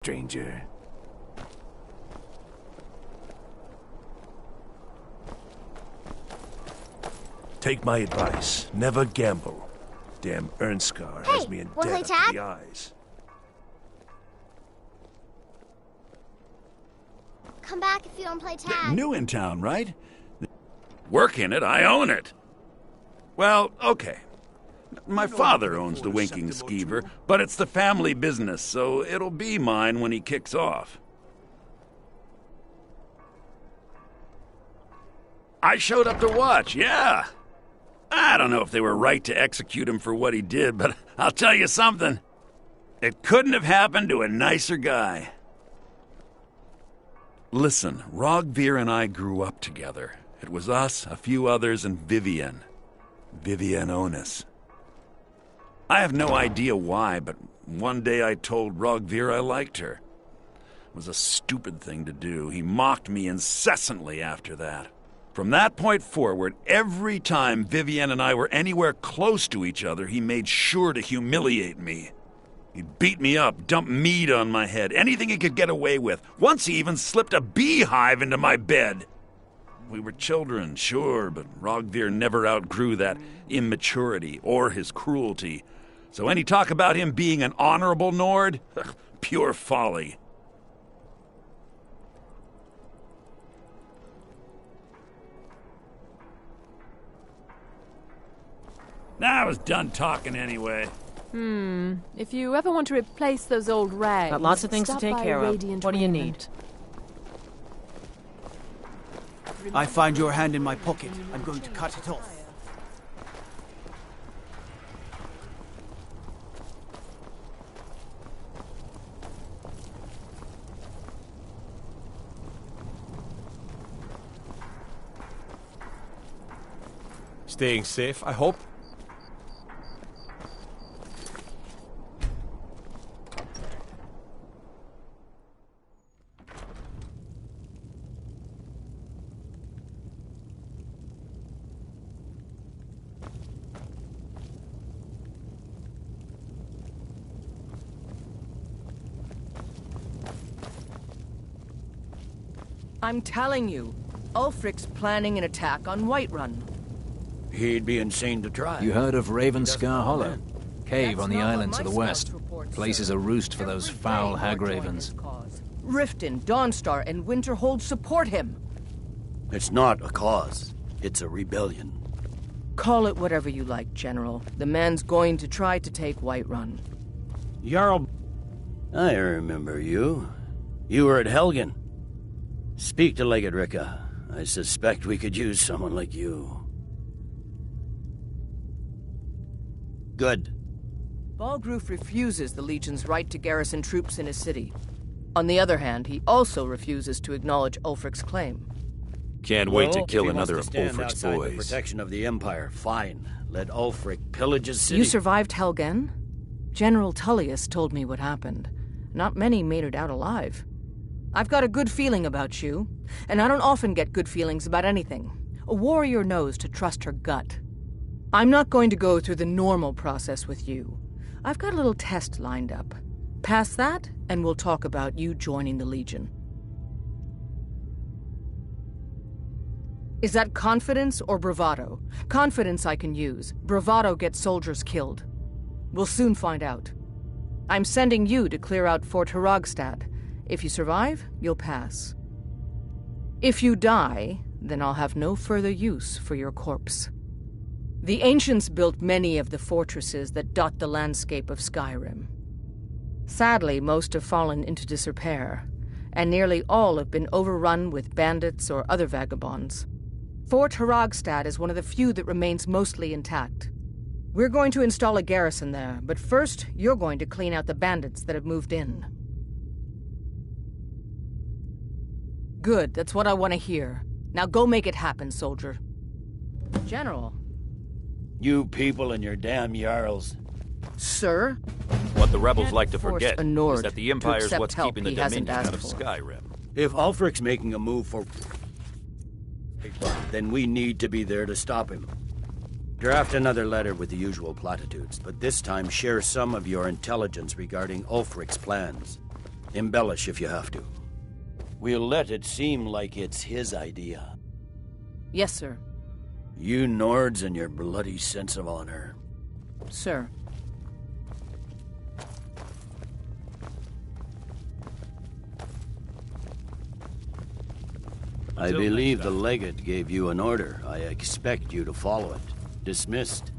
stranger. Take my advice. Never gamble. Damn Ernskar has me in wanna debt play up to tag? the eyes. Come back if you don't play tag. New in town, right? Work in it, I own it. Well, okay. My father owns the Winking Skeever, but it's the family business, so it'll be mine when he kicks off. I showed up to watch, yeah. I don't know if they were right to execute him for what he did, but I'll tell you something. It couldn't have happened to a nicer guy. Listen, Rogvir and I grew up together. It was us, a few others, and Vivienne. Vivienne Onus. I have no idea why, but one day I told Rogvir I liked her. It was a stupid thing to do. He mocked me incessantly after that. From that point forward, every time Vivienne and I were anywhere close to each other, he made sure to humiliate me. He'd beat me up, dump meat on my head, anything he could get away with. Once he even slipped a beehive into my bed. We were children, sure, but Rogvir never outgrew that immaturity or his cruelty. So any talk about him being an honorable Nord? Pure folly. I was done talking anyway. If you ever want to replace those old rags... Got lots of things to stop take by care of. Radiant What do you Raiment. need? I find your hand in my pocket. I'm going to cut it off. Staying safe, I hope. I'm telling you, Ulfric's planning an attack on Whiterun. He'd be insane to try. You heard of Ravenscar Hollow? Cave That's on the not what island to my the west. scouts report, Place is sir. a roost for those Every foul day you're joining hagravens. his cause. Riften, Dawnstar, and Winterhold support him. It's not a cause. It's a rebellion. Call it whatever you like, General. The man's going to try to take Whiterun. Jarl... I remember you. You were at Helgen. Speak to Legate Ricka. I suspect we could use someone like you. Good. Balgruf refuses the Legion's right to garrison troops in his city. On the other hand, he also refuses to acknowledge Ulfric's claim. Can't wait to Well, kill if he wants another to of stand Ulfric's outside boys. the protection of the Empire, fine. Let Ulfric pillage his city. You survived Helgen? General Tullius told me what happened. Not many made it out alive. I've got a good feeling about you, and I don't often get good feelings about anything. A warrior knows to trust her gut. I'm not going to go through the normal process with you. I've got a little test lined up. Pass that, and we'll talk about you joining the Legion. Is that confidence or bravado? Confidence I can use. Bravado gets soldiers killed. We'll soon find out. I'm sending you to clear out Fort Hrogstad. If you survive, you'll pass. If you die, then I'll have no further use for your corpse. The ancients built many of the fortresses that dot the landscape of Skyrim. Sadly, most have fallen into disrepair, and nearly all have been overrun with bandits or other vagabonds. Fort Hrogstad is one of the few that remains mostly intact. We're going to install a garrison there, but first, you're going to clean out the bandits that have moved in. Good, that's what I want to hear. Now go make it happen, soldier. General. You people and your damn Jarls. Sir? What the rebels Can't like to force forget a Nord is that the to Empire's accept what's help keeping the he hasn't Dominion out asked of for. Skyrim. If Ulfric's making a move for... then we need to be there to stop him. Draft another letter with the usual platitudes, but this time share some of your intelligence regarding Ulfric's plans. Embellish if you have to. We'll let it seem like it's his idea. Yes, sir. You Nords and your bloody sense of honor. Sir. I believe the legate gave you an order. I expect you to follow it. Dismissed.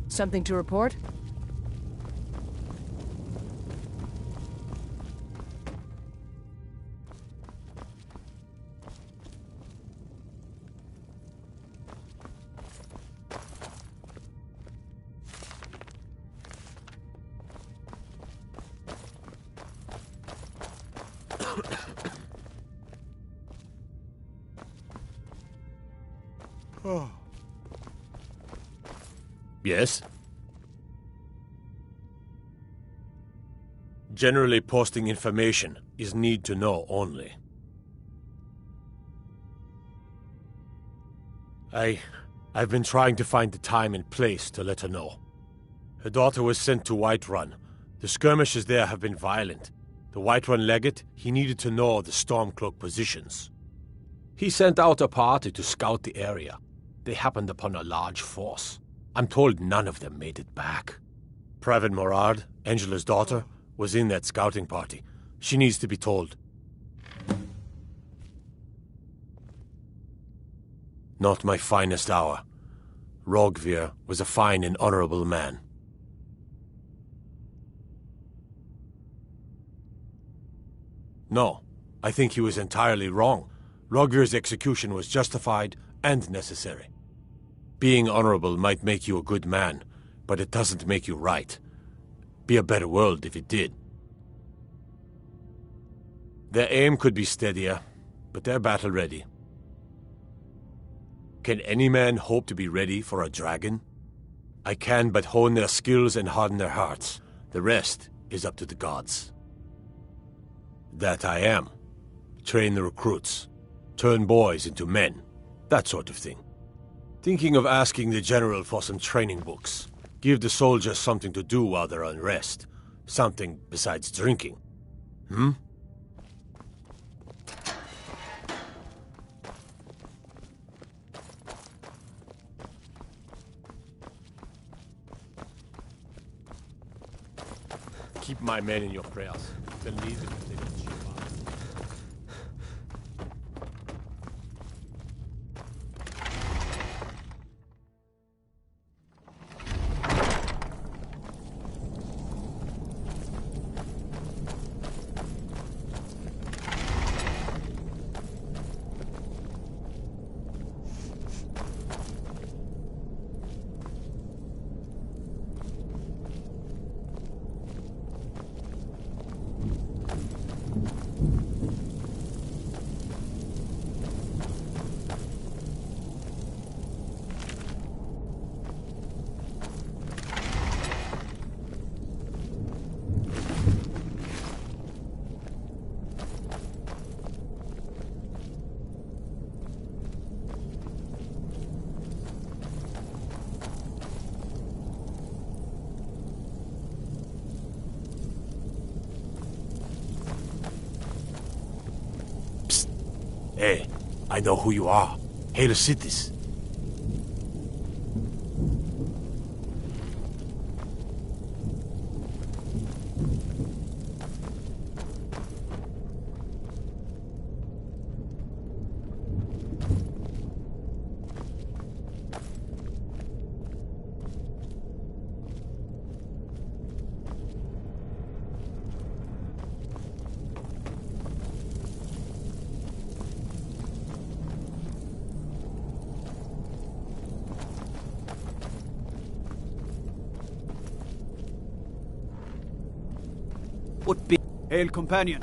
Something to report? Yes? Generally posting information is need to know only. I've been trying to find the time and place to let her know. Her daughter was sent to Whiterun. The skirmishes there have been violent. The Whiterun legate, he needed to know the Stormcloak positions. He sent out a party to scout the area. They happened upon a large force. I'm told none of them made it back. Private Morard, Angela's daughter, was in that scouting party. She needs to be told. Not my finest hour. Rogvir was a fine and honorable man. No, I think he was entirely wrong. Rogvir's execution was justified and necessary. Being honorable might make you a good man, but it doesn't make you right. Be a better world if it did. Their aim could be steadier, but they're battle-ready. Can any man hope to be ready for a dragon? I can but hone their skills and harden their hearts. The rest is up to the gods. That I am. Train the recruits. Turn boys into men. That sort of thing. Thinking of asking the general for some training books. Give the soldiers something to do while they're on rest. Something besides drinking. Hmm? Keep my men in your prayers. They'll need it if they don't cheer up. Hey, I know who you are. Hail Cities. Would be. Hail, companion.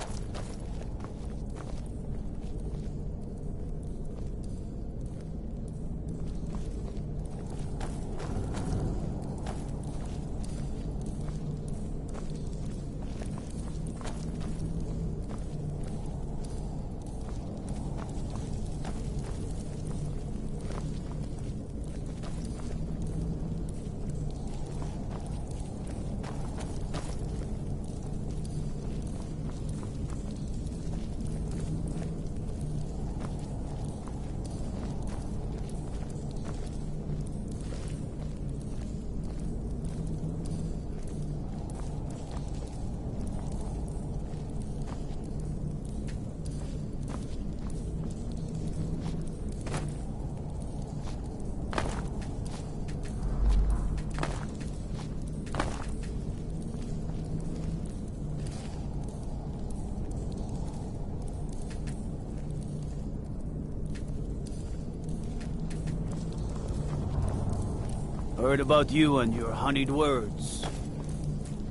Heard about you and your honeyed words.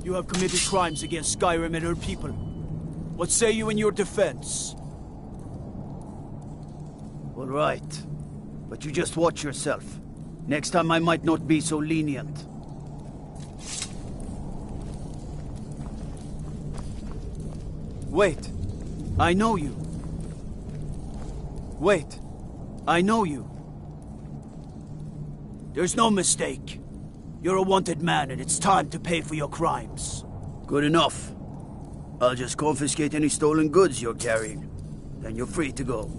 You have committed crimes against Skyrim and her people. What say you in your defense? All right. But you just watch yourself. Next time I might not be so lenient. Wait. I know you. Wait. I know you. There's no mistake. You're a wanted man and it's time to pay for your crimes. Good enough. I'll just confiscate any stolen goods you're carrying. Then you're free to go.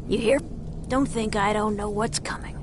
You hear? Don't think I don't know what's coming.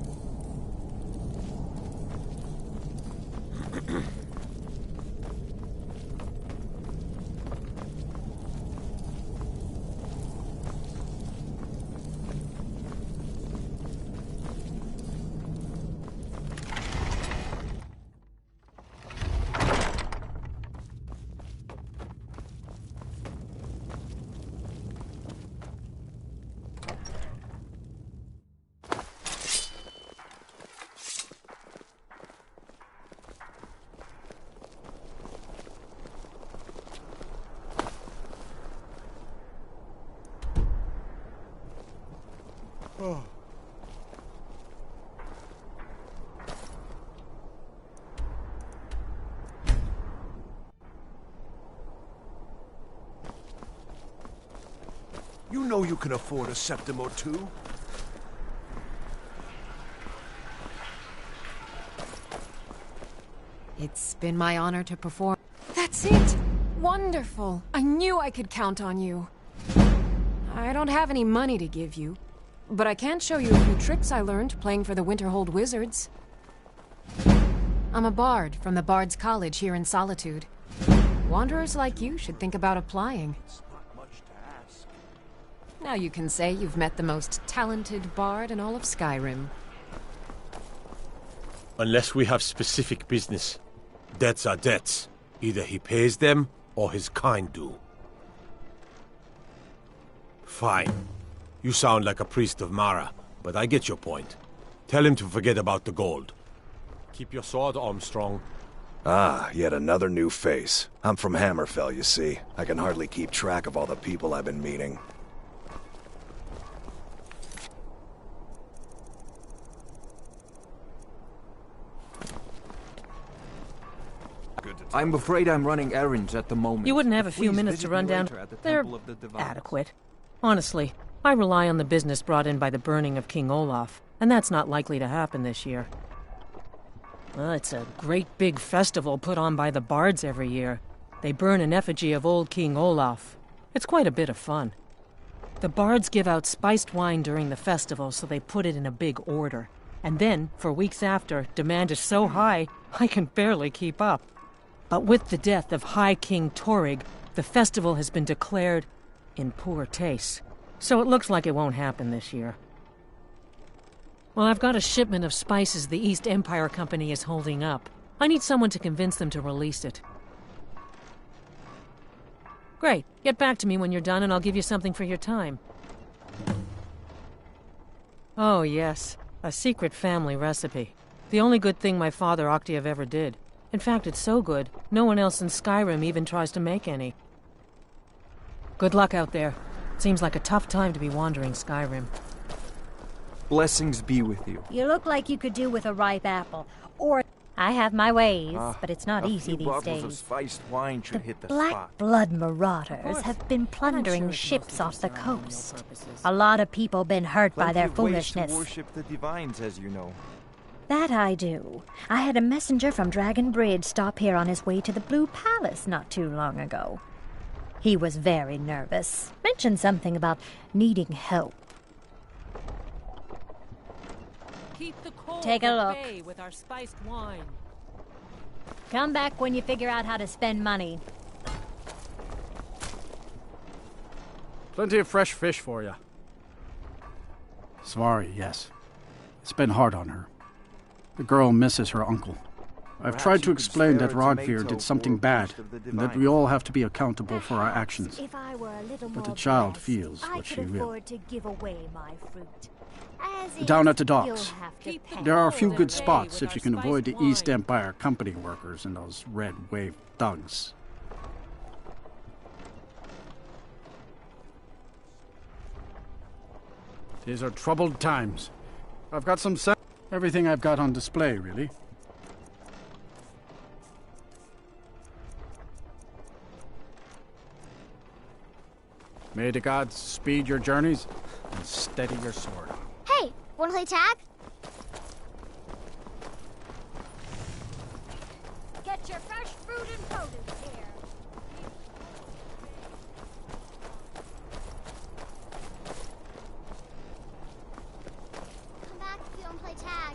You know you can afford a septim or two. It's been my honor to perform. That's it! Wonderful! I knew I could count on you. I don't have any money to give you, but I can show you a few tricks I learned playing for the Winterhold Wizards. I'm a bard from the Bard's College here in Solitude. Wanderers like you should think about applying. Now you can say you've met the most talented bard in all of Skyrim. Unless we have specific business. Debts are debts. Either he pays them, or his kind do. Fine. You sound like a priest of Mara, but I get your point. Tell him to forget about the gold. Keep your sword, Armstrong. Ah, yet another new face. I'm from Hammerfell, you see. I can hardly keep track of all the people I've been meeting. I'm afraid I'm running errands at the moment. You wouldn't have a few Please minutes to visit run me down. later at the They're Temple of the Divines. adequate. Honestly, I rely on the business brought in by the burning of King Olaf, and that's not likely to happen this year. Well, it's a great big festival put on by the bards every year. They burn an effigy of old King Olaf. It's quite a bit of fun. The bards give out spiced wine during the festival, so they put it in a big order. And then, for weeks after, demand is so high, I can barely keep up. But with the death of High King Torrig, the festival has been declared in poor taste. So it looks like it won't happen this year. Well, I've got a shipment of spices the East Empire Company is holding up. I need someone to convince them to release it. Great. Get back to me when you're done and I'll give you something for your time. Oh, yes. A secret family recipe. The only good thing my father Octave ever did. In fact, it's so good, no one else in Skyrim even tries to make any. Good luck out there. Seems like a tough time to be wandering Skyrim. Blessings be with you. You look like you could do with a ripe apple. Or I have my ways, but it's not easy these bottles days. Of spiced wine should hit the Black spot. blood marauders have been plundering ships off the coast. A lot of people been hurt by their foolishness. Ways to worship the divines, as you know. That I do. I had a messenger from Dragon Bridge stop here on his way to the Blue Palace not too long ago. He was very nervous. Mentioned something about needing help. Keep the cold Take a look. at bay with our spiced wine. Come back when you figure out how to spend money. Plenty of fresh fish for you. Svari, yes. It's been hard on her. The girl misses her uncle. I've tried to explain that Rogvir did something bad, and that we all have to be accountable for our actions. But the child feels what she will. Down at the docks. There are a few good spots if you can avoid the East Empire company workers and those red wave thugs. These are troubled times. I've got some everything I've got on display, really. May the gods speed your journeys and steady your sword. Hey, wanna play tag? Get your fresh fruit and produce here. Come back if you don't play tag.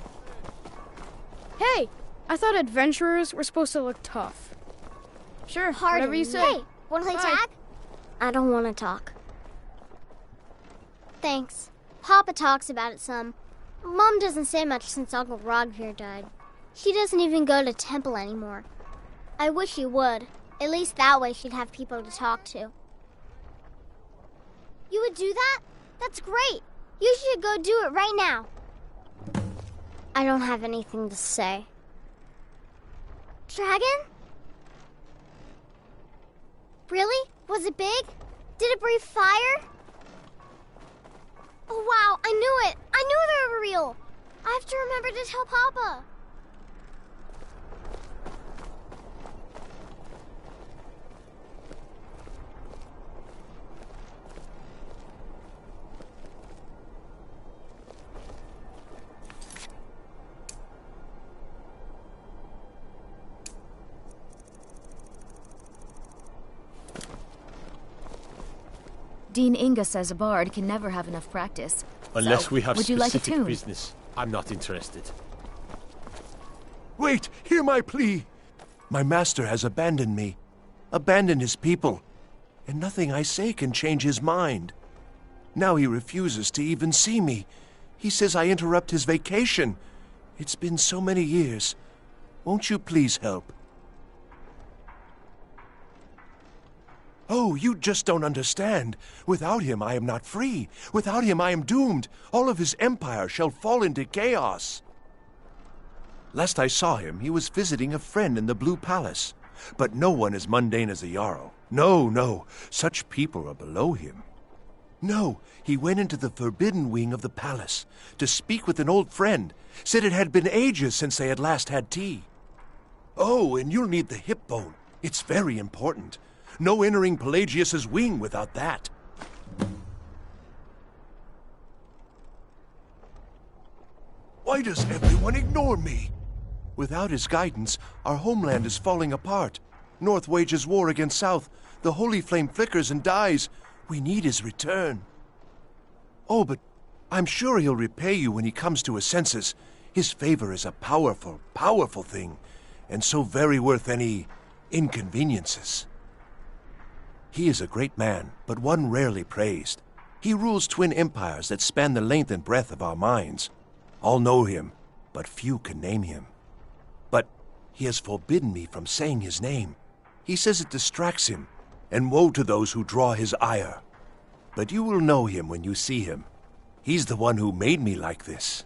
Hey, I thought adventurers were supposed to look tough. Sure, whatever you say. Hey, wanna play tag? I don't want to talk. Thanks. Papa talks about it some. Mom doesn't say much since Uncle Rogvir died. She doesn't even go to temple anymore. I wish she would. At least that way she'd have people to talk to. You would do that? That's great. You should go do it right now. I don't have anything to say. Dragon? Really? Was it big? Did it breathe fire? Oh wow, I knew it! I knew they were real! I have to remember to tell Papa. Dean Inga says a bard can never have enough practice. Unless we have would you like a specific tune? business, I'm not interested. Wait, hear my plea. My master has abandoned me, abandoned his people, and nothing I say can change his mind. Now he refuses to even see me. He says I interrupt his vacation. It's been so many years. Won't you please help? Oh, you just don't understand. Without him, I am not free. Without him, I am doomed. All of his empire shall fall into chaos. Last I saw him, he was visiting a friend in the Blue Palace. But no one as mundane as a Jarl. No, no. Such people are below him. No, he went into the forbidden wing of the palace to speak with an old friend. Said it had been ages since they had last had tea. Oh, and you'll need the hip bone. It's very important. No entering Pelagius's wing without that. Why does everyone ignore me? Without his guidance, our homeland is falling apart. North wages war against South. The holy flame flickers and dies. We need his return. Oh, but I'm sure he'll repay you when he comes to his senses. His favor is a powerful, powerful thing, and so very worth any inconveniences. He is a great man, but one rarely praised. He rules twin empires that span the length and breadth of our minds. All know him, but few can name him. But he has forbidden me from saying his name. He says it distracts him, and woe to those who draw his ire. But you will know him when you see him. He's the one who made me like this.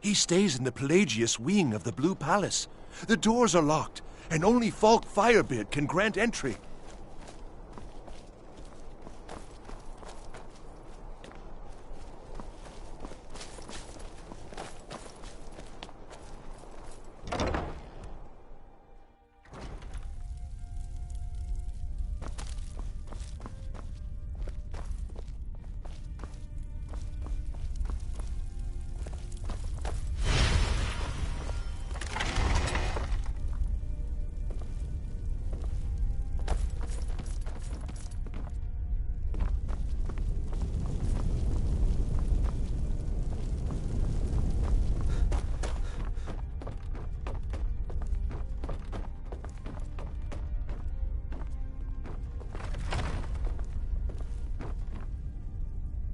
He stays in the Pelagius wing of the Blue Palace. The doors are locked, and only Falk Firebeard can grant entry.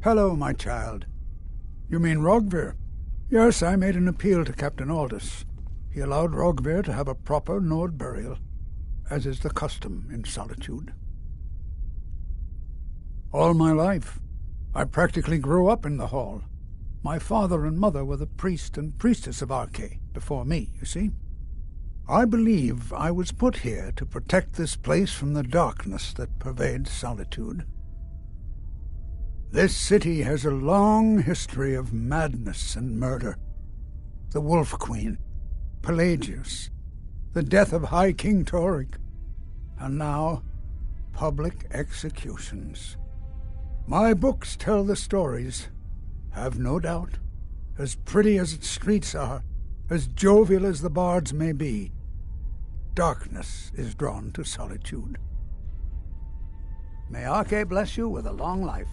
Hello, my child. You mean Rogvir? Yes, I made an appeal to Captain Aldous. He allowed Rogvir to have a proper Nord burial, as is the custom in Solitude. All my life, I practically grew up in the hall. My father and mother were the priest and priestess of Arche before me, you see. I believe I was put here to protect this place from the darkness that pervades Solitude. This city has a long history of madness and murder. The Wolf Queen, Pelagius, the death of High King Torig, and now public executions. My books tell the stories, have no doubt. As pretty as its streets are, as jovial as the bards may be, darkness is drawn to Solitude. May Arche bless you with a long life.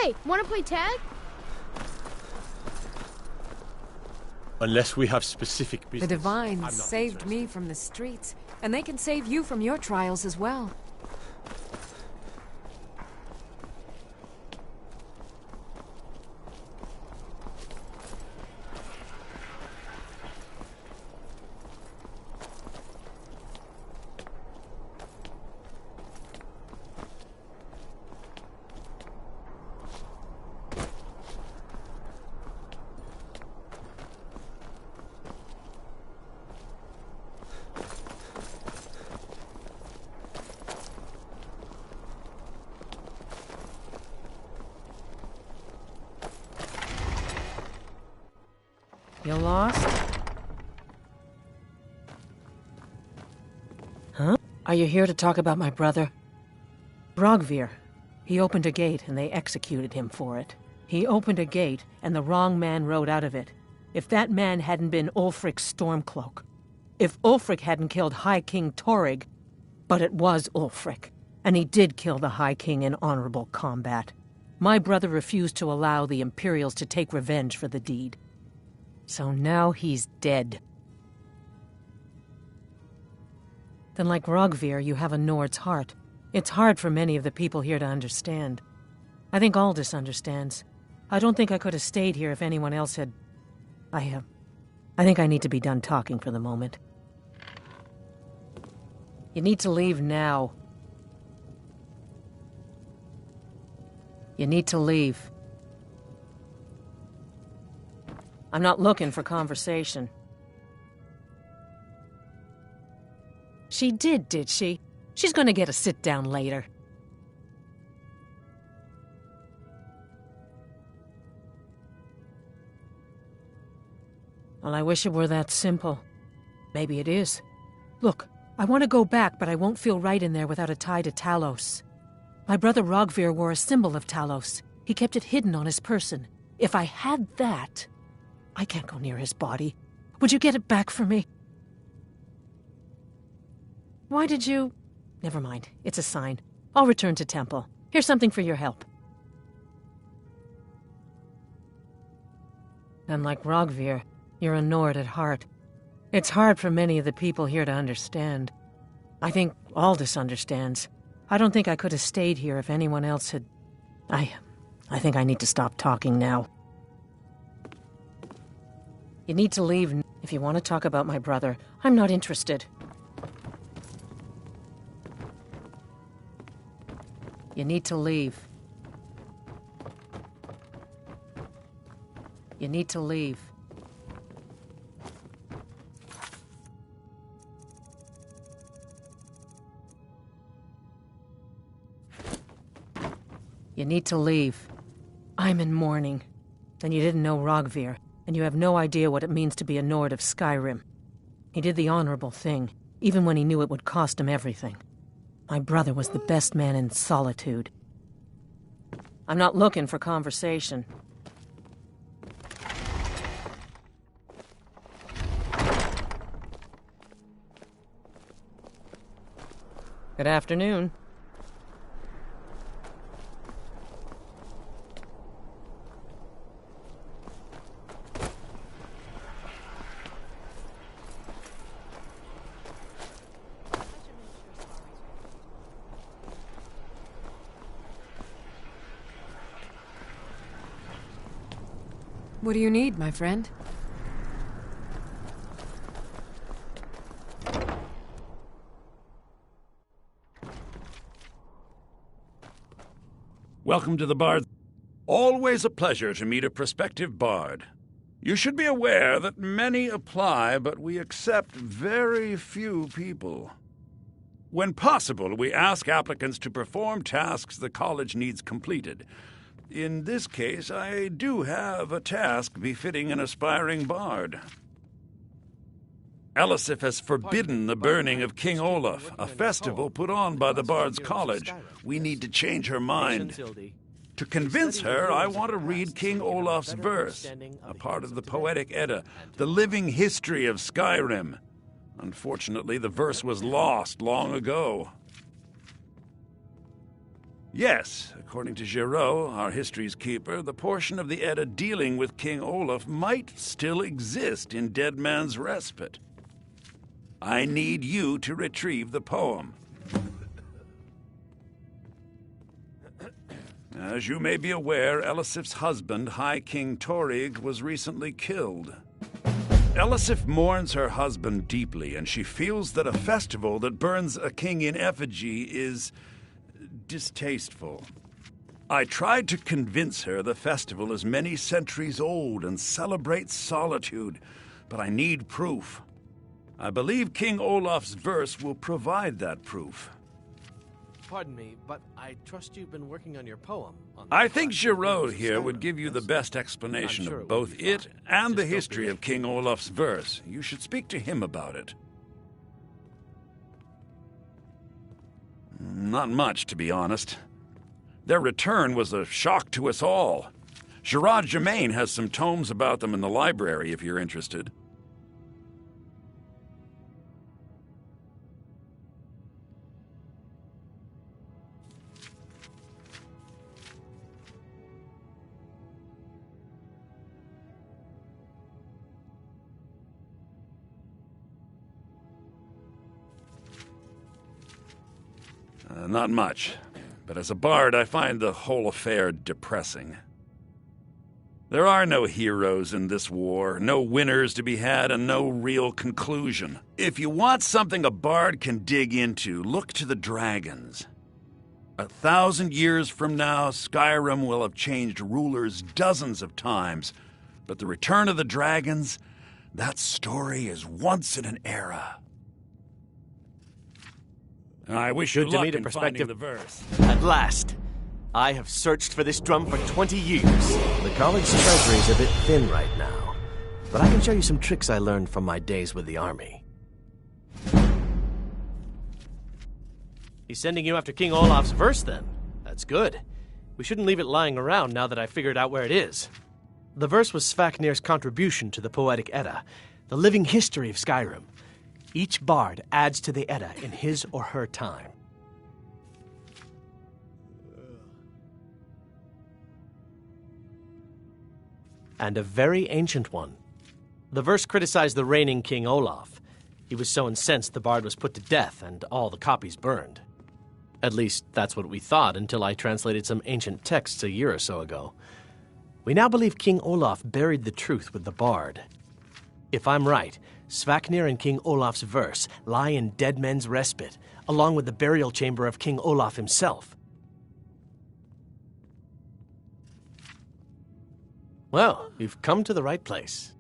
Hey, wanna play tag? Unless we have specific business. The Divines saved me from the streets, and they can save you from your trials as well. You lost? Huh? Are you here to talk about my brother? Rogvir. He opened a gate and they executed him for it. He opened a gate and the wrong man rode out of it. If that man hadn't been Ulfric's Stormcloak. If Ulfric hadn't killed High King Torig. But it was Ulfric. And he did kill the High King in honorable combat. My brother refused to allow the Imperials to take revenge for the deed. So now he's dead. Then like Rogvir, you have a Nord's heart. It's hard for many of the people here to understand. I think Aldous understands. I don't think I could have stayed here if anyone else had... I think I need to be done talking for the moment. You need to leave now. You need to leave. I'm not looking for conversation. She did she? She's gonna get a sit-down later. Well, I wish it were that simple. Maybe it is. Look, I want to go back, but I won't feel right in there without a tie to Talos. My brother Rogvir wore a symbol of Talos. He kept it hidden on his person. If I had that... I can't go near his body. Would you get it back for me? Why did you... Never mind. It's a sign. I'll return to Temple. Here's something for your help. And like Rogvir, you're a Nord at heart. It's hard for many of the people here to understand. I think Aldous understands. I don't think I could have stayed here if anyone else had... I think I need to stop talking now. You need to leave if you want to talk about my brother. I'm not interested. You need to leave. You need to leave. You need to leave. I'm in mourning. And you didn't know Rogvir, and you have no idea what it means to be a Nord of Skyrim. He did the honorable thing, even when he knew it would cost him everything. My brother was the best man in Solitude. I'm not looking for conversation. Good afternoon. What do you need, my friend? Welcome to the Bard. Always a pleasure to meet a prospective bard. You should be aware that many apply, but we accept very few people. When possible, we ask applicants to perform tasks the college needs completed. In this case, I do have a task befitting an aspiring bard. Elisif has forbidden the burning of King Olaf, a festival put on by the Bard's College. We need to change her mind. To convince her, I want to read King Olaf's verse, a part of the Poetic Edda, the living history of Skyrim. Unfortunately, the verse was lost long ago. Yes, according to Geralt, our history's keeper, the portion of the Edda dealing with King Olaf might still exist in Dead Man's Respite. I need you to retrieve the poem. As you may be aware, Elisif's husband, High King Torrig, was recently killed. Elisif mourns her husband deeply, and she feels that a festival that burns a king in effigy is distasteful. I tried to convince her the festival is many centuries old and celebrates solitude, but I need proof. I believe King Olaf's verse will provide that proof. Pardon me, but I trust you've been working on your poem. I think Geralt here would give you the best explanation of both it and the history of King Olaf's verse. You should speak to him about it. Not much, to be honest. Their return was a shock to us all. Gerard Germain has some tomes about them in the library, if you're interested. not much. But as a bard, I find the whole affair depressing. There are no heroes in this war, no winners to be had, and no real conclusion. If you want something a bard can dig into, look to the dragons. 1,000 years from now, Skyrim will have changed rulers dozens of times, but the return of the dragons, that story is once in an era. I wish you Good to luck meet a in perspective. finding the verse. At last! I have searched for this drum for 20 years. The college treasury is a bit thin right now, but I can show you some tricks I learned from my days with the army. He's sending you after King Olaf's verse, then. That's good. We shouldn't leave it lying around now that I figured out where it is. The verse was Svafnir's contribution to the Poetic Edda, the living history of Skyrim. Each bard adds to the Edda in his or her time. And a very ancient one. The verse criticized the reigning King Olaf. He was so incensed the bard was put to death and all the copies burned. At least, that's what we thought until I translated some ancient texts a year or so ago. We now believe King Olaf buried the truth with the bard. If I'm right, Svafnir and King Olaf's verse lie in Dead Men's Respite, along with the burial chamber of King Olaf himself. Well, you've come to the right place.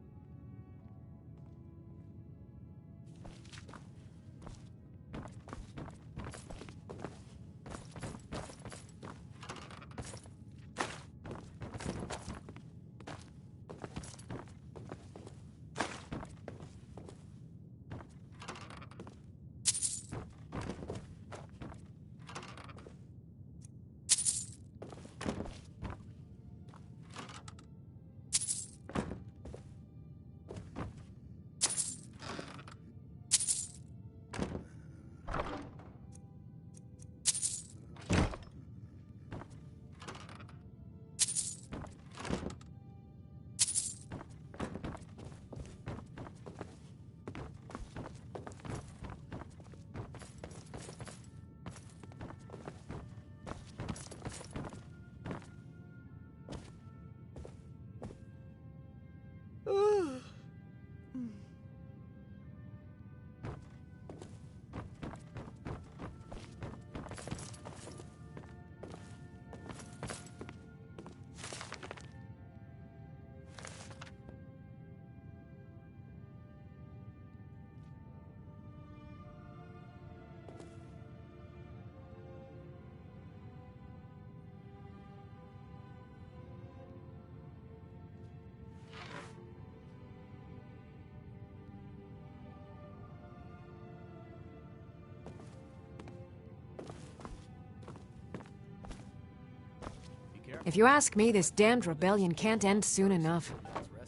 If you ask me, this damned rebellion can't end soon enough.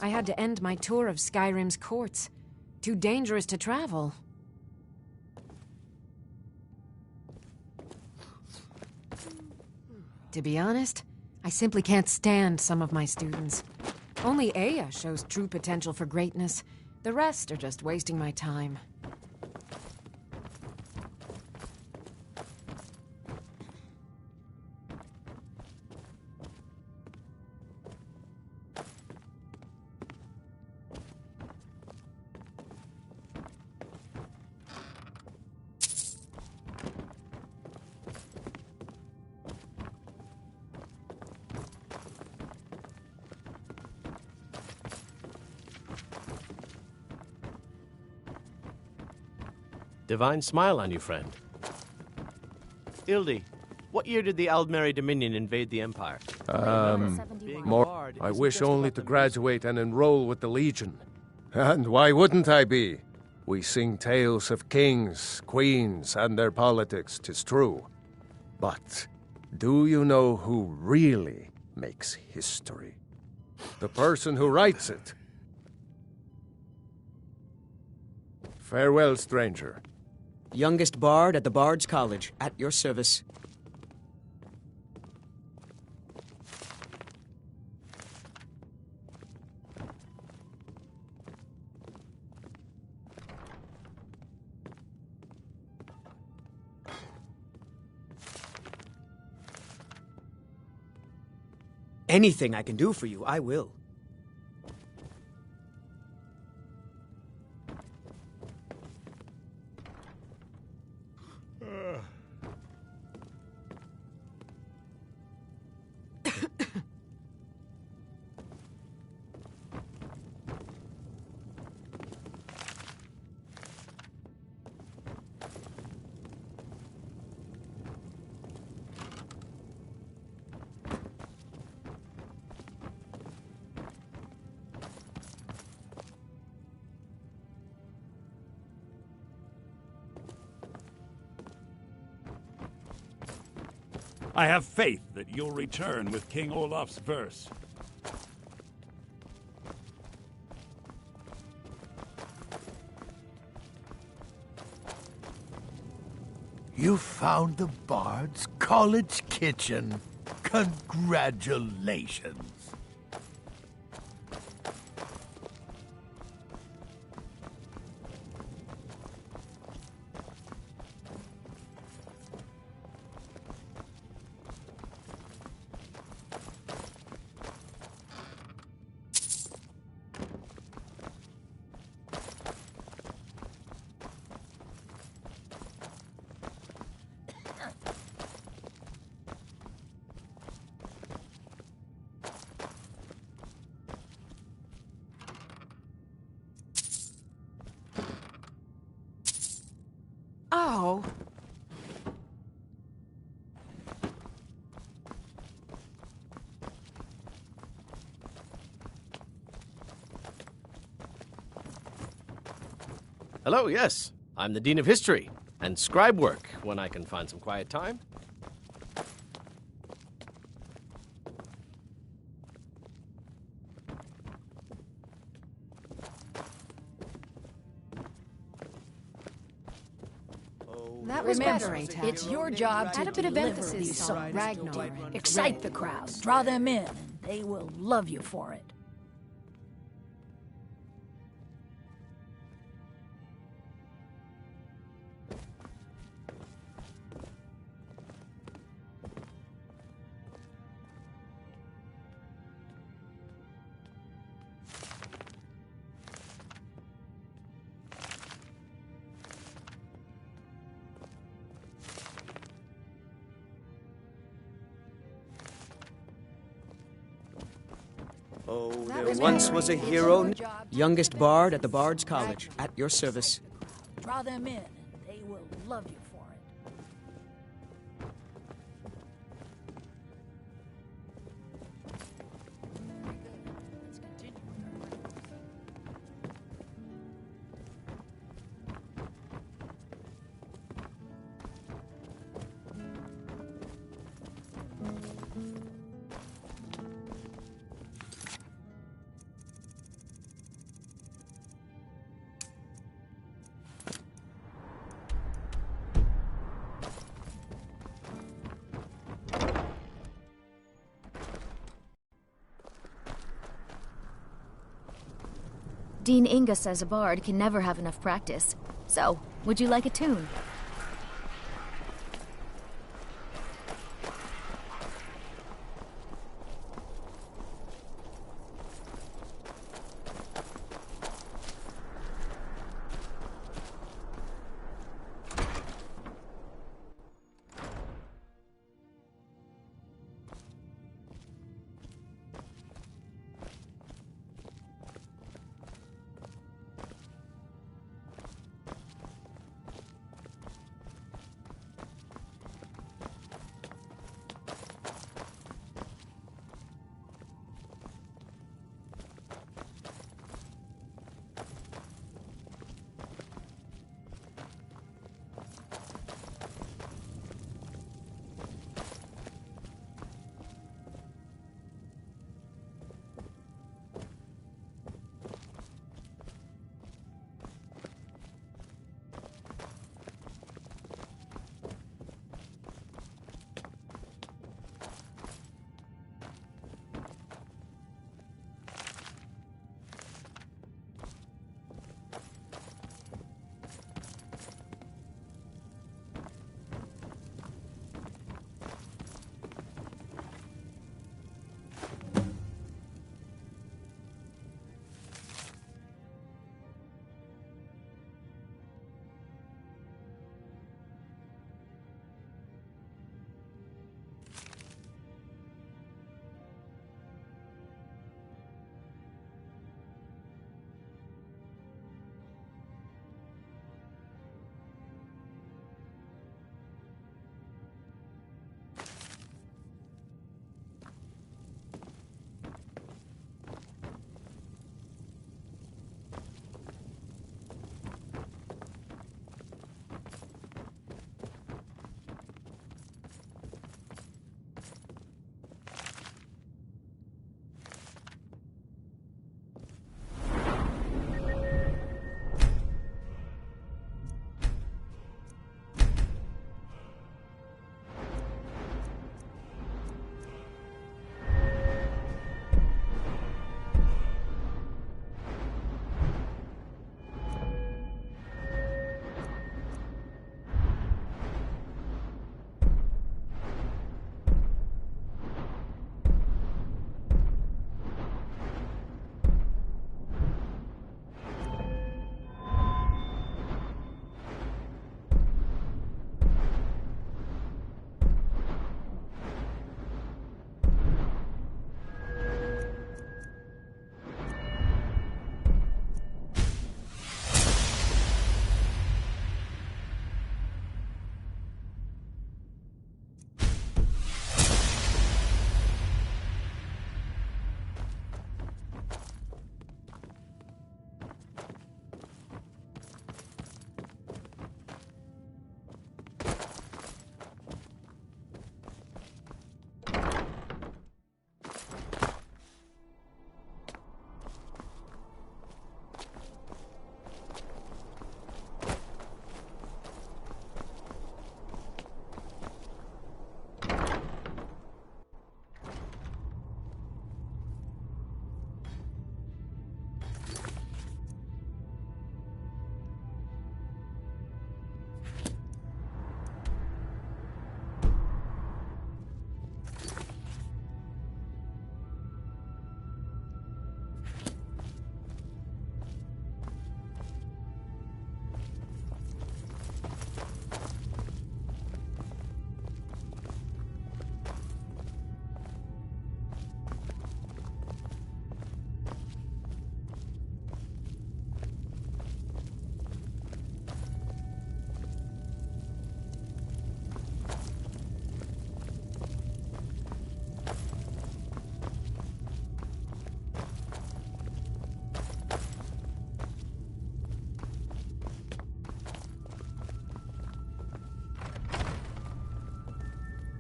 I had to end my tour of Skyrim's courts. Too dangerous to travel. To be honest, I simply can't stand some of my students. Only Aya shows true potential for greatness. The rest are just wasting my time. Divine smile on you, friend. Ildi, what year did the Aldmeri Dominion invade the Empire? More. I wish only to graduate and enroll with the Legion. And why wouldn't I be? We sing tales of kings, queens, and their politics, 'tis true. But do you know who really makes history? The person who writes it. Farewell, stranger. Youngest bard at the Bard's College, at your service. Anything I can do for you, I will. I have faith that you'll return with King Olaf's verse. You found the Bard's college kitchen. Congratulations. Oh. Hello, yes. I'm the Dean of History, and scribe work when I can find some quiet time. That was Remember, better, it's your job to add a bit of deliver emphasis these on songs. Ragnar. Excite the crowd, draw them in, and they will love you for it. Oh, there once was a hero, youngest bard at the Bard's College, at your service. Draw them in, and they will love you for it. Dean Inga says a bard can never have enough practice. So, would you like a tune?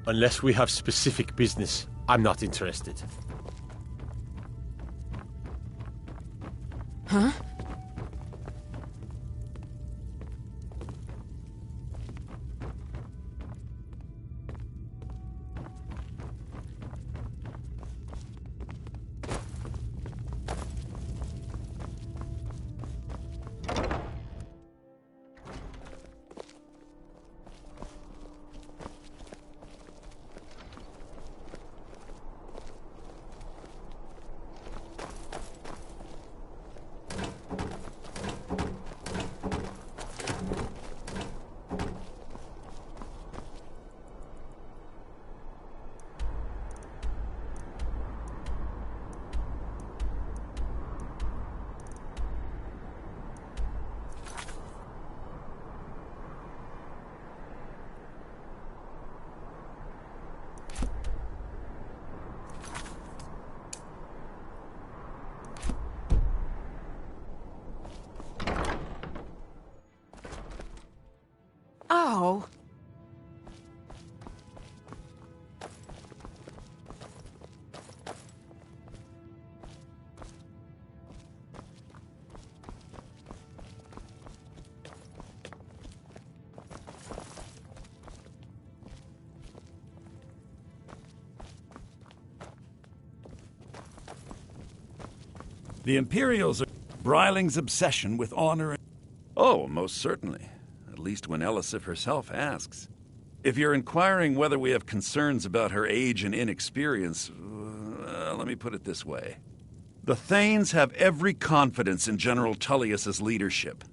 Unless we have specific business, I'm not interested. Huh? Oh. The Imperials are Briling's obsession with honor. Oh, most certainly. At least when Elisif herself asks. If you're inquiring whether we have concerns about her age and inexperience, let me put it this way. The Thanes have every confidence in General Tullius's leadership.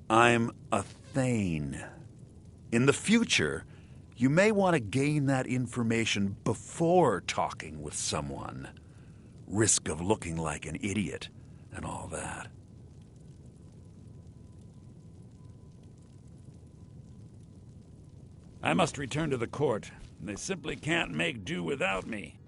I'm a Thane. In the future, you may want to gain that information before talking with someone. Risk of looking like an idiot and all that. I must return to the court. They simply can't make do without me.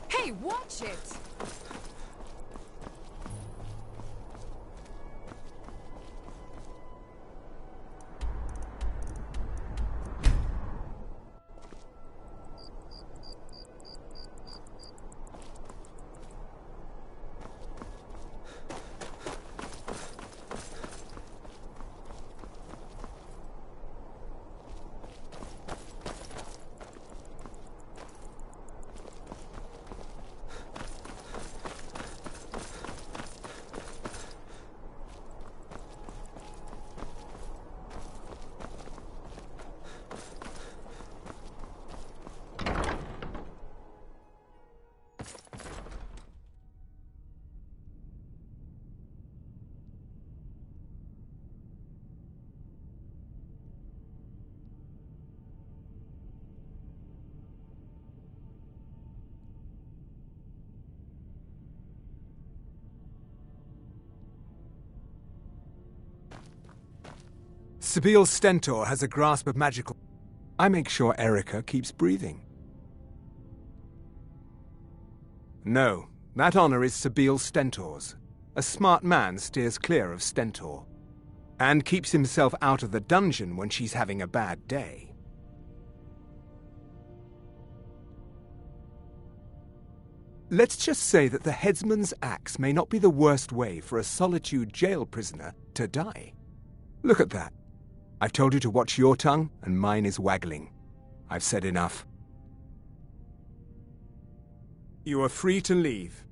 Hey, watch it! Sabine Stentor has a grasp of magical... I make sure Erica keeps breathing. No, that honor is Sabine Stentor's. A smart man steers clear of Stentor, and keeps himself out of the dungeon when she's having a bad day. Let's just say that the headsman's axe may not be the worst way for a Solitude jail prisoner to die. Look at that. I've told you to watch your tongue, and mine is waggling. I've said enough. You are free to leave.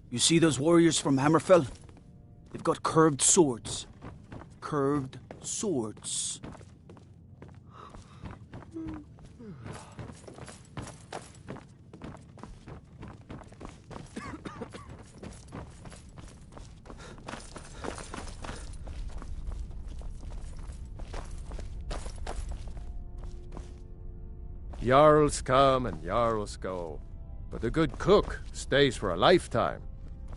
You see those warriors from Hammerfell? They've got curved swords. Curved swords. Jarls come and Jarls go, but a good cook stays for a lifetime.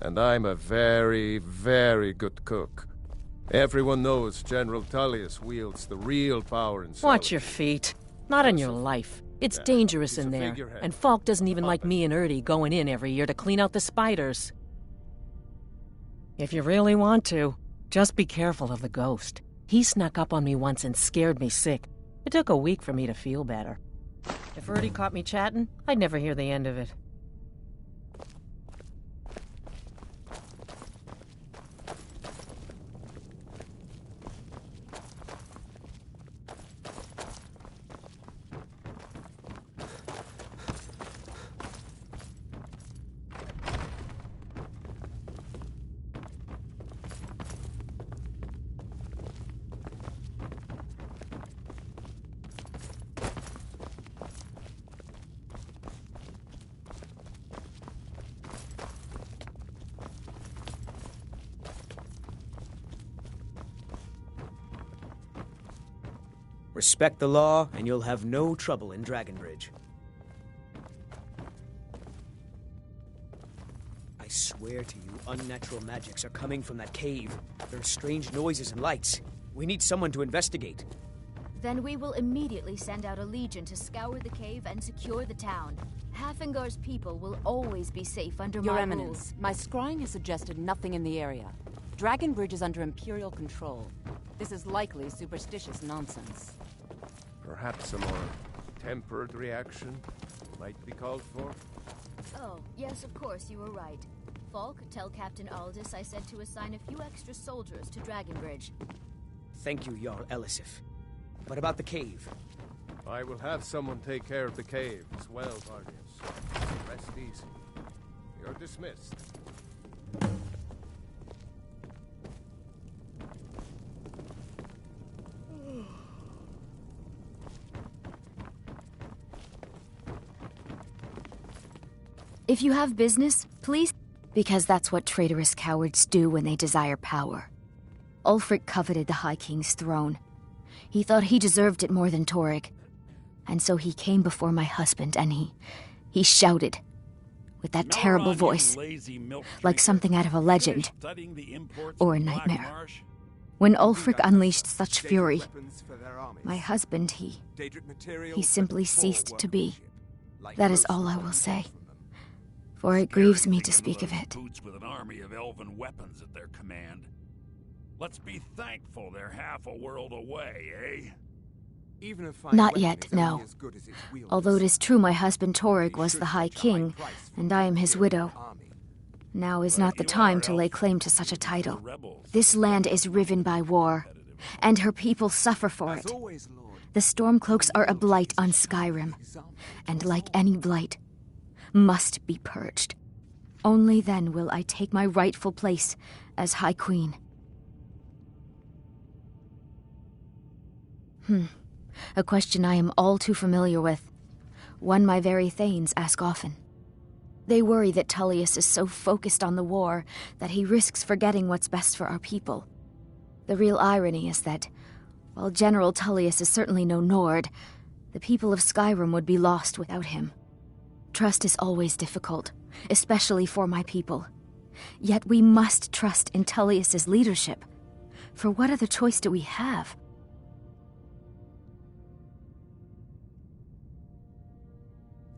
And I'm a very, very good cook. Everyone knows General Tullius wields the real power in Solitude. Watch your feet. Not in your life. It's dangerous in there. And Falk doesn't even like me and Ertie going in every year to clean out the spiders. If you really want to, just be careful of the ghost. He snuck up on me once and scared me sick. It took a week for me to feel better. If Ertie caught me chatting, I'd never hear the end of it. Respect the law, and you'll have no trouble in Dragonbridge. I swear to you, unnatural magics are coming from that cave. There are strange noises and lights. We need someone to investigate. Then we will immediately send out a legion to scour the cave and secure the town. Hafengar's people will always be safe under Your my Eminence, rules. my scrying has suggested nothing in the area. Dragonbridge is under Imperial control. This is likely superstitious nonsense. Perhaps a more tempered reaction might be called for. Oh, yes, of course, you were right. Falk, tell Captain Aldous I said to assign a few extra soldiers to Dragonbridge. Thank you, Jarl Elisif. What about the cave? I will have someone take care of the cave as well, Vardius. Rest easy. You're dismissed. If you have business, please... Because that's what traitorous cowards do when they desire power. Ulfric coveted the High King's throne. He thought he deserved it more than Torrig. And so he came before my husband and he shouted. With that terrible voice. Like something out of a legend. Or a nightmare. When Ulfric unleashed such fury, my husband, he simply ceased to be. That is all I will say. For it grieves me to speak of it. With an army of elven weapons at their command. Let's be thankful they're half a world away, eh? Not yet, no. Although it is true my husband Torrig was the High King, and I am his widow. Now is not the time to lay claim to such a title. This land is riven by war, and her people suffer for it. The Stormcloaks are a blight on Skyrim, and like any blight, must be purged. Only then will I take my rightful place as High Queen. A question I am all too familiar with. One my very Thanes ask often. They worry that Tullius is so focused on the war that he risks forgetting what's best for our people. The real irony is that, while General Tullius is certainly no Nord, the people of Skyrim would be lost without him. Trust is always difficult, especially for my people. Yet we must trust in Tullius's leadership. For what other choice do we have?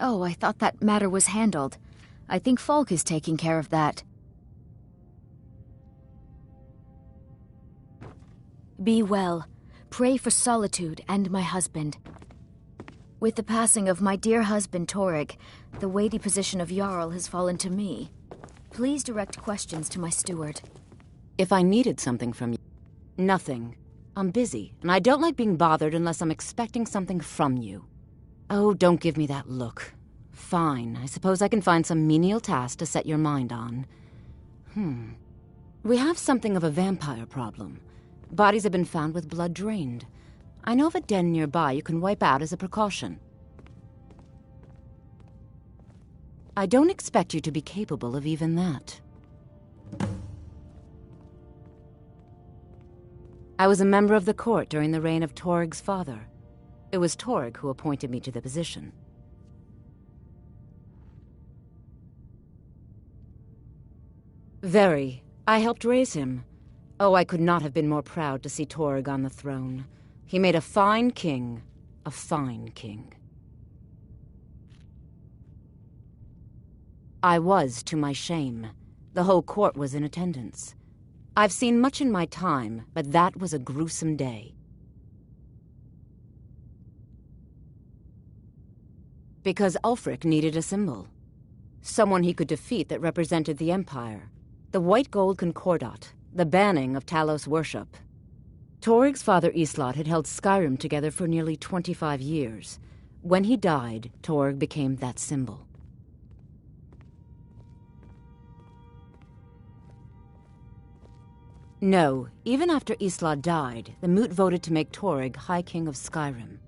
Oh, I thought that matter was handled. I think Falk is taking care of that. Be well. Pray for Solitude and my husband. With the passing of my dear husband Torrig, the weighty position of Jarl has fallen to me. Please direct questions to my steward. If I needed something from you... Nothing. I'm busy, and I don't like being bothered unless I'm expecting something from you. Oh, don't give me that look. Fine, I suppose I can find some menial task to set your mind on. We have something of a vampire problem. Bodies have been found with blood drained. I know of a den nearby you can wipe out as a precaution. I don't expect you to be capable of even that. I was a member of the court during the reign of Torrig's father. It was Torrig who appointed me to the position. Very. I helped raise him. Oh, I could not have been more proud to see Torrig on the throne. He made a fine king. A fine king. I was, to my shame. The whole court was in attendance. I've seen much in my time, but that was a gruesome day. Because Ulfric needed a symbol. Someone he could defeat that represented the Empire. The white gold concordat, the banning of Talos worship. Torrig's father Islot had held Skyrim together for nearly 25 years. When he died, Torrig became that symbol. No, even after Islot died, the Moot voted to make Torrig High King of Skyrim.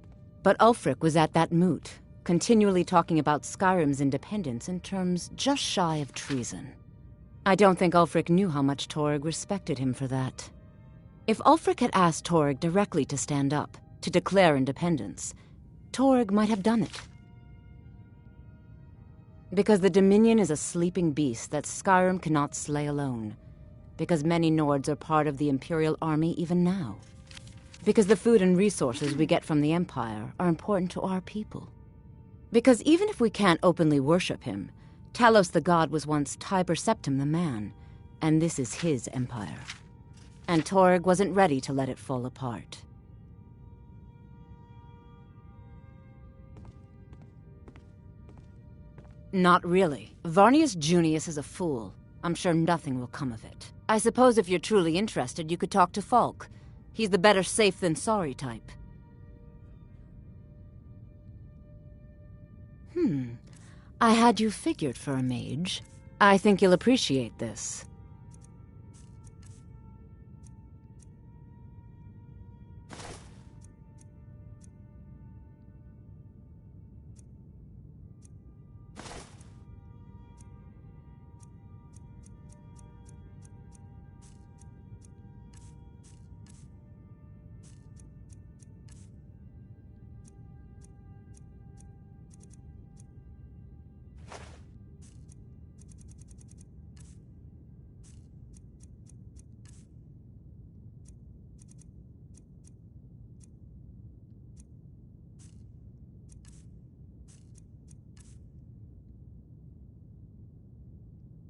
But Ulfric was at that Moot, continually talking about Skyrim's independence in terms just shy of treason. I don't think Ulfric knew how much Torrig respected him for that. If Ulfric had asked Torrig directly to stand up, to declare independence, Torrig might have done it. Because the Dominion is a sleeping beast that Skyrim cannot slay alone. Because many Nords are part of the Imperial Army even now. Because the food and resources we get from the Empire are important to our people. Because even if we can't openly worship him, Talos the god was once Tiber Septim the man, and this is his empire. And Torrig wasn't ready to let it fall apart. Not really. Varnius Junius is a fool. I'm sure nothing will come of it. I suppose if you're truly interested, you could talk to Falk. He's the better safe than sorry type. I had you figured for a mage. I think you'll appreciate this.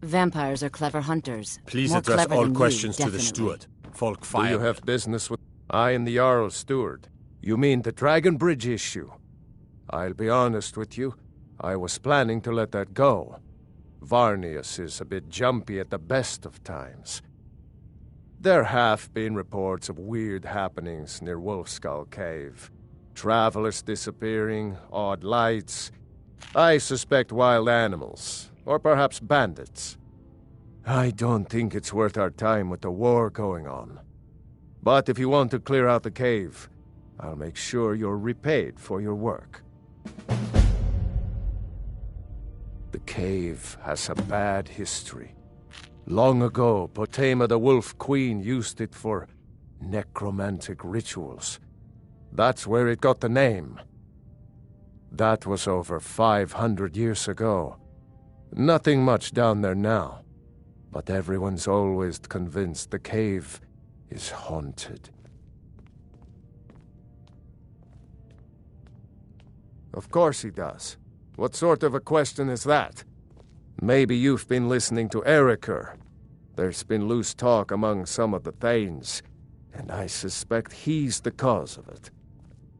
Vampires are clever hunters. Please More address clever all than questions you, to the definitely. steward. Falk Do fire. you have business with... I am the Jarl's steward. You mean the Dragon Bridge issue? I'll be honest with you. I was planning to let that go. Varnius is a bit jumpy at the best of times. There have been reports of weird happenings near Wolfskull Cave. Travelers disappearing, odd lights. I suspect wild animals, or perhaps bandits. I don't think it's worth our time with the war going on. But if you want to clear out the cave, I'll make sure you're repaid for your work. The cave has a bad history. Long ago, Potema the Wolf Queen used it for necromantic rituals. That's where it got the name. That was over 500 years ago. Nothing much down there now. But everyone's always convinced the cave is haunted. Of course he does. What sort of a question is that? Maybe you've been listening to Eriker. There's been loose talk among some of the Thanes, and I suspect he's the cause of it.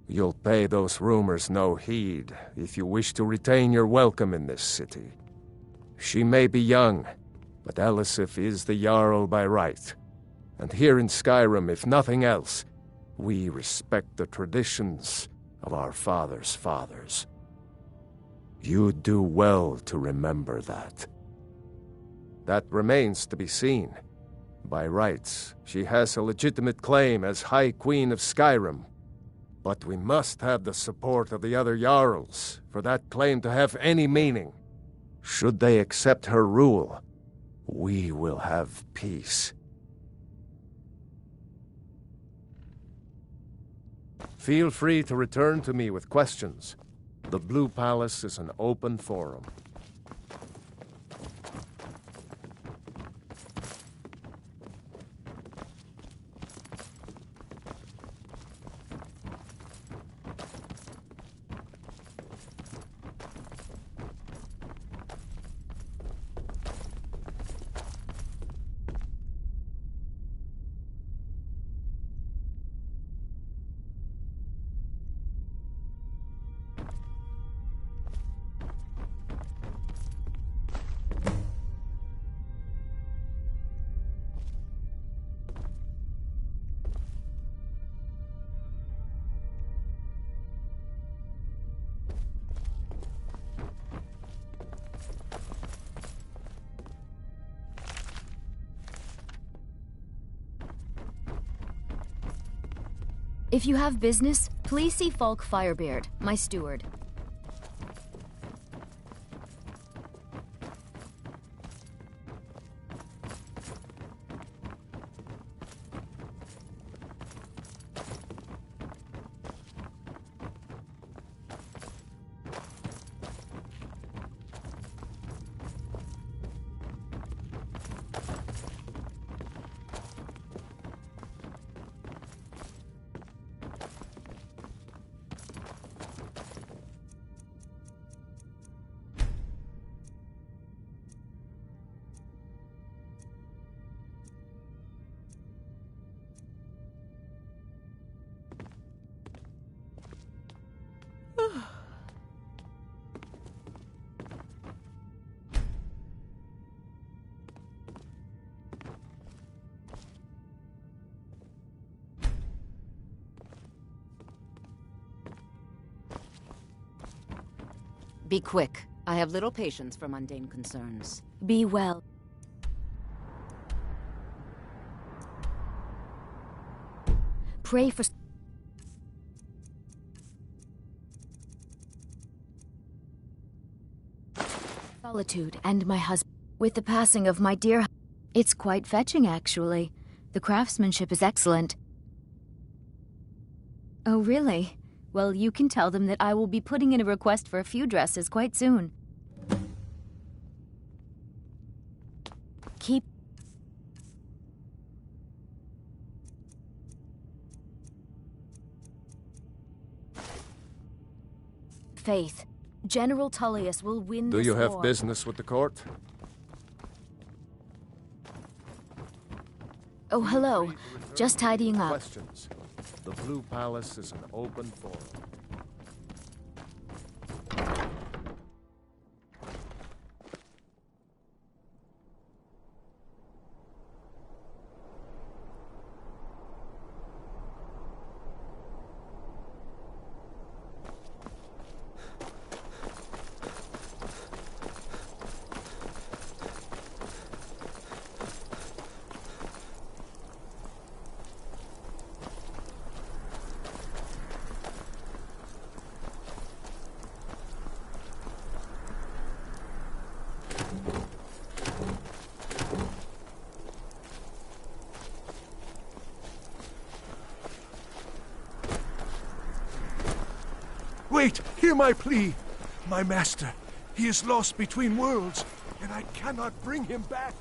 You'll pay those rumors no heed if you wish to retain your welcome in this city. She may be young, but Elisif is the Jarl by right. And here in Skyrim, if nothing else, we respect the traditions of our fathers' fathers. You do well to remember that. That remains to be seen. By rights, she has a legitimate claim as High Queen of Skyrim. But we must have the support of the other Jarls for that claim to have any meaning. Should they accept her rule, we will have peace. Feel free to return to me with questions. The Blue Palace is an open forum. If you have business, please see Falk Firebeard, my steward. Be quick. I have little patience for mundane concerns. Be well. Pray for solitude and my husband. With the passing of my dear, it's quite fetching, actually. The craftsmanship is excellent. Oh, really? Well, you can tell them that I will be putting in a request for a few dresses quite soon. Keep... faith. General Tullius will win this war. Do you have business with the court? Oh, hello. Just tidying up. Questions. The Blue Palace is an open forum. Wait! Hear my plea! My master, he is lost between worlds, and I cannot bring him back!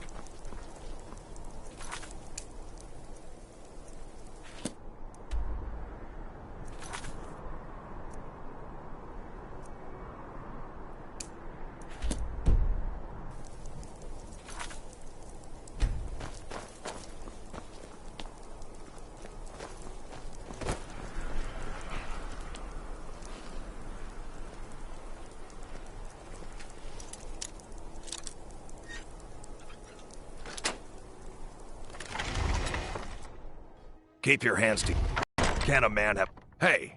Keep your hands to... Can a man have... Hey!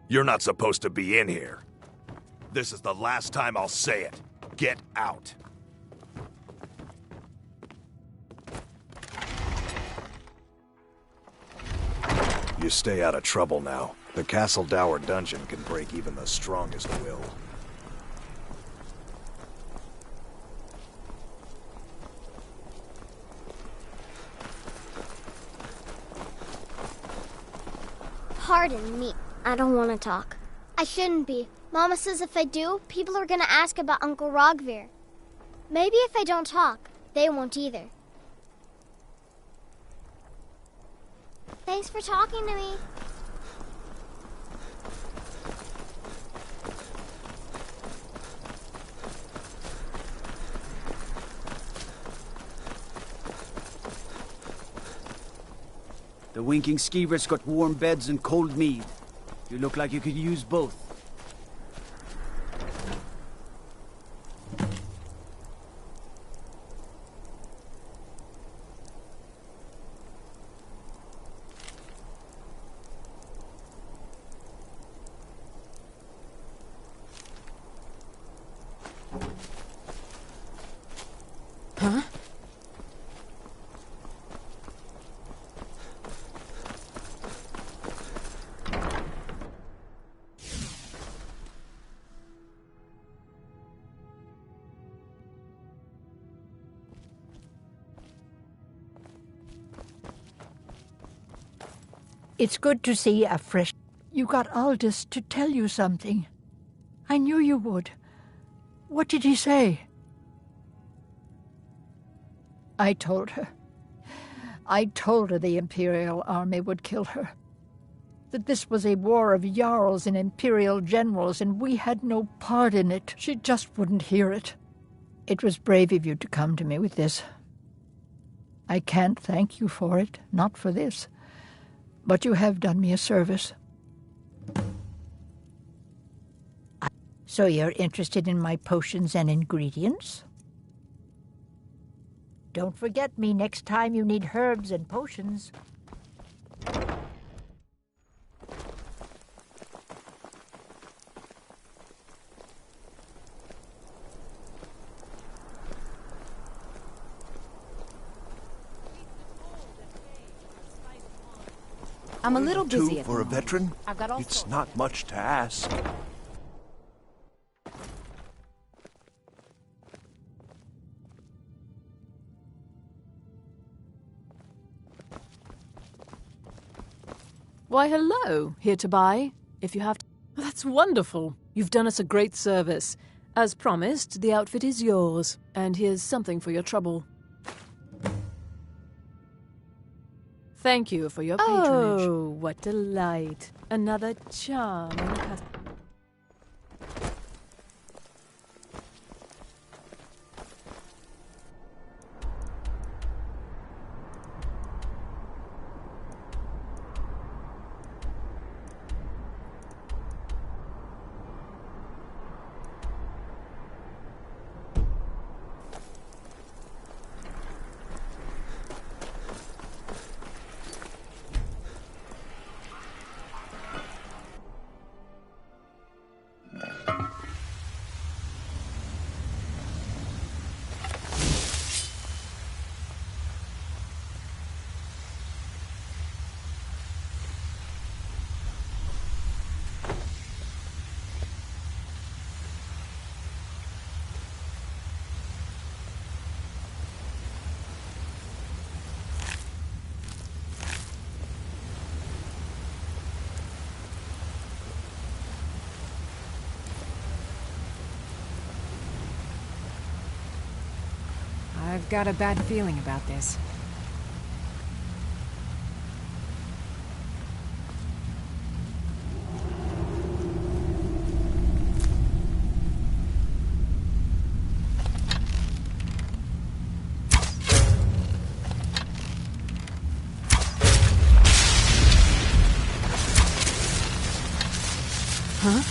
You're not supposed to be in here. This is the last time I'll say it. Get out. You stay out of trouble now. The Castle Dower dungeon can break even the strongest will. Pardon me. I don't want to talk. I shouldn't be. Mama says if I do, people are going to ask about Uncle Rogvir. Maybe if I don't talk, they won't either. Thanks for talking to me. The winking skeever's got warm beds and cold mead. You look like you could use both. Huh? It's good to see a fresh... You got Aldous to tell you something. I knew you would. What did he say? I told her. I told her the Imperial army would kill her. That this was a war of Jarls and Imperial generals, and we had no part in it. She just wouldn't hear it. It was brave of you to come to me with this. I can't thank you for it, not for this. But you have done me a service. So you're interested in my potions and ingredients? Don't forget me next time you need herbs and potions. I'm a little busy Two at for the a moment. veteran? I've got all It's sorts. not much to ask. Why, hello. Here to buy, if you have to. That's wonderful. You've done us a great service. As promised, the outfit is yours, and here's something for your trouble. Thank you for your patronage. Oh, what delight. Another charming customer. I've got a bad feeling about this. Huh?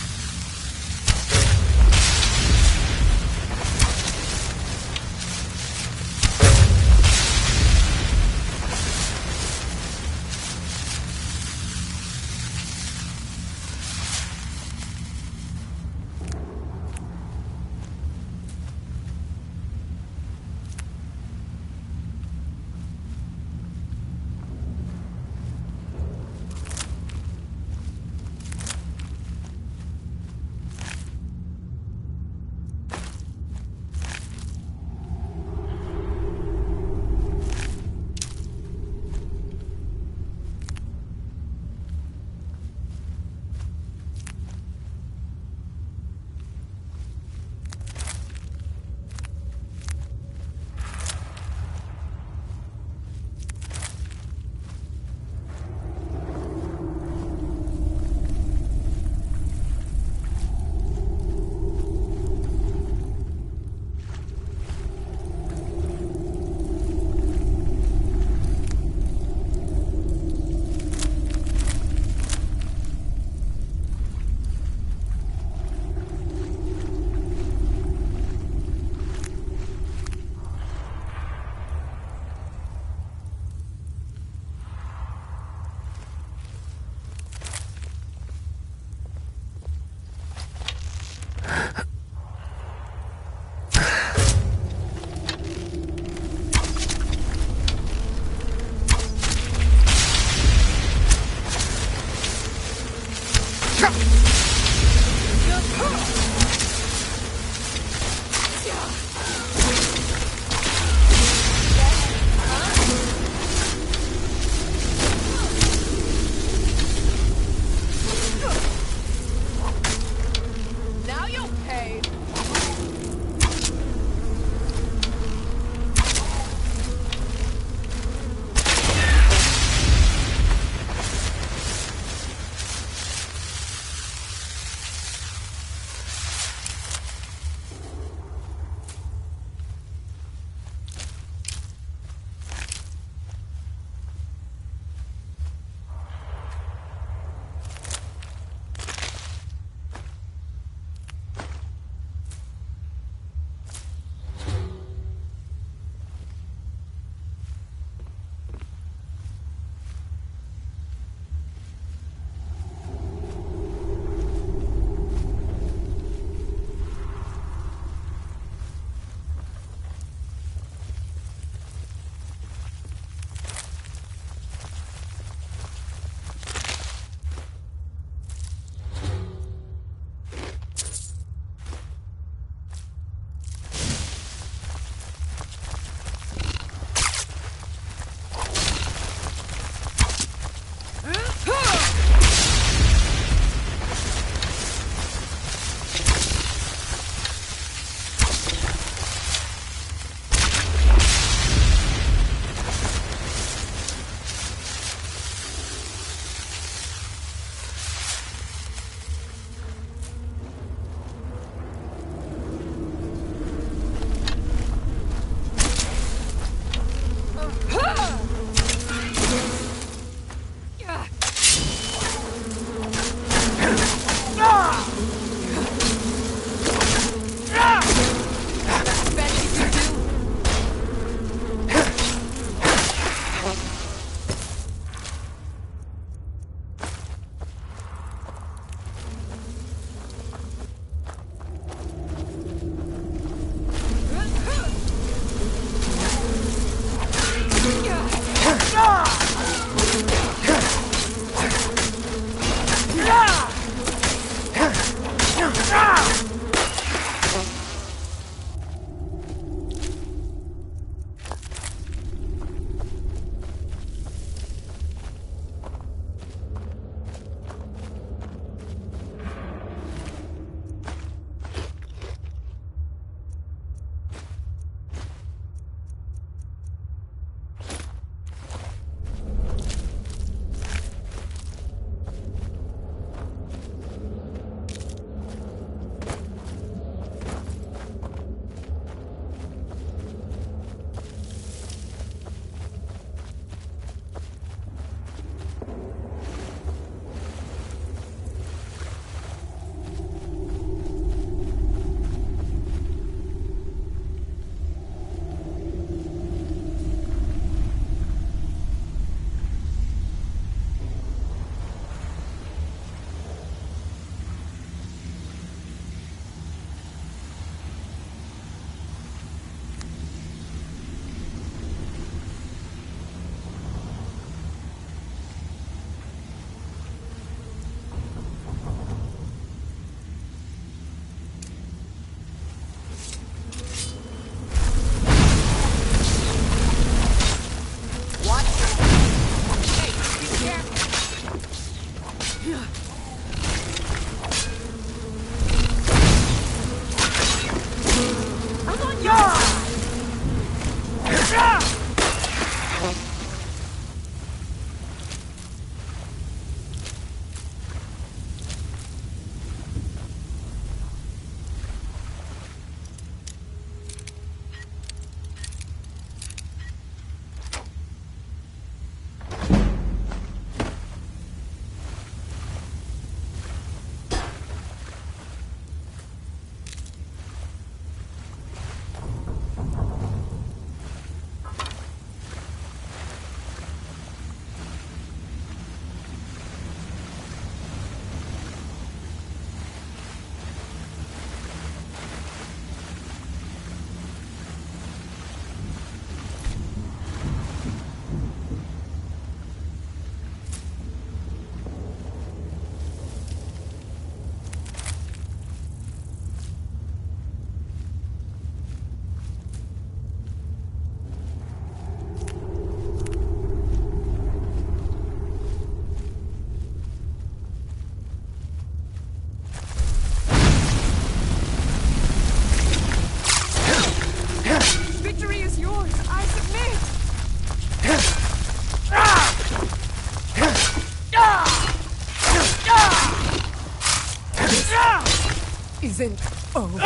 isn't over.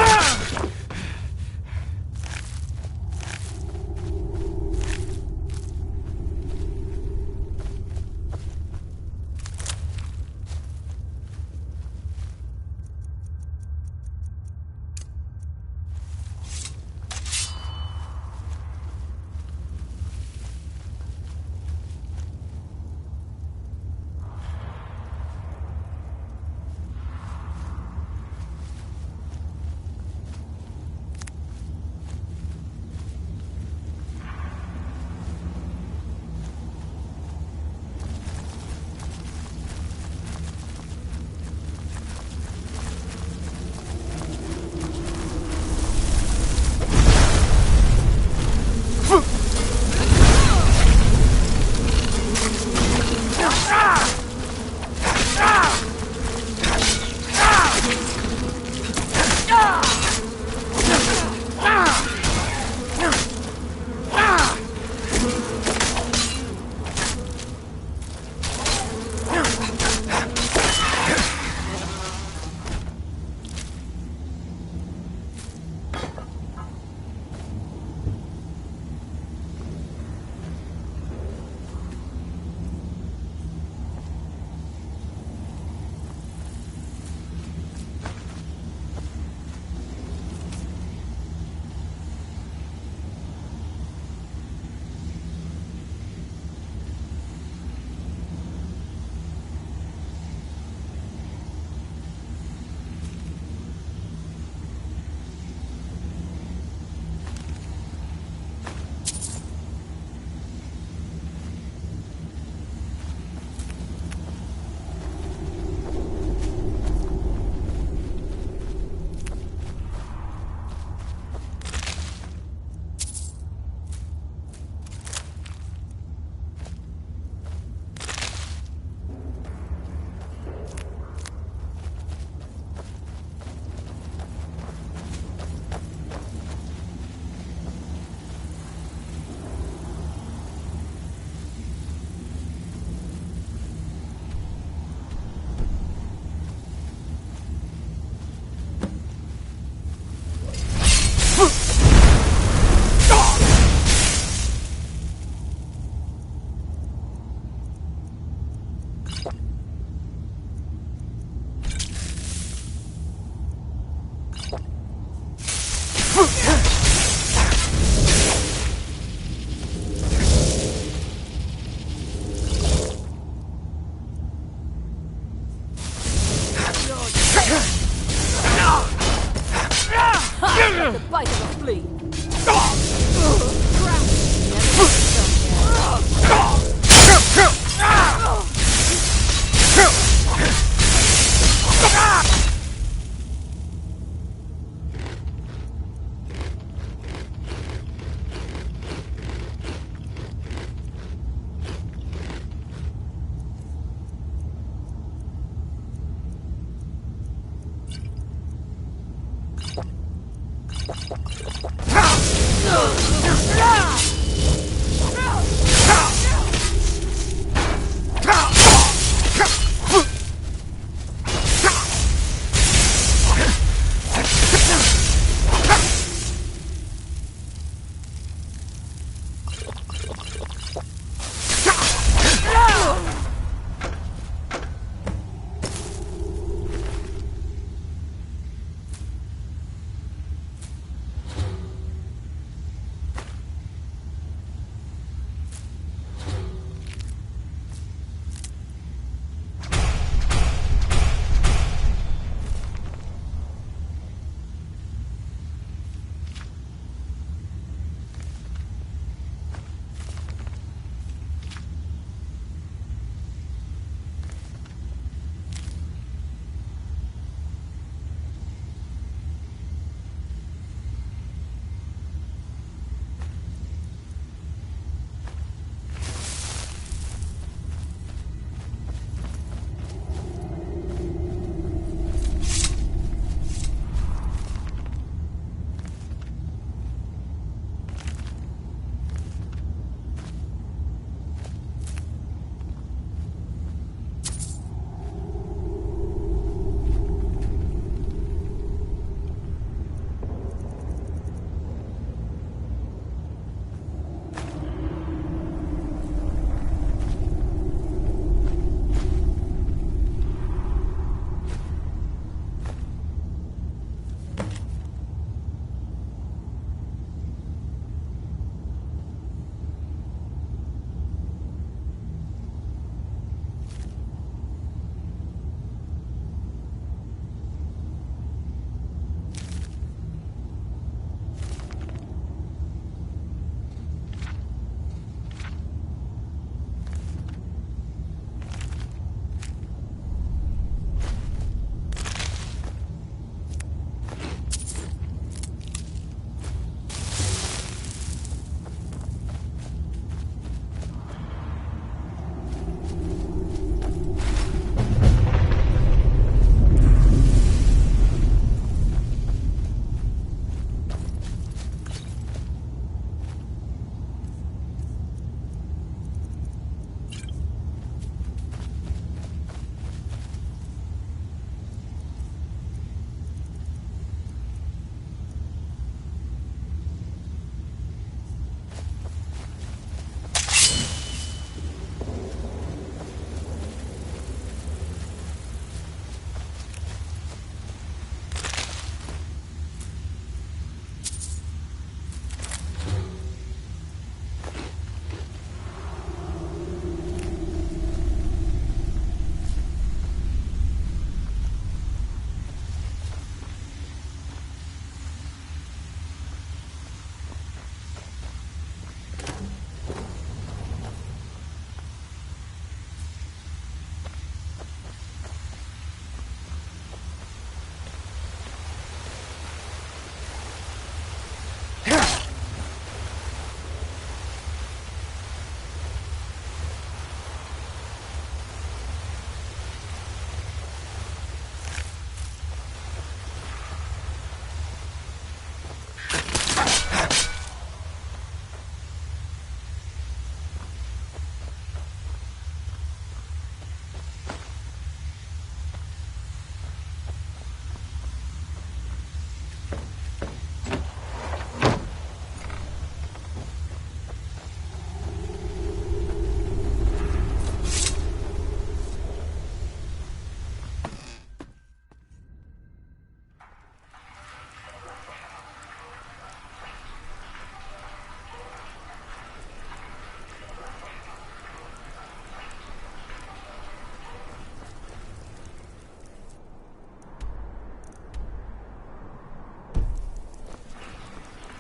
The bite of a flea.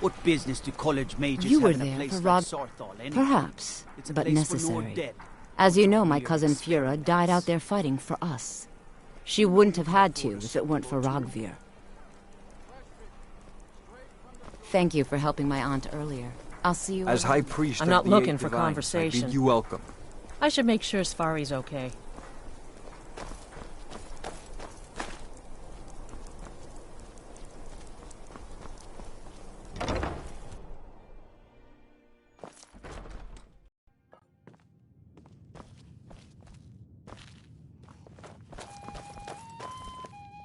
What business do college mages You have were in a there place for like Rob... Sarthal, anyway? Perhaps, It's a but place for Nord necessary. dead. As you know, my cousin Fura died out there fighting for us. She wouldn't have had to if it weren't for Rogvir. Thank you for helping my aunt earlier. I'll see you As around. High Priest I'm of not the looking Eight for Divines, conversation. I bid you welcome. I should make sure Sfari's okay.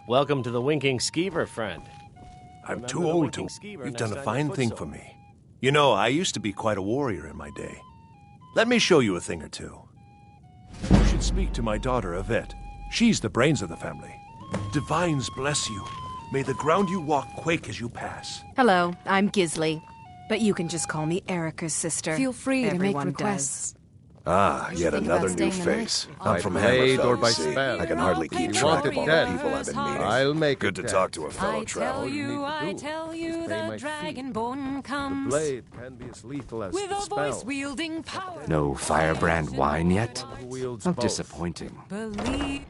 Welcome to the Winking Skeever, friend. I'm Remember too the old Winking to. Skeever You've next done a time fine you thing foot for soul. me. You know, I used to be quite a warrior in my day. Let me show you a thing or two. You should speak to my daughter, Yvette. She's the brains of the family. Divines bless you. May the ground you walk quake as you pass. Hello, I'm Gisli. But you can just call me Erica's sister. Feel free to make Everyone requests. Ah, What do you yet think another about new staying the night? face. By I'm from blade Hammerfell, or you by see. spell. I can hardly keep You track want of it all dead. the people I've been meeting. I'll make Good it to dead. talk to a fellow I traveler. tell you, Obey my the feet. dragonborn The comes blade can be as lethal as with the a spell. voice-wielding power. No firebrand wine yet? Who wields How both. disappointing. Believe.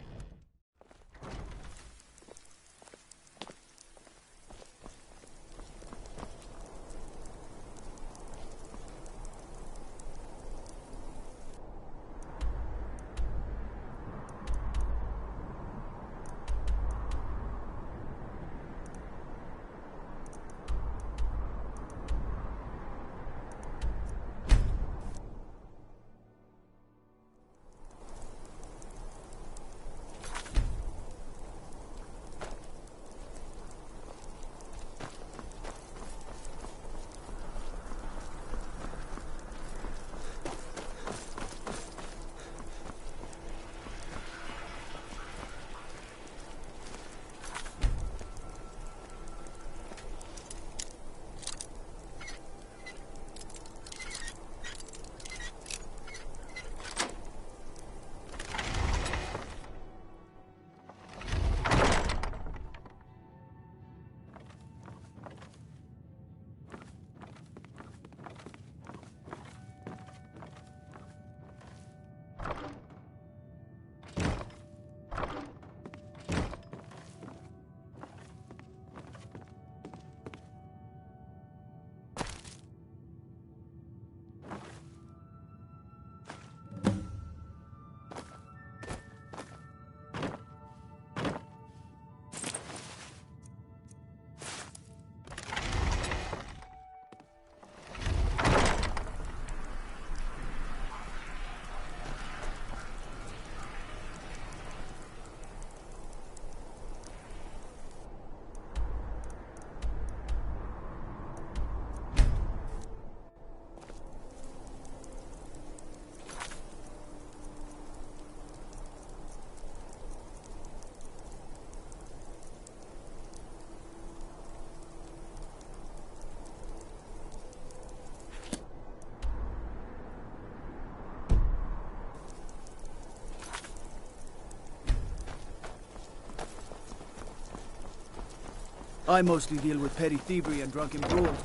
I mostly deal with petty thievery and drunken brawls.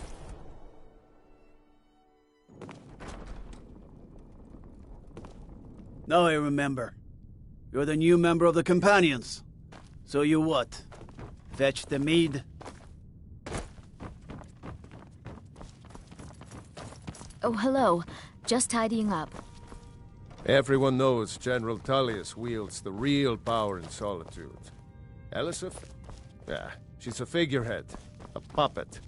Now I remember. You're the new member of the Companions. So you what? Fetch the mead? Oh, hello. Just tidying up. Everyone knows General Tullius wields the real power in Solitude. Elisif? Yeah, she's a figurehead. A puppet.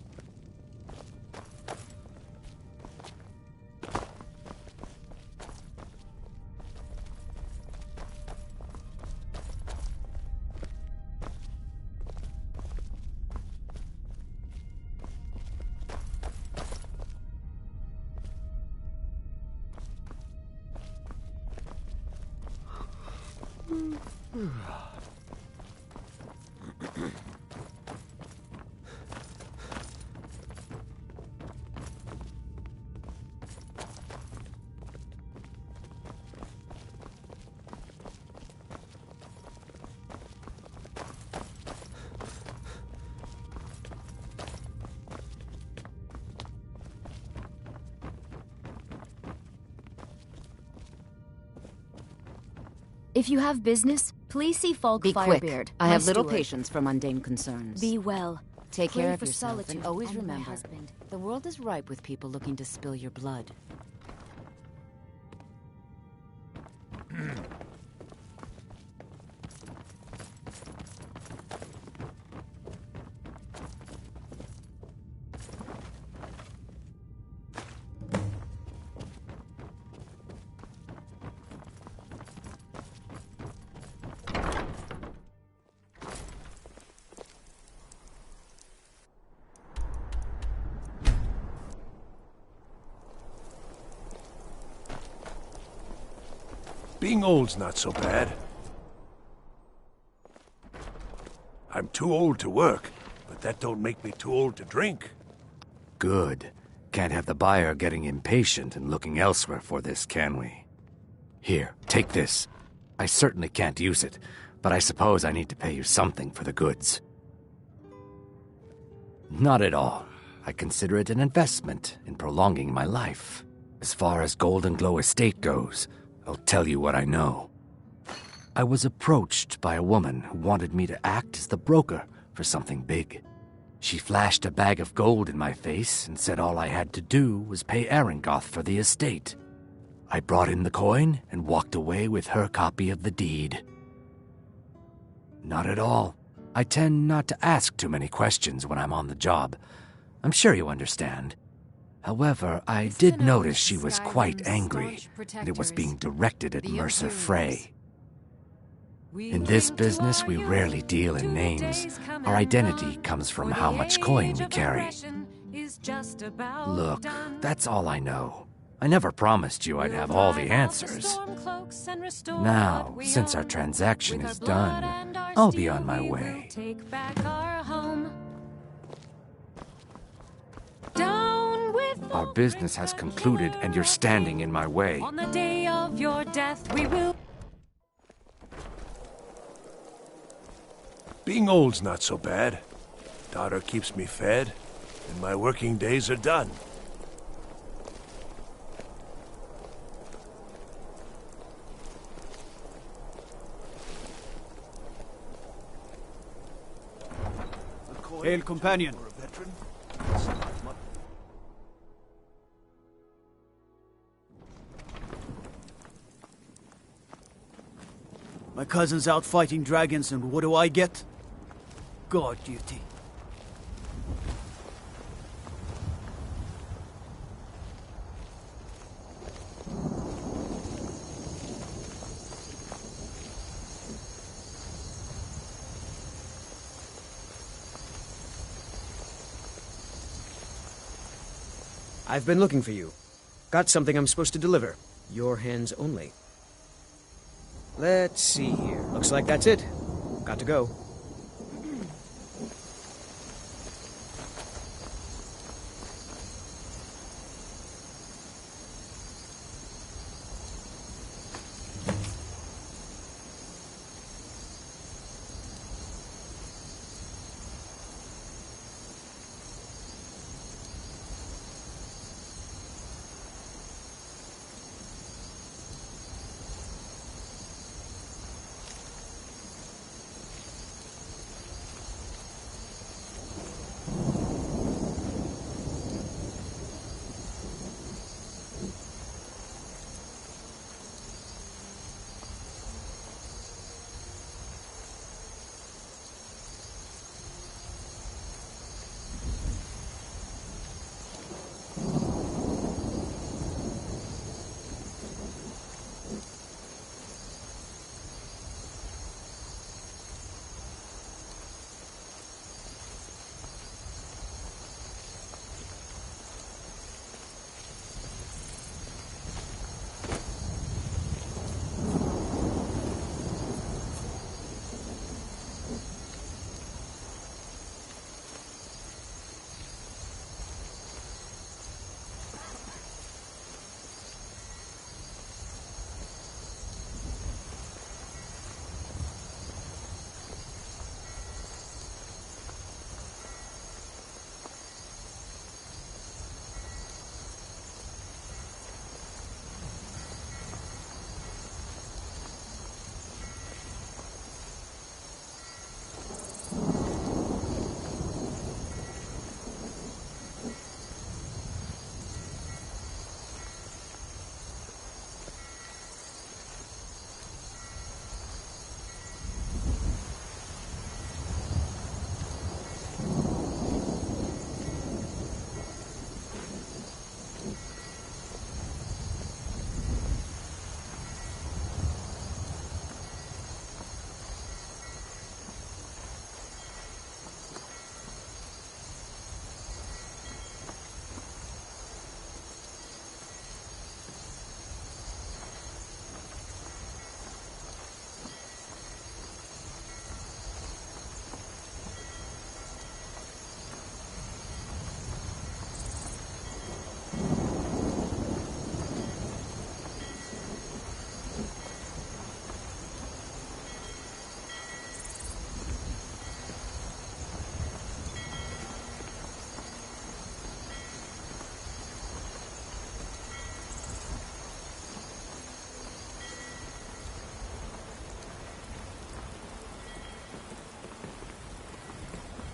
If you have business, please see Falk Be Firebeard. quick. I my have little steward. patience for mundane concerns. Be well. Take Pray care of for yourself solitude and always and my remember, husband. the world is ripe with people looking to spill your blood. Being old's not so bad. I'm too old to work, but that don't make me too old to drink. Good. Can't have the buyer getting impatient and looking elsewhere for this, can we? Here, take this. I certainly can't use it, but I suppose I need to pay you something for the goods. Not at all. I consider it an investment in prolonging my life. As far as Golden Glow Estate goes, I'll tell you what I know. I was approached by a woman who wanted me to act as the broker for something big. She flashed a bag of gold in my face and said all I had to do was pay Arengoth for the estate. I brought in the coin and walked away with her copy of the deed. Not at all. I tend not to ask too many questions when I'm on the job. I'm sure you understand. However, I did notice she was quite angry, and it was being directed at Mercer Frey. In this business, we rarely deal in names. Our identity comes from how much coin we carry. Look, that's all I know. I never promised you I'd have all the answers. Now, since our transaction is done, I'll be on my way. Our business has concluded, and you're standing in my way. On the day of your death, we will... Being old's not so bad. Daughter keeps me fed, and my working days are done. Hail, companion. My cousin's out fighting dragons, and what do I get? Guard duty. I've been looking for you. Got something I'm supposed to deliver. Your hands only. Let's see here. Looks like that's it. Got to go.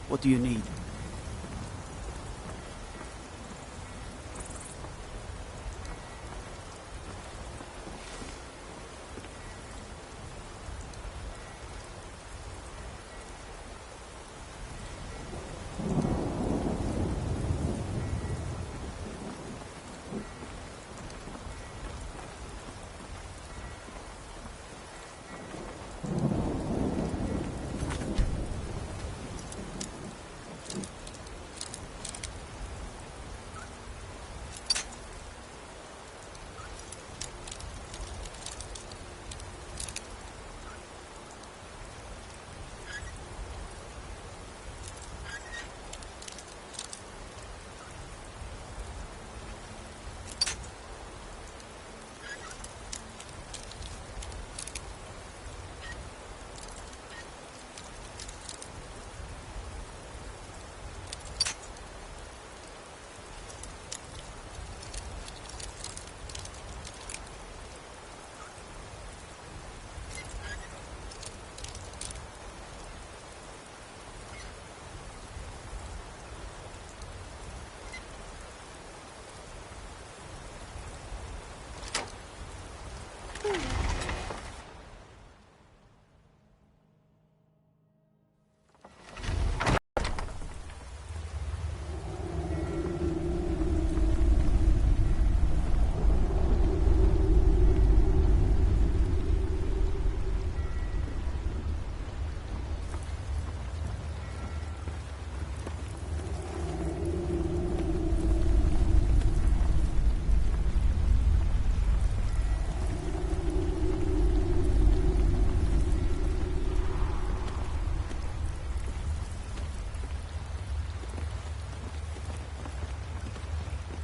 What do you need?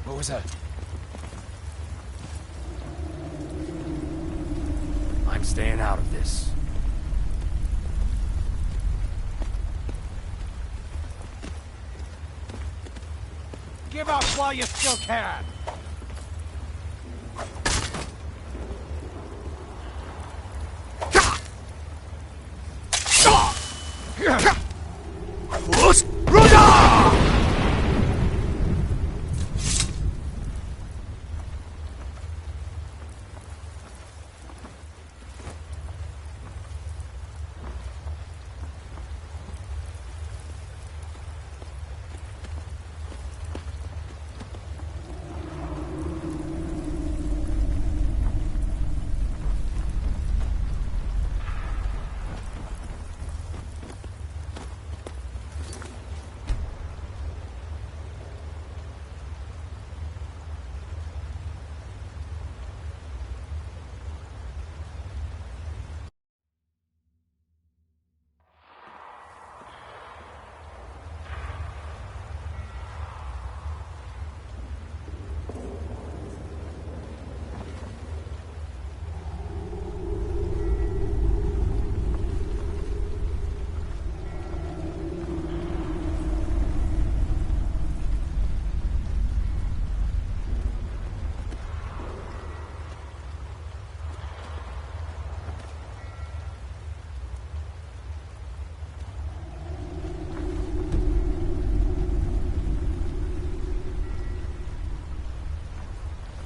What was that? I'm staying out of this. Give up while you still can!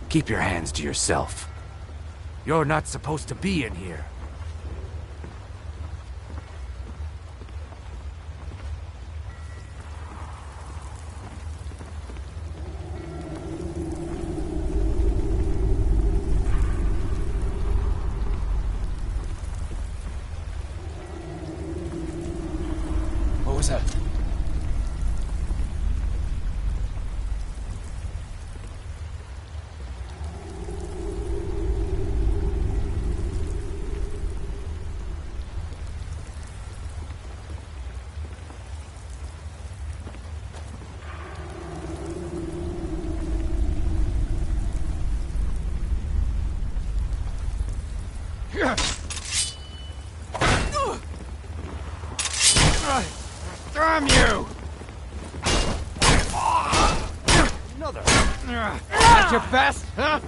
Keep your hands to yourself. You're not supposed to be in here. What was that? Damn you! Another. At your best, huh?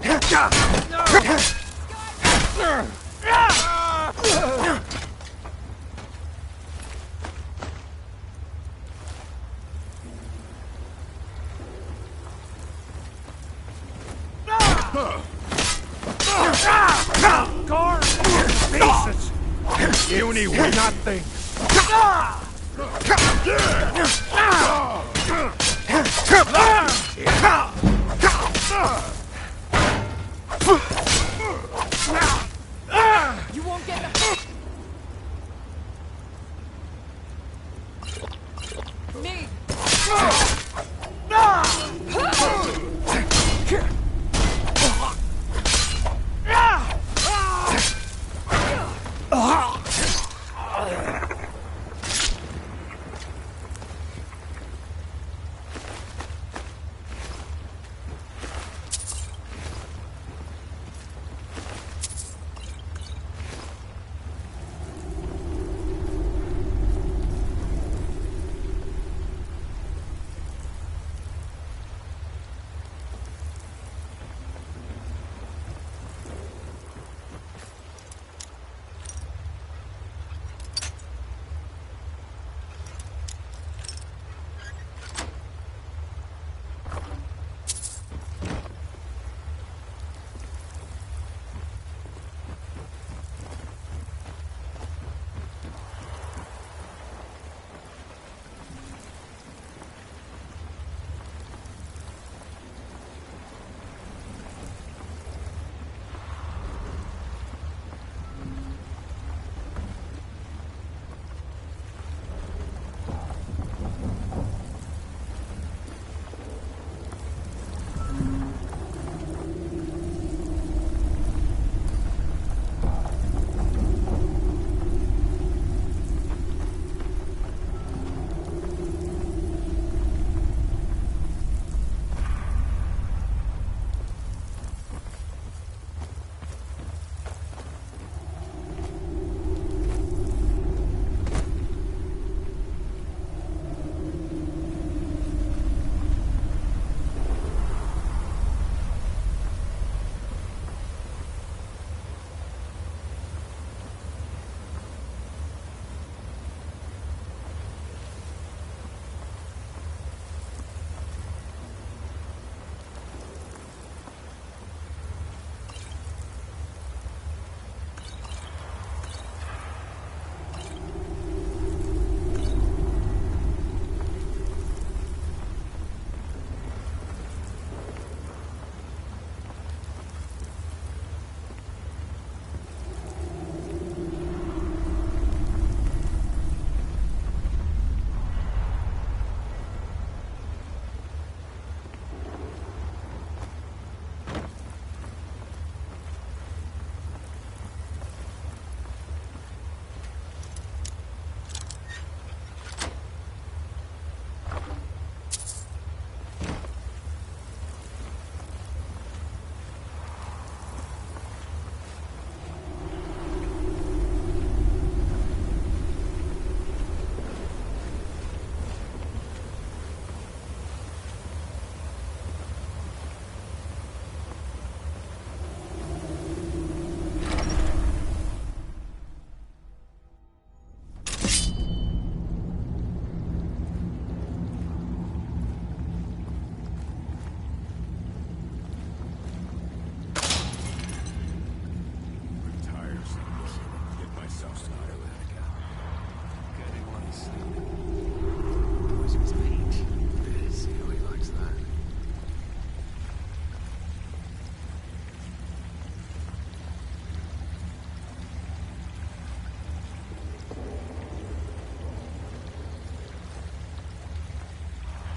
Guard! Pieces! Puny will not think. You won't get me.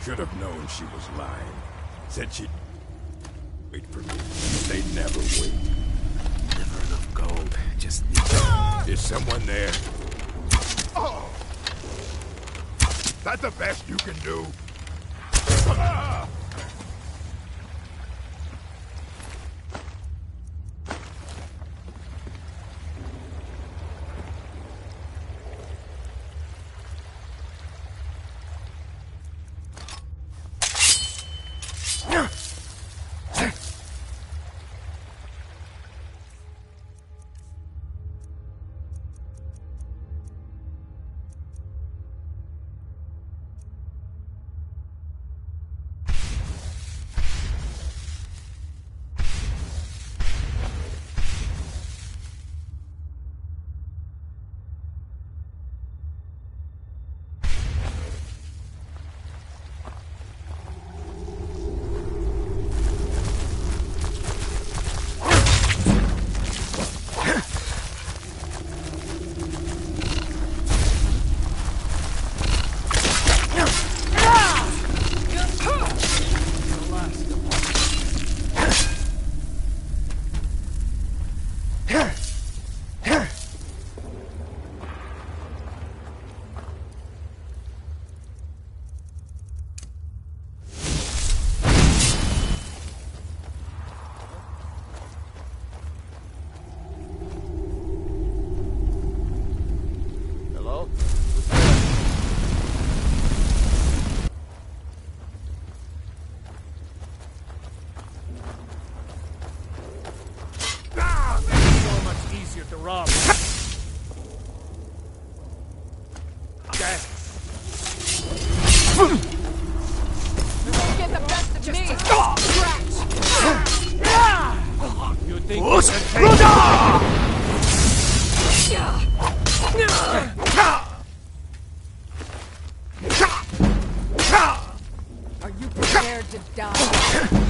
Should have known she was lying. Said she'd wait for me. They'd never wait. Never enough gold. Just Is someone there? Oh! That the best you can do? Ah! to rob. Get the best of me! You think you can Are you prepared to die?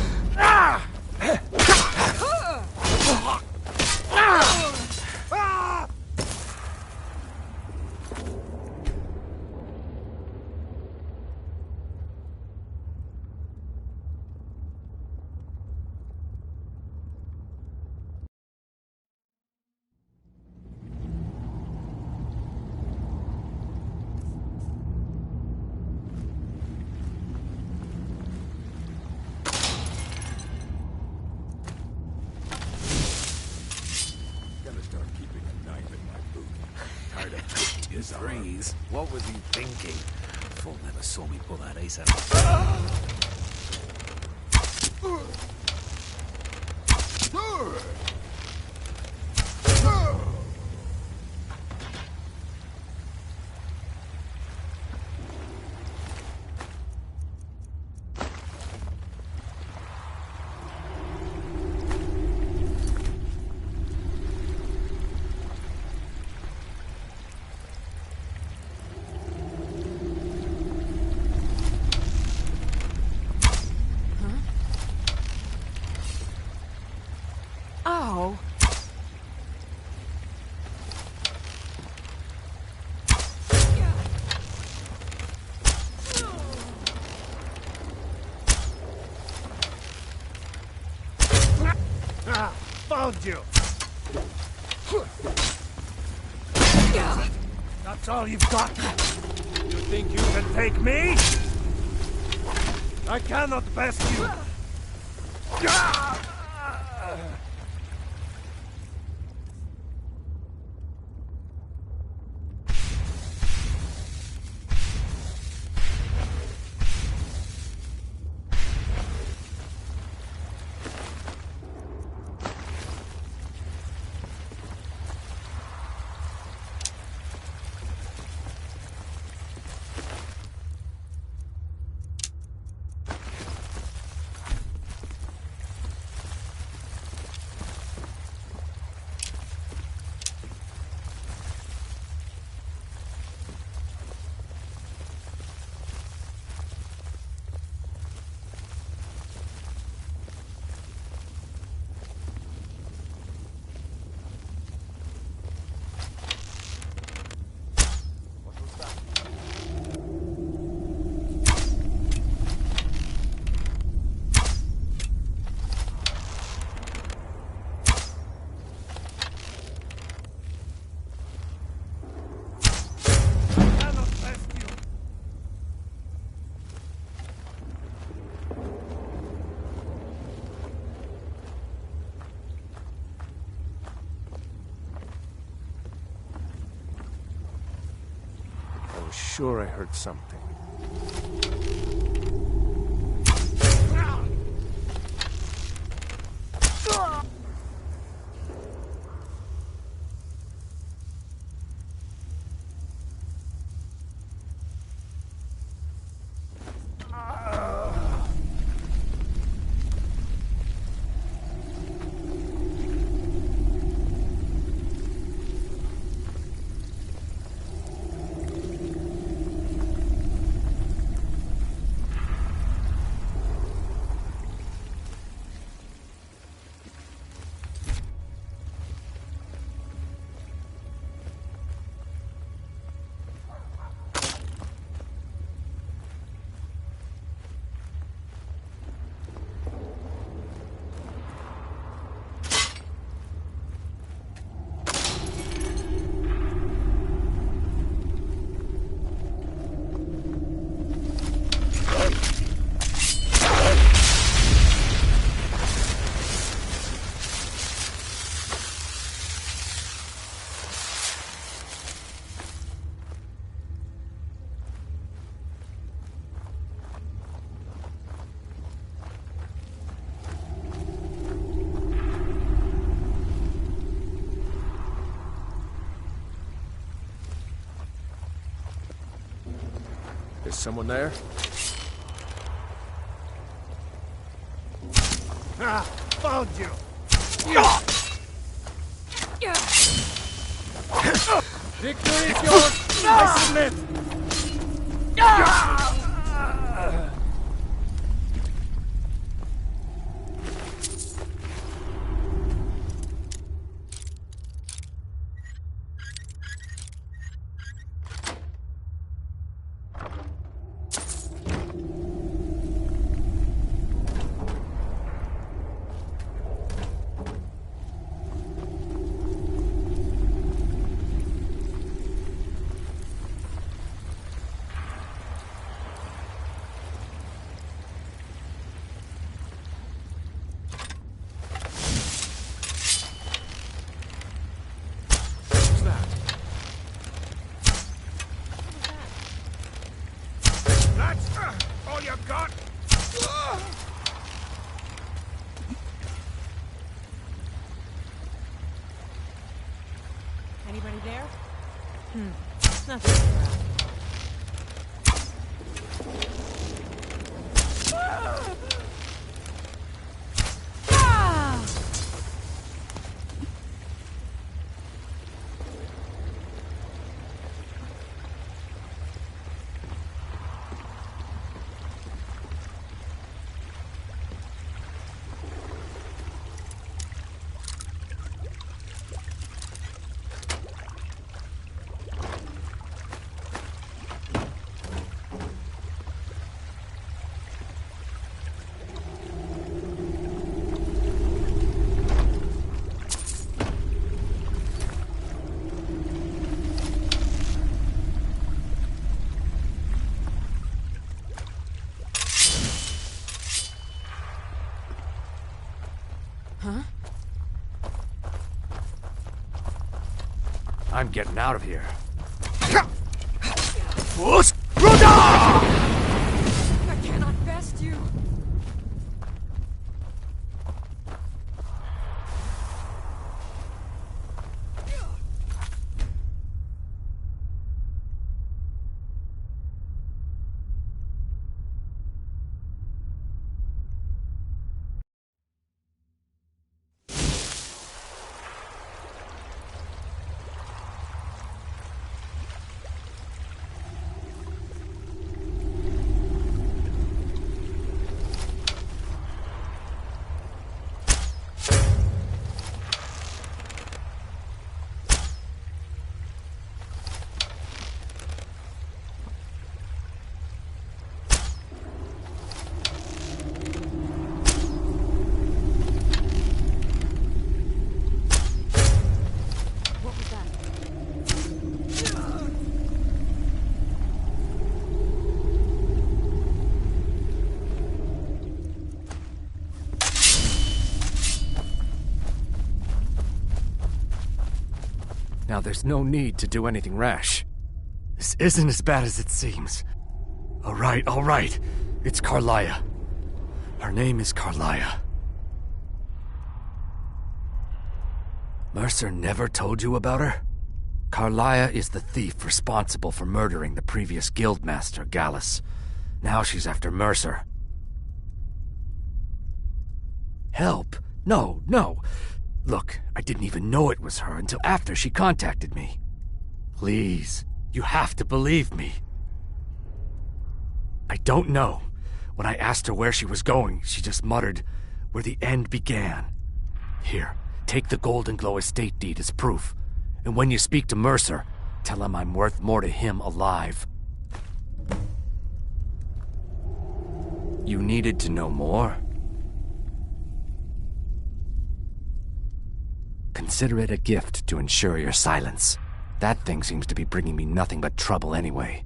Freeze. What was he thinking? Fool never saw me pull that ace out. Oh. Found you! That's all you've got? You think you can take me? I cannot best you! Sure, I heard something. Is someone there? Ah, found you! Victory is yours! I submit! All you got? Anybody there? Nothing around. I'm getting out of here. I cannot best you. Now, there's no need to do anything rash. This isn't as bad as it seems. All right. It's Carlia. Her name is Carlia. Mercer never told you about her? Carlia is the thief responsible for murdering the previous guildmaster, Gallus. Now she's after Mercer. Help? No. Look, I didn't even know it was her until after she contacted me. Please, you have to believe me. I don't know. When I asked her where she was going, she just muttered, "Where the end began." Here, take the Golden Glow estate deed as proof. And when you speak to Mercer, tell him I'm worth more to him alive. You needed to know more? Consider it a gift to ensure your silence. That thing seems to be bringing me nothing but trouble anyway.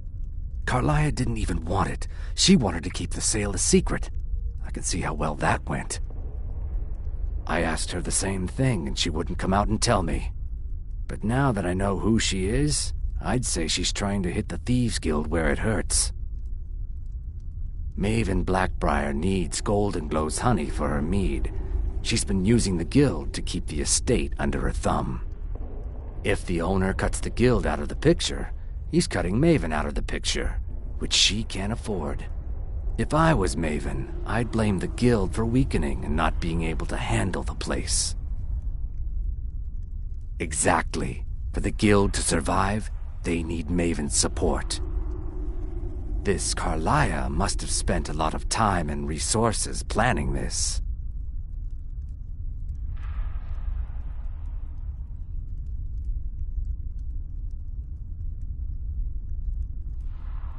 Carlia didn't even want it. She wanted to keep the sale a secret. I can see how well that went. I asked her the same thing, and she wouldn't come out and tell me. But now that I know who she is, I'd say she's trying to hit the Thieves Guild where it hurts. Maven Blackbriar needs Golden Glow's honey for her mead. She's been using the guild to keep the estate under her thumb. If the owner cuts the guild out of the picture, he's cutting Maven out of the picture. which she can't afford. If I was Maven, I'd blame the guild for weakening and not being able to handle the place. Exactly. For the guild to survive, they need Maven's support. This Carlia must have spent a lot of time and resources planning this.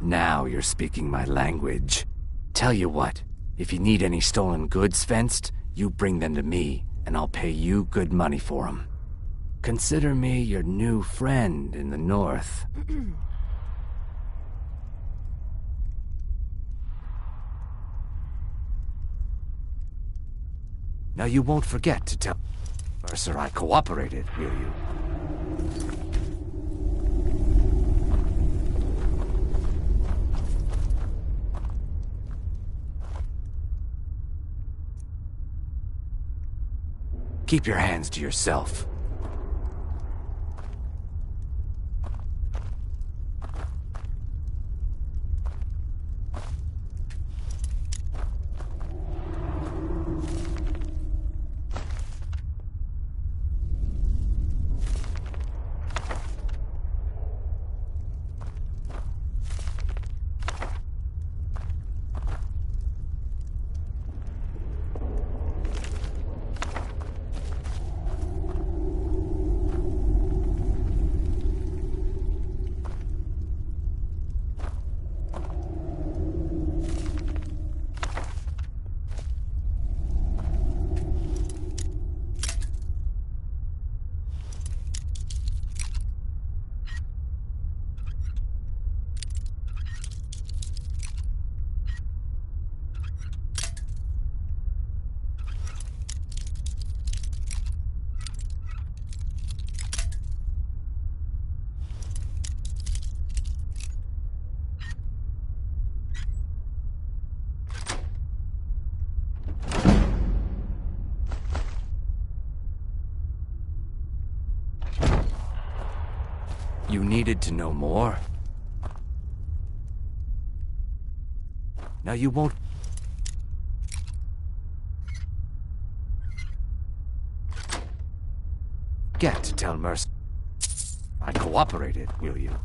Now you're speaking my language. Tell you what, if you need any stolen goods fenced, you bring them to me, and I'll pay you good money for them. Consider me your new friend in the north. Now you won't forget to tell Mercer I cooperated, will you? Keep your hands to yourself. You needed to know more? Now you won't... Get to tell Mercer I cooperated, will you?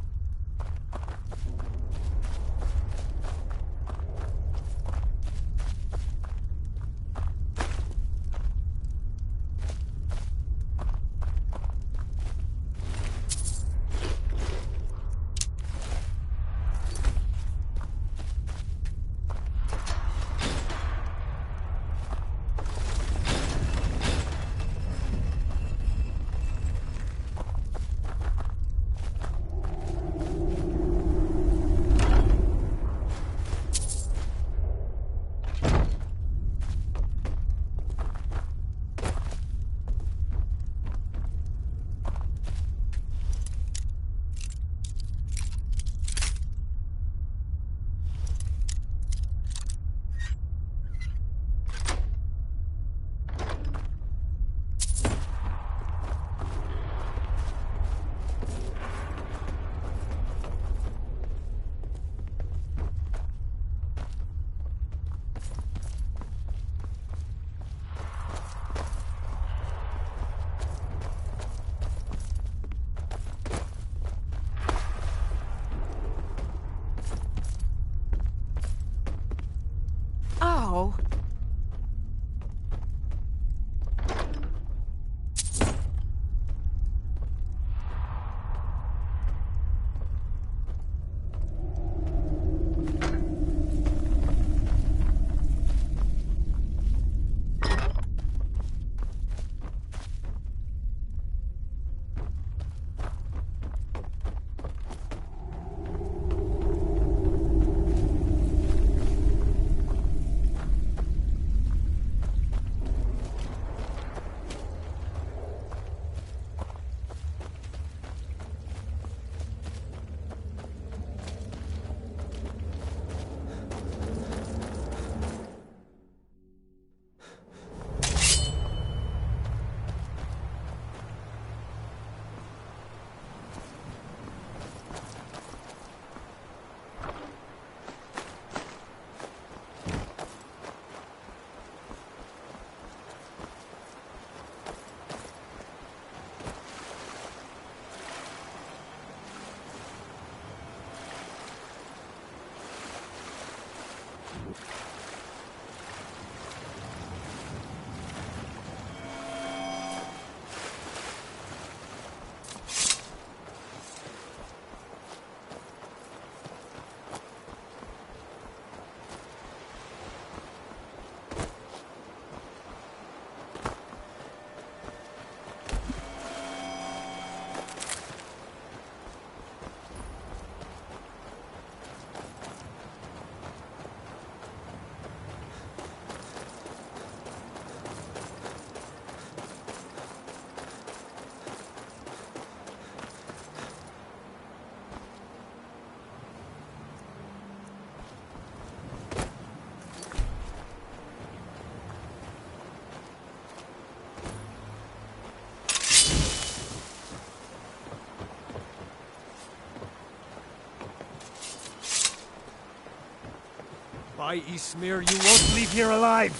I, Ysmir, you won't leave here alive!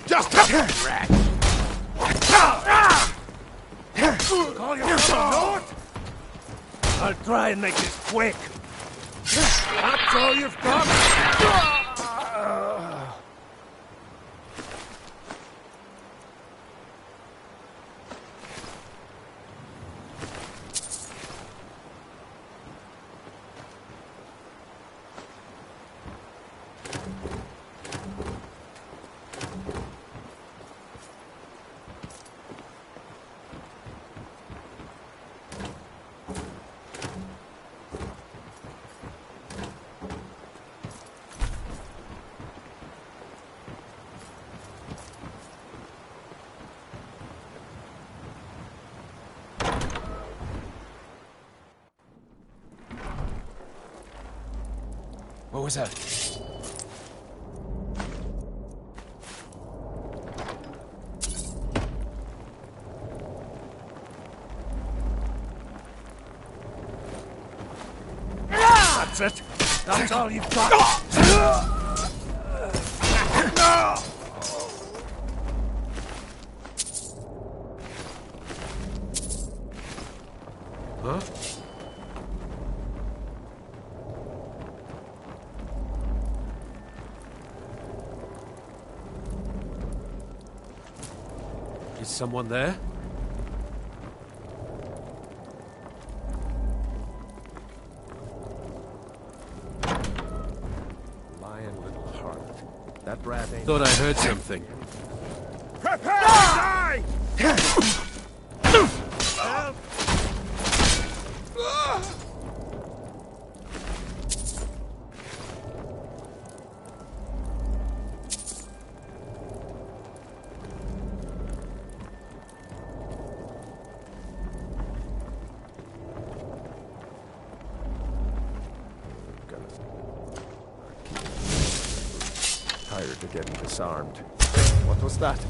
Just a rat! Call yourself a Nord? I'll try and make this quick. That's all you've got? What was that? That's it. That's all you've got. Huh? Is someone there? Lion little heart. That brat ain't... Thought I heard something. Prepare to die! Help! Tired of getting disarmed. What was that?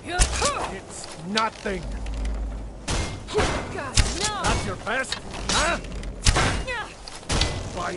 It's nothing. God, no! That's your best, huh? Why?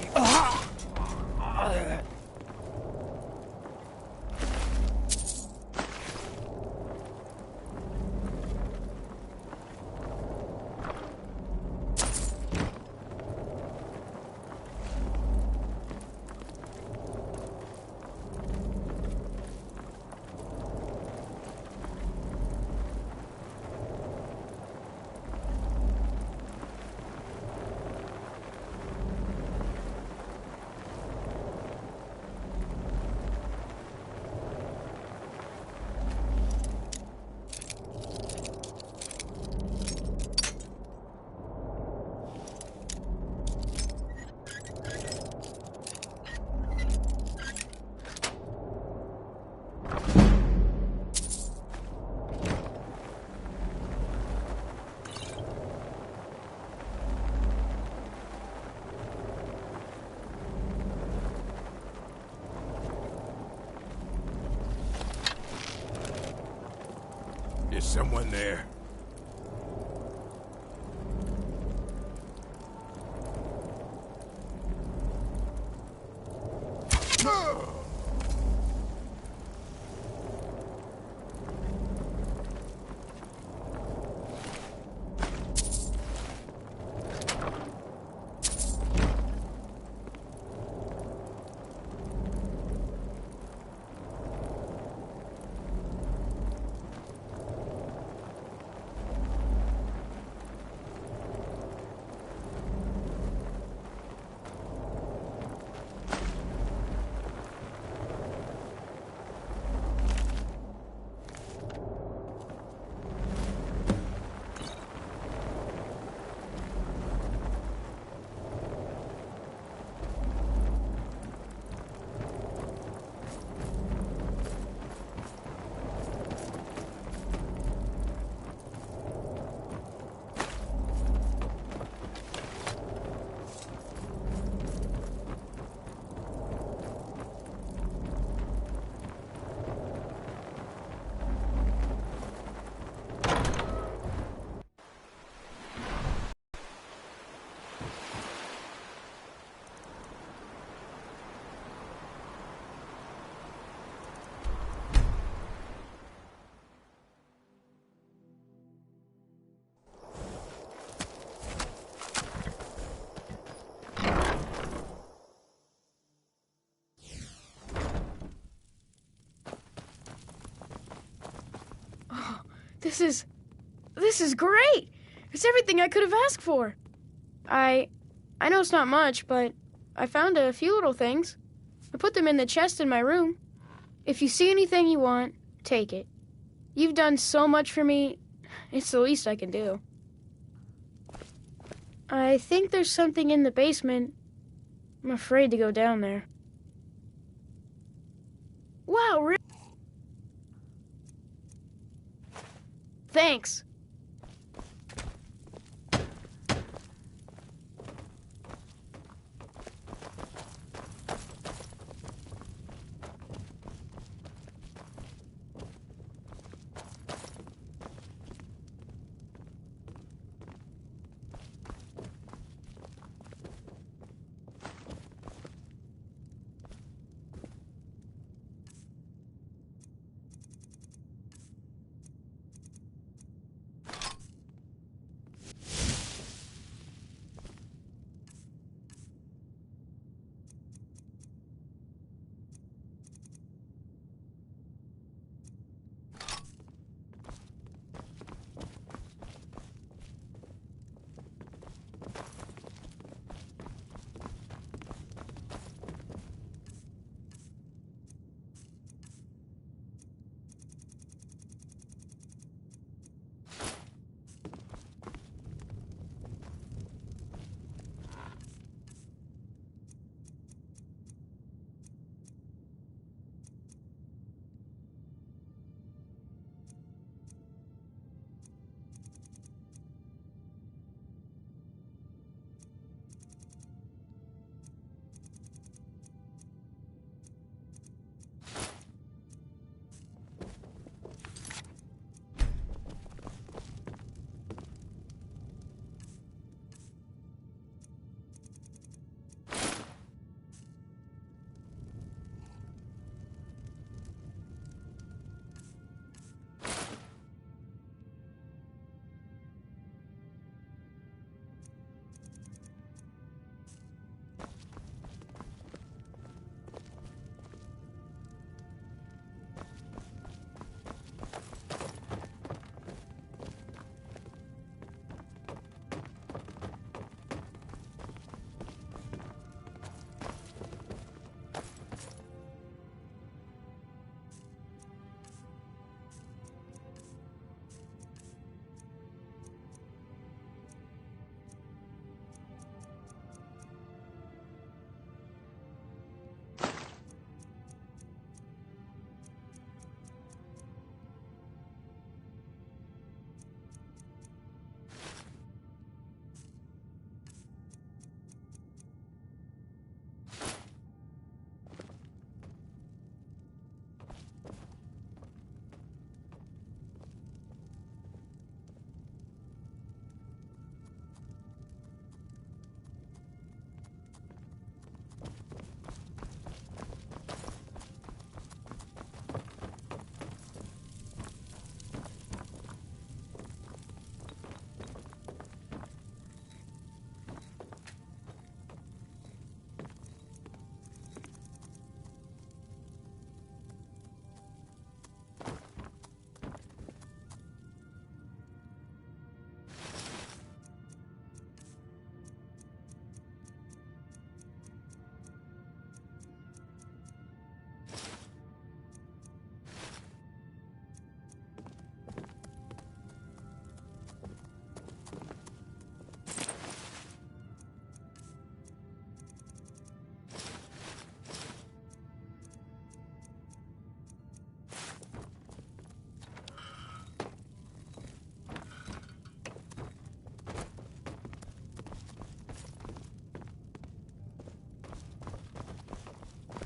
Is someone there? This is great! It's everything I could have asked for. I know it's not much, but I found a few little things. I put them in the chest in my room. If you see anything you want, take it. You've done so much for me, it's the least I can do. I think there's something in the basement. I'm afraid to go down there. Wow, really? Thanks.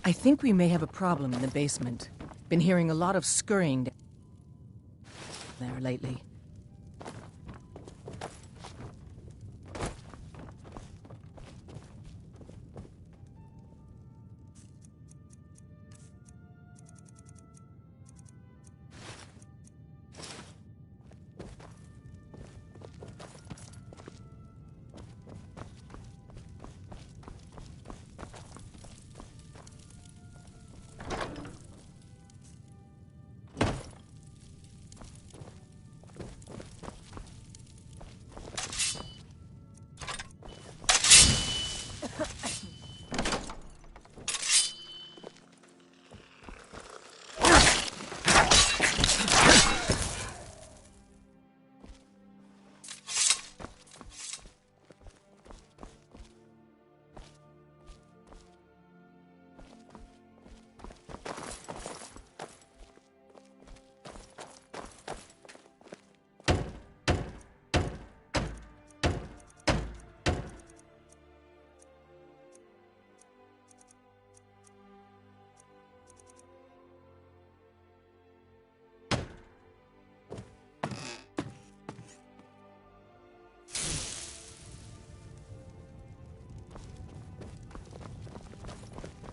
I think we may have a problem in the basement. Been hearing a lot of scurrying there lately.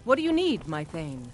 What do you need, my Thane?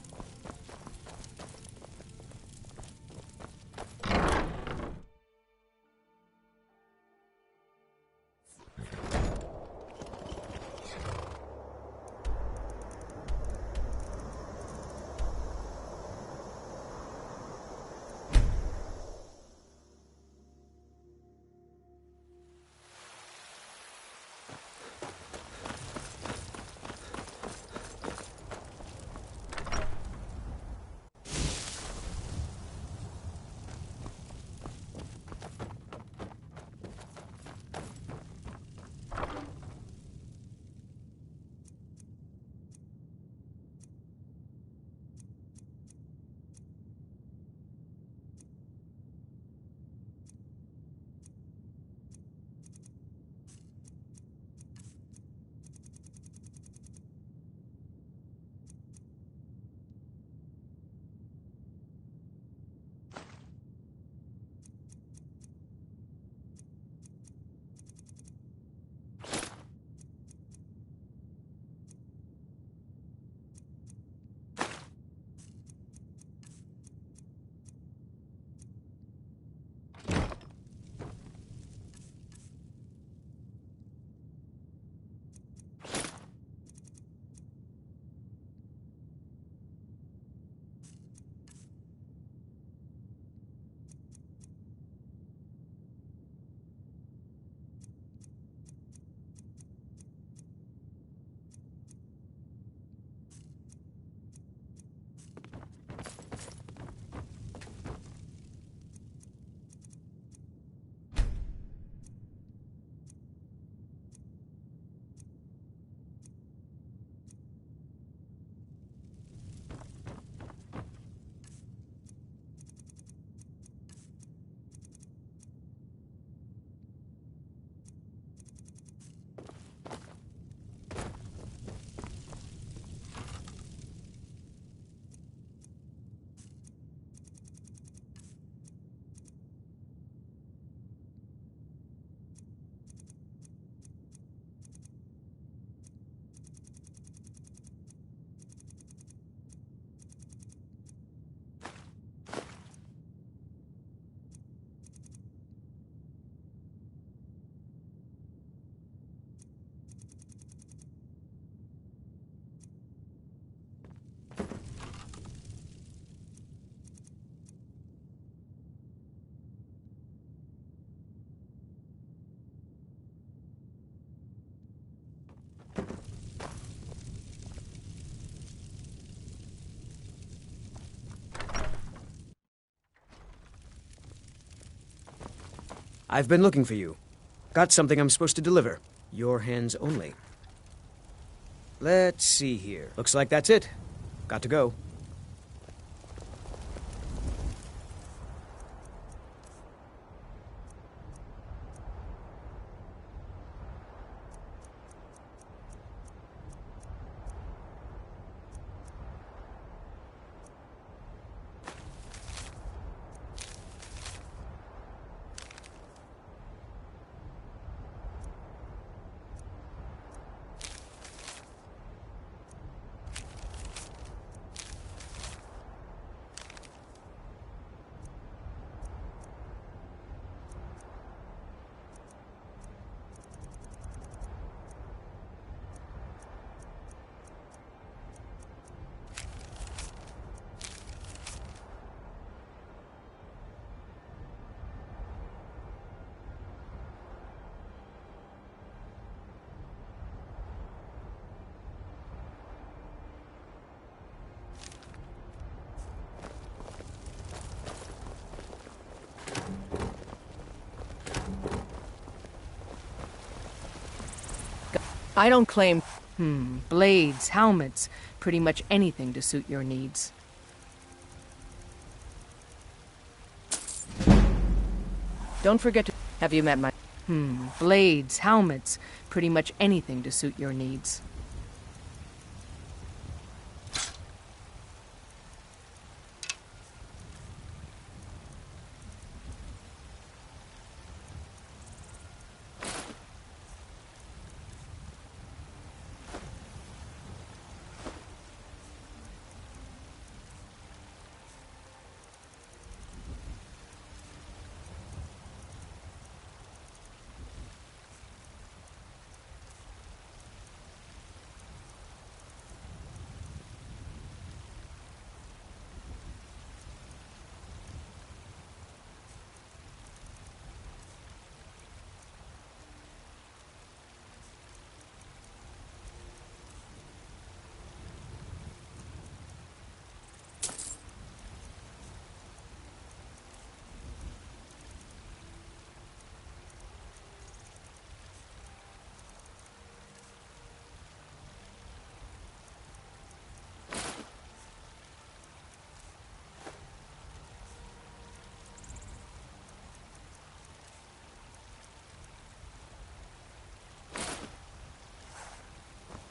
I've been looking for you. Got something I'm supposed to deliver. Your hands only. Let's see here. Looks like that's it. Got to go. I don't claim... blades, helmets, pretty much anything to suit your needs. Don't forget to... Have you met my... blades, helmets, pretty much anything to suit your needs.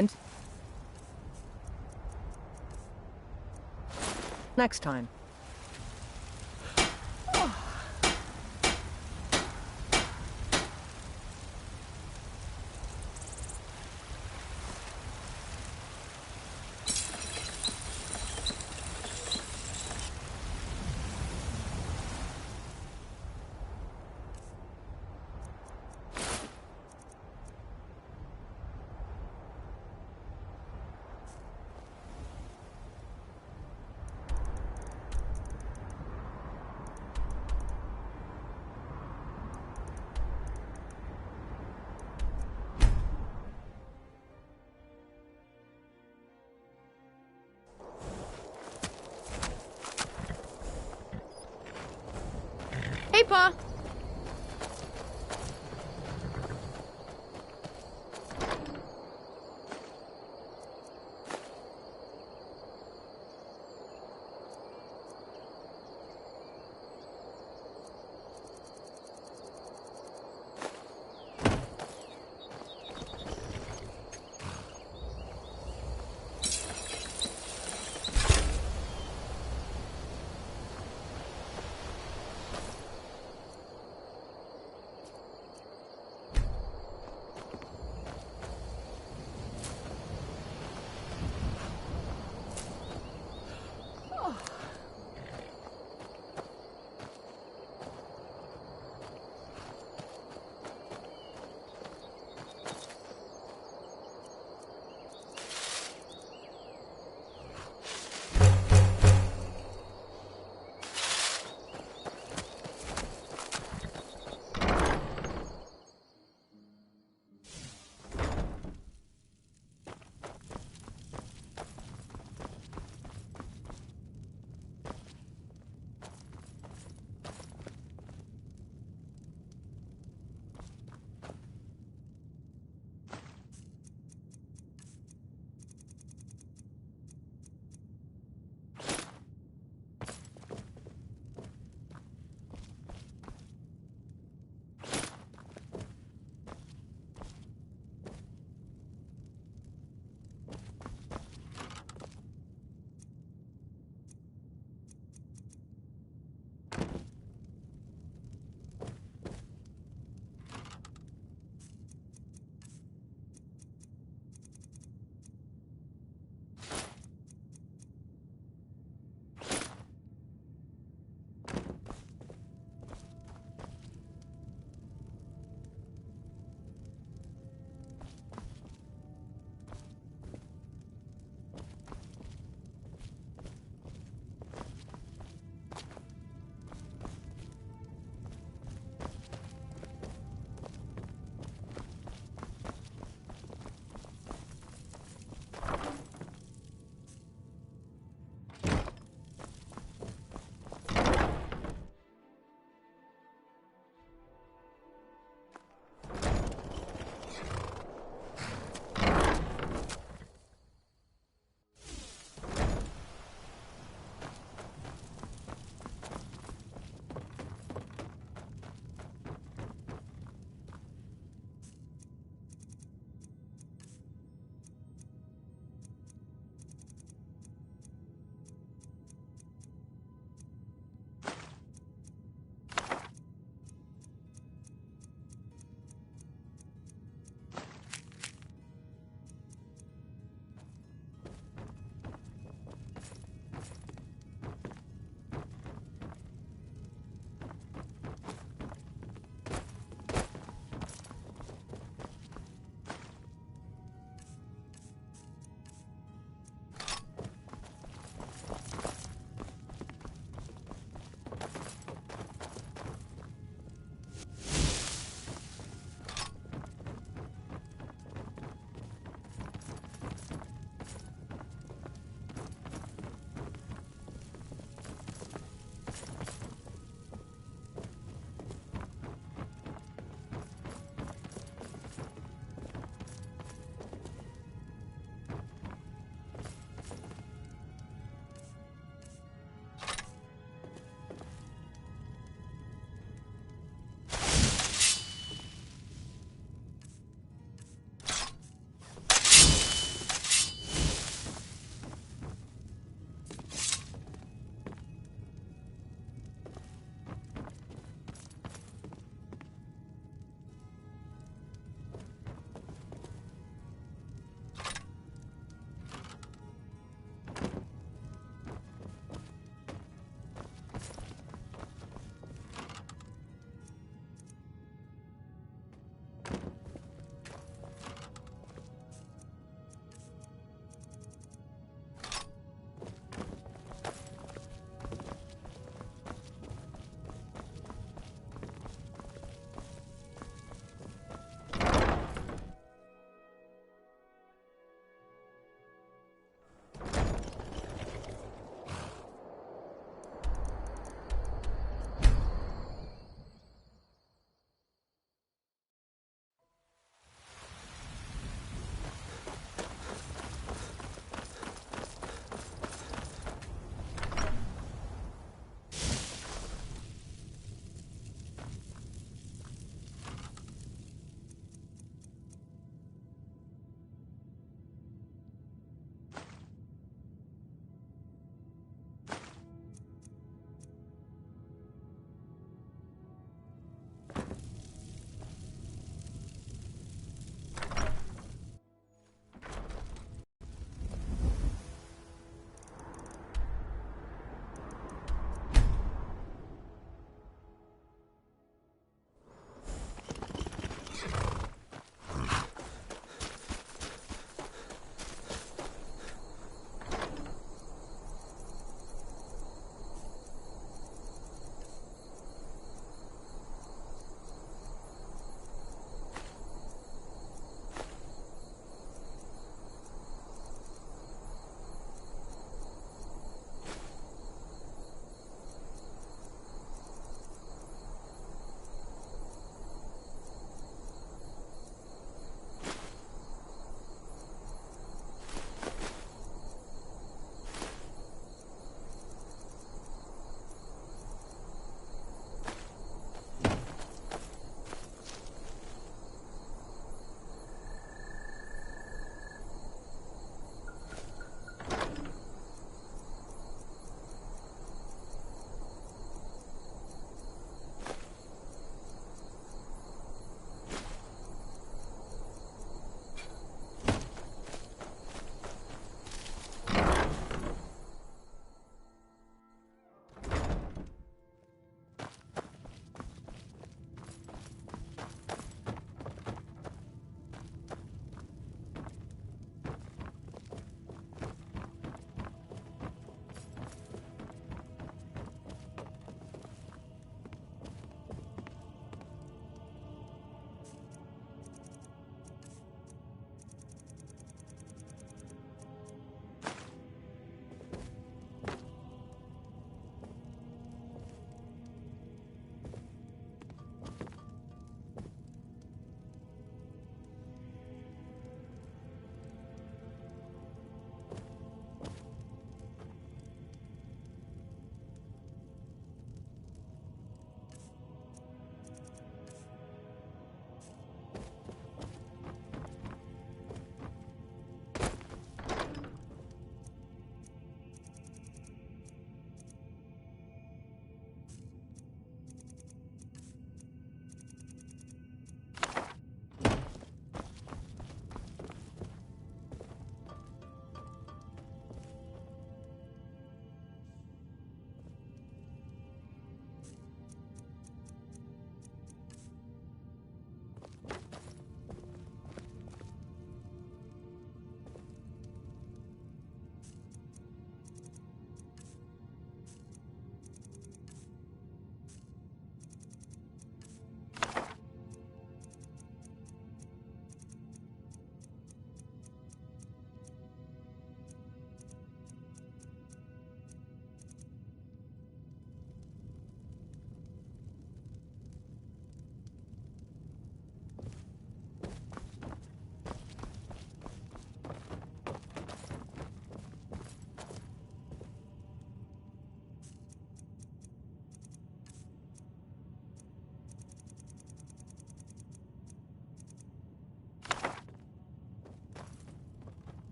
And next time. Hey, Pa!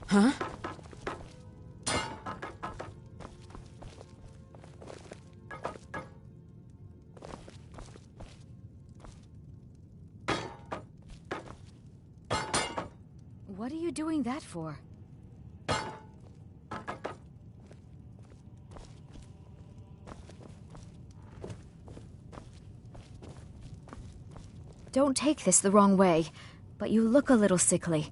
Huh? What are you doing that for? Don't take this the wrong way, but you look a little sickly.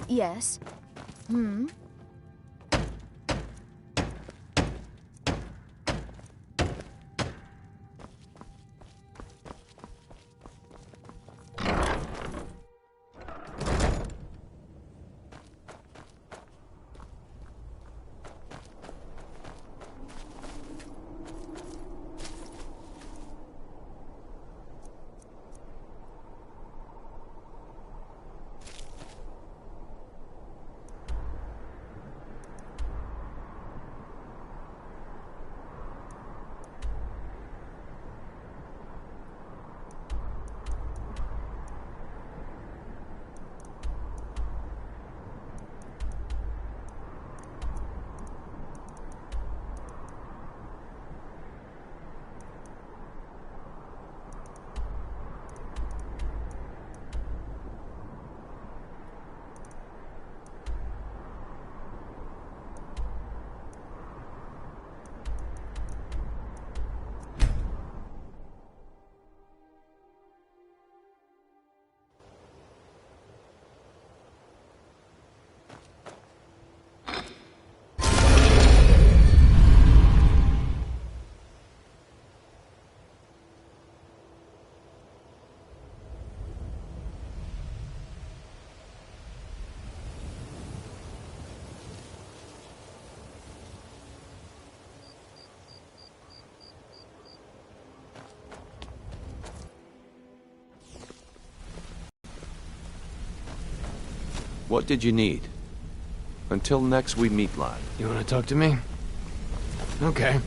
Yes. What did you need? Until next we meet, lad. You want to talk to me? Okay.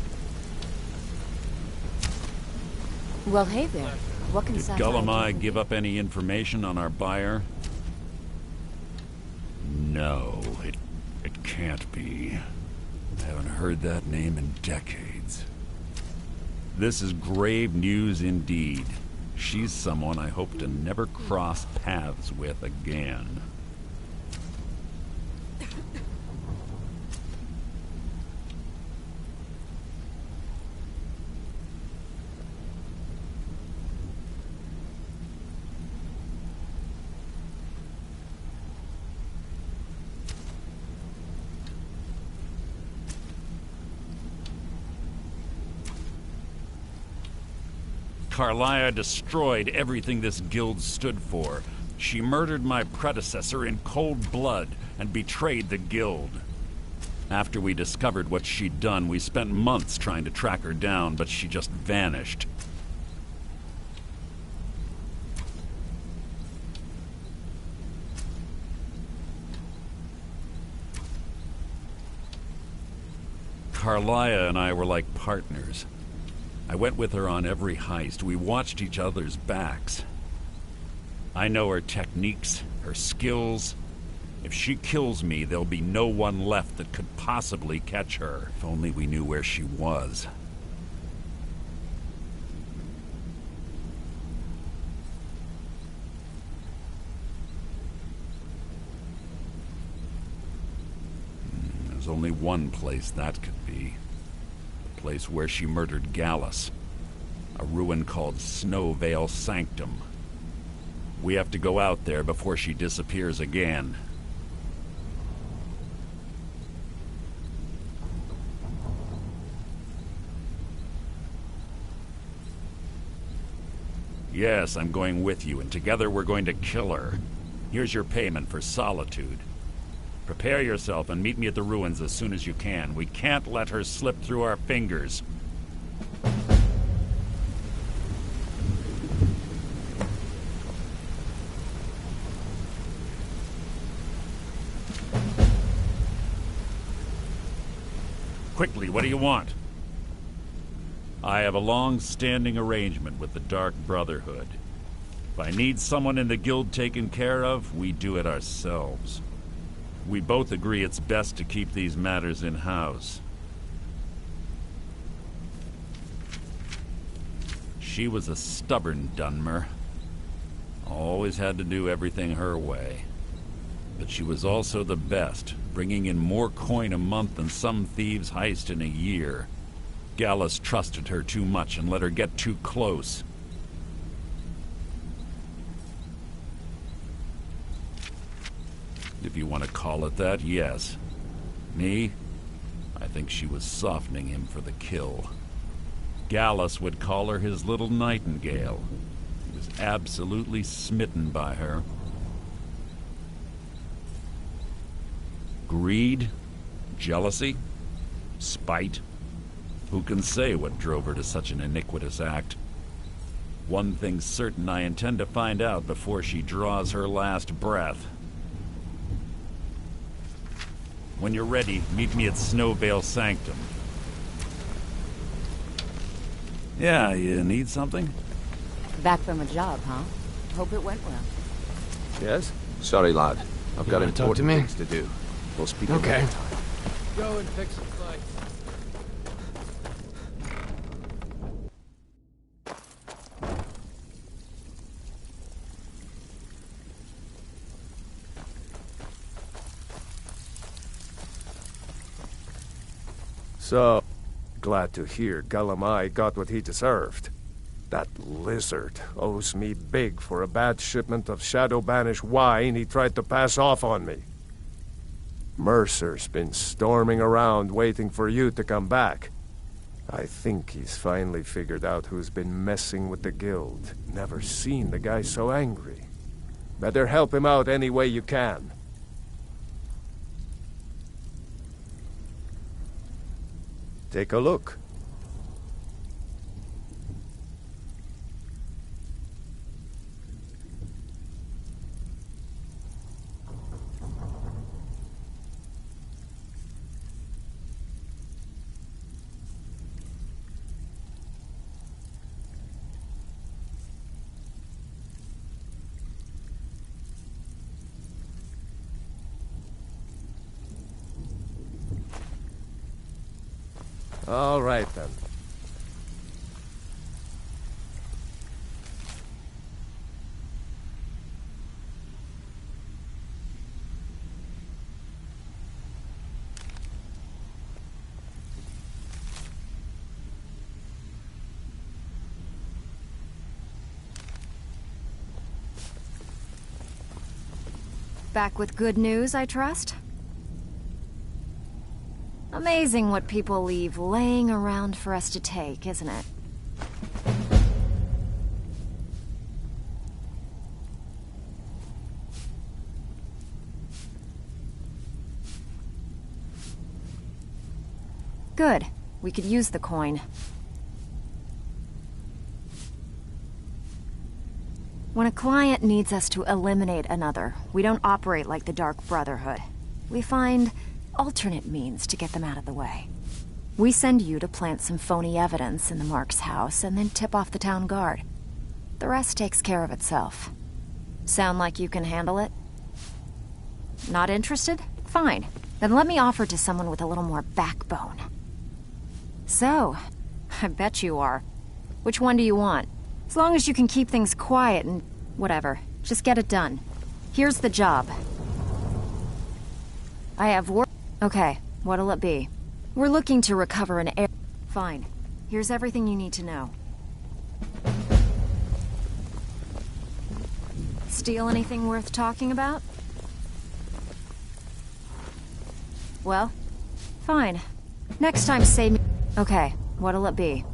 Well, hey there. What can Did Sapphire Gullamai do? give up any information on our buyer? No, it can't be. I haven't heard that name in decades. This is grave news indeed. She's someone I hope to never cross paths with again. Carlia destroyed everything this guild stood for. She murdered my predecessor in cold blood and betrayed the guild. After we discovered what she'd done, we spent months trying to track her down, but she just vanished. Carlia and I were like partners. I went with her on every heist. We watched each other's backs. I know her techniques, her skills. If she kills me, there'll be no one left that could possibly catch her. If only we knew where she was. There's only one place that could be. Place where she murdered Gallus. A ruin called Snowvale Sanctum. We have to go out there before she disappears again. Yes, I'm going with you, and together we're going to kill her. Here's your payment for solitude. Prepare yourself and meet me at the ruins as soon as you can. We can't let her slip through our fingers. Quickly, what do you want? I have a long-standing arrangement with the Dark Brotherhood. If I need someone in the guild taken care of, we do it ourselves. We both agree it's best to keep these matters in-house. She was a stubborn Dunmer. Always had to do everything her way. But she was also the best, bringing in more coin a month than some thieves heist in a year. Gallus trusted her too much and let her get too close. If you want to call it that, yes. Me? I think she was softening him for the kill. Gallus would call her his little nightingale. He was absolutely smitten by her. Greed? Jealousy? Spite? Who can say what drove her to such an iniquitous act? One thing's certain, I intend to find out before she draws her last breath. When you're ready, meet me at Snowvale Sanctum. Yeah, you need something? Back from a job, huh? Hope it went well. Yes? Sorry, lad. I've got wanna talk to important me? things to do. We'll speak Okay. another time. Go and fix the fight. So, glad to hear Galamai got what he deserved. That lizard owes me big for a bad shipment of shadow-banished wine he tried to pass off on me. Mercer's been storming around waiting for you to come back. I think he's finally figured out who's been messing with the guild. Never seen the guy so angry. Better help him out any way you can. Take a look. All right, then. Back with good news, I trust? Amazing what people leave laying around for us to take, isn't it? Good. We could use the coin. When a client needs us to eliminate another, we don't operate like the Dark Brotherhood. We find alternate means to get them out of the way. We send you to plant some phony evidence in the Mark's house and then tip off the town guard. The rest takes care of itself. Sound like you can handle it? Not interested? Fine. Then let me offer to someone with a little more backbone. So, I bet you are. Which one do you want? As long as you can keep things quiet and whatever. Just get it done. Here's the job. I have work. Okay, what'll it be? We're looking to recover an air... Fine. Here's everything you need to know. Steal anything worth talking about? Well, fine. Next time save me... Okay, what'll it be?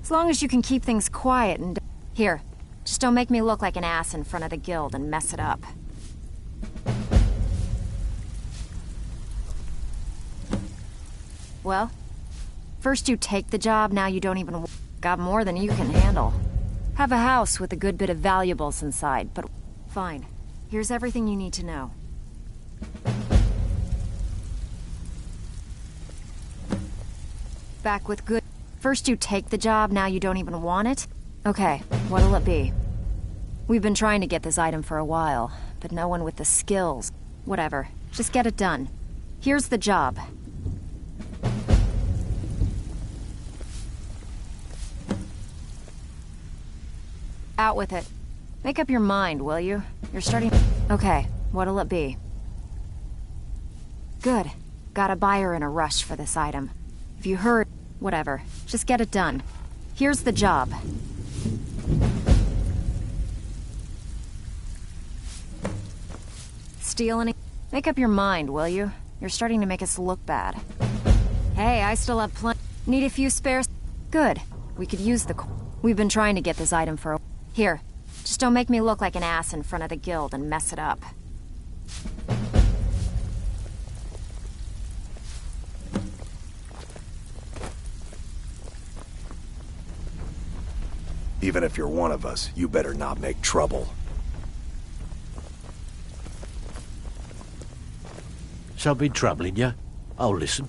As long as you can keep things quiet and... Here, just don't make me look like an ass in front of the guild and mess it up. Well, first you take the job, now you don't even... Got more than you can handle. Have a house with a good bit of valuables inside, but... Fine. Here's everything you need to know. Back with good... First you take the job, now you don't even want it? Okay, what'll it be? We've been trying to get this item for a while, but no one with the skills. Whatever, just get it done. Here's the job. Out with it. Make up your mind, will you? You're starting... Okay, what'll it be? Good. Got a buyer in a rush for this item. If you heard... Whatever. Just get it done. Here's the job. Steal any... Make up your mind, will you? You're starting to make us look bad. Hey, I still have plenty. Need a few spares? Good. We could use the... We've been trying to get this item for a... Here. Just don't make me look like an ass in front of the guild and mess it up. Even if you're one of us, you better not make trouble. Something troubling you? I'll listen.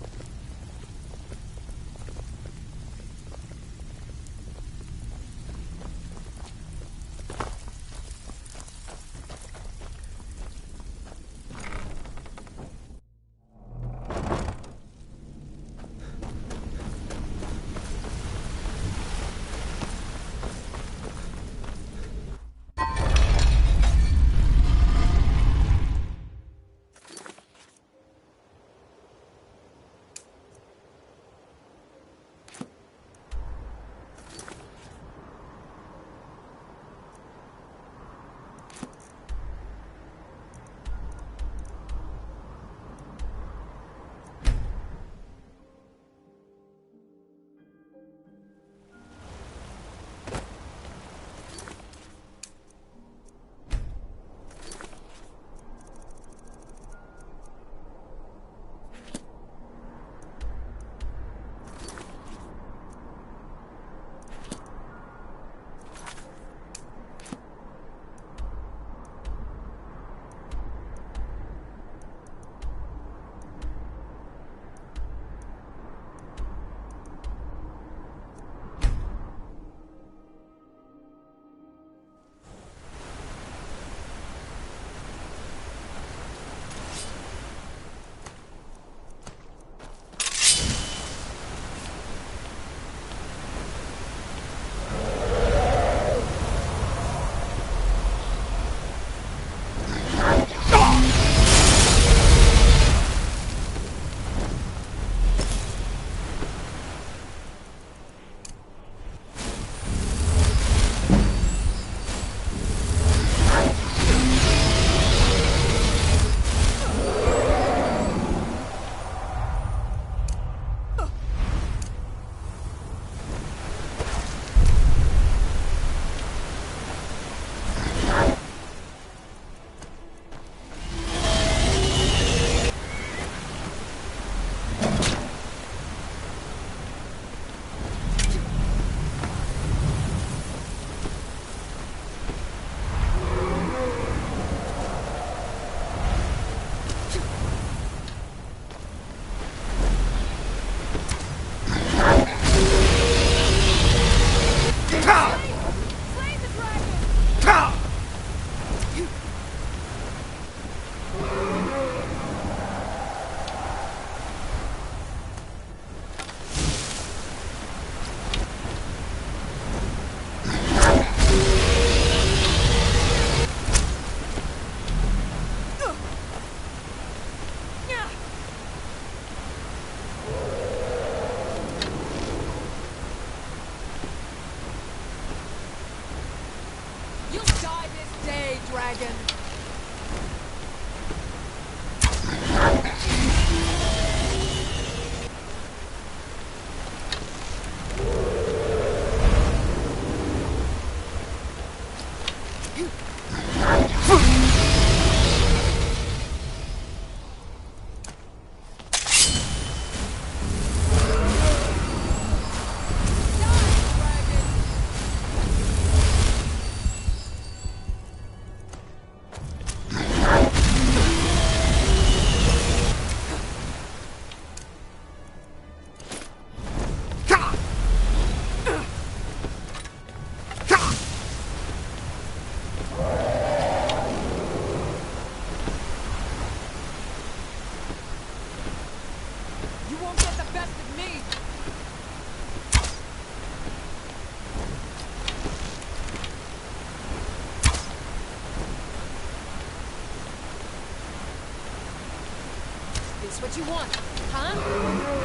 This what you want, huh?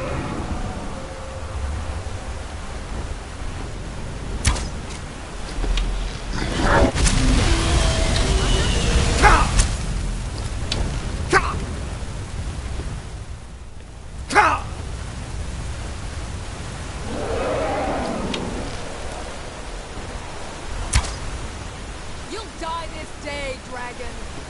this day, dragon!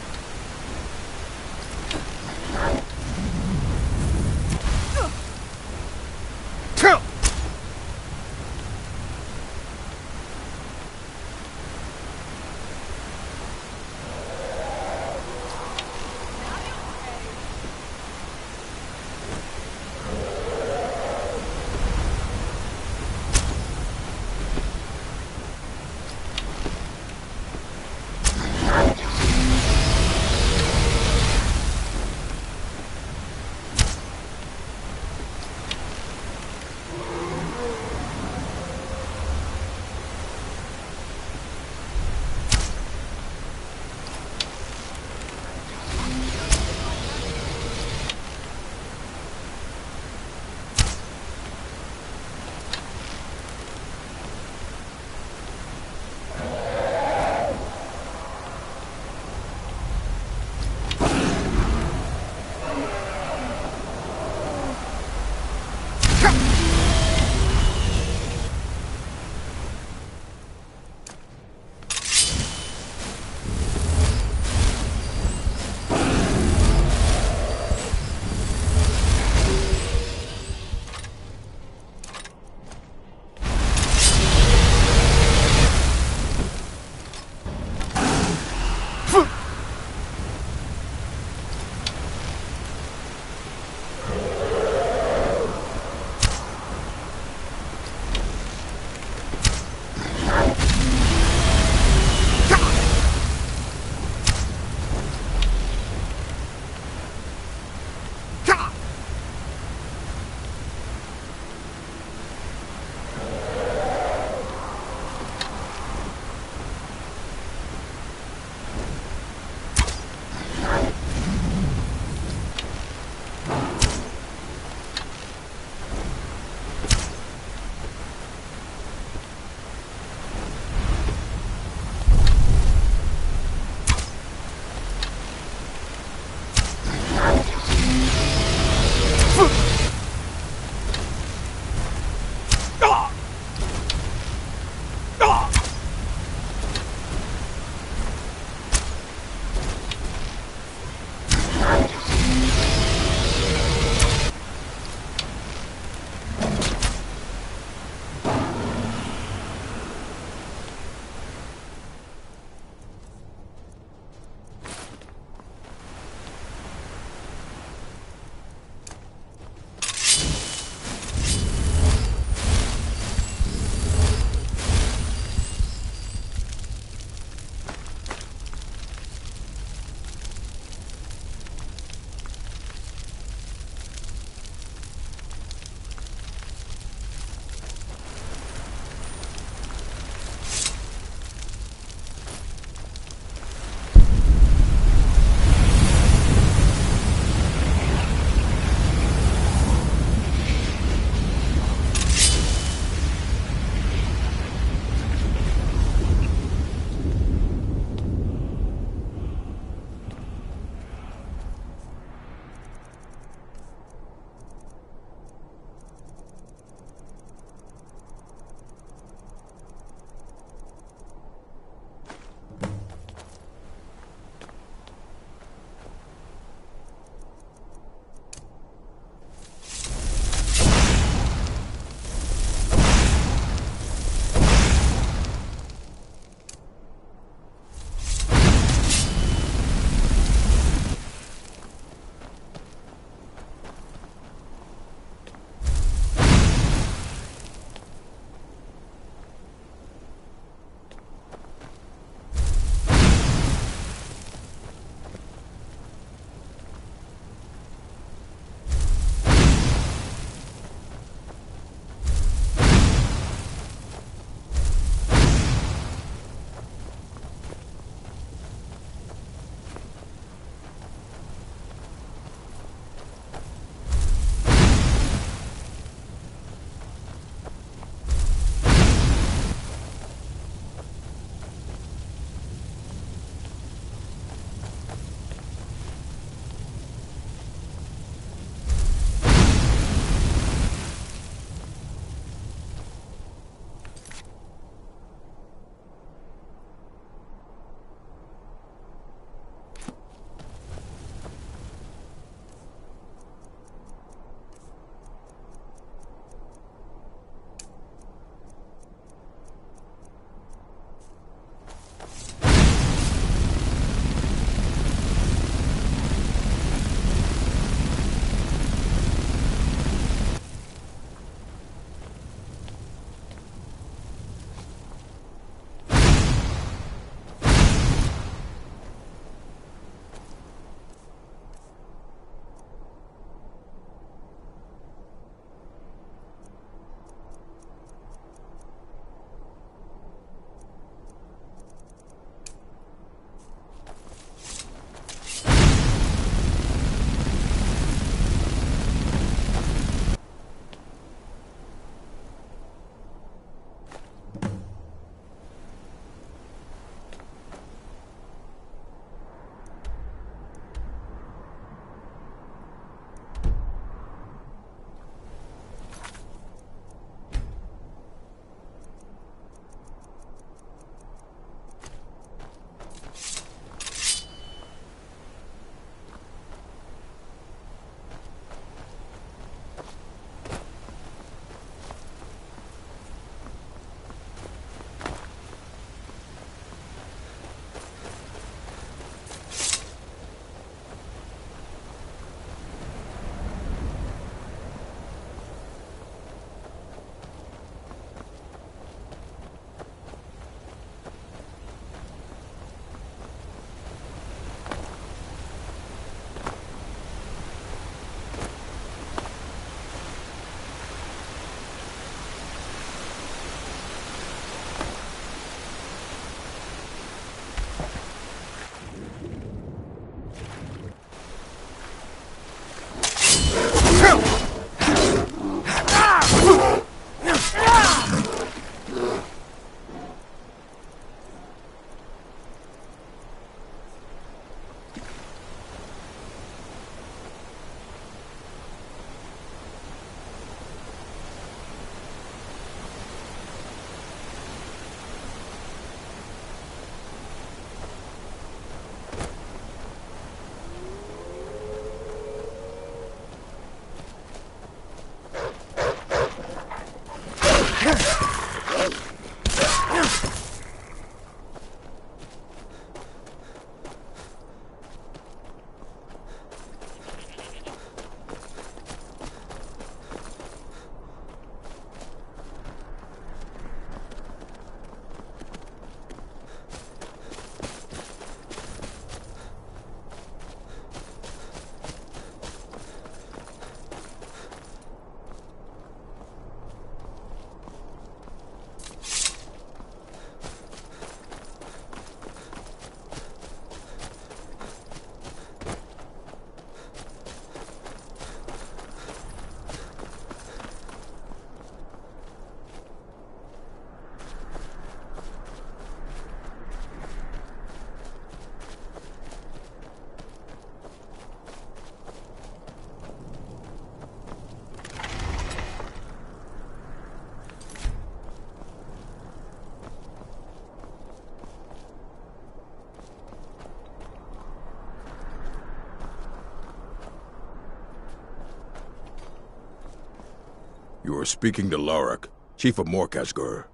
You are speaking to Lorik, Chief of Morkasgur.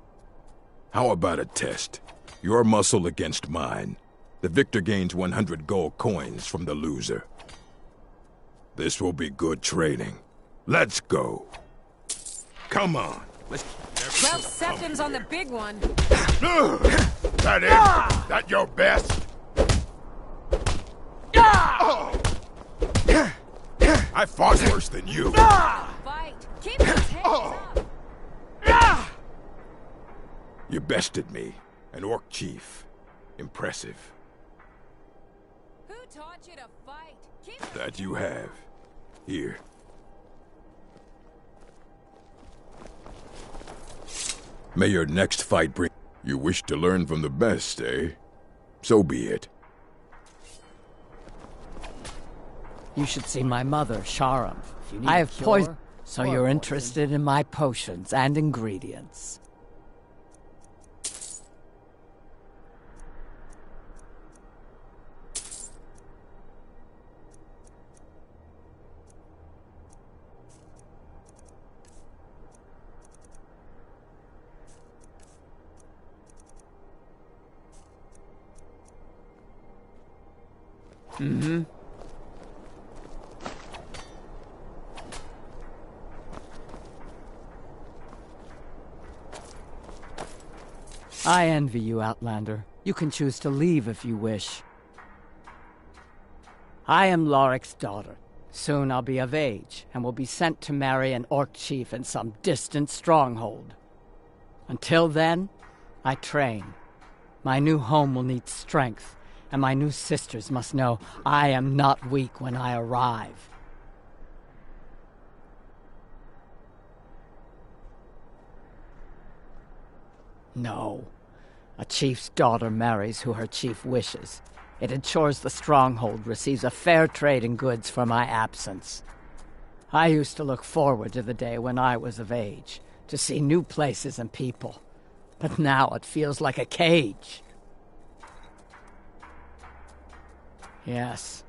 How about a test? Your muscle against mine. The victor gains 100 gold coins from the loser. This will be good training. Let's go. Come on. Let's... 12 seconds on the big one. That it? That your best? I fought worse than you. Fight. Keep your hands up. You bested me, an orc chief. Impressive. Who taught you to fight? That you have. Here. May your next fight bring... You wish to learn from the best, eh? So be it. You should see my mother, Sharam. I have poison, so you're interested in my potions and ingredients. Mm-hmm. I envy you, Outlander. You can choose to leave if you wish. I am Lorik's daughter. Soon I'll be of age, and will be sent to marry an orc chief in some distant stronghold. Until then, I train. My new home will need strength, and my new sisters must know I am not weak when I arrive. No. A chief's daughter marries who her chief wishes. It ensures the stronghold receives a fair trade in goods for my absence. I used to look forward to the day when I was of age, to see new places and people. But now it feels like a cage. Yes,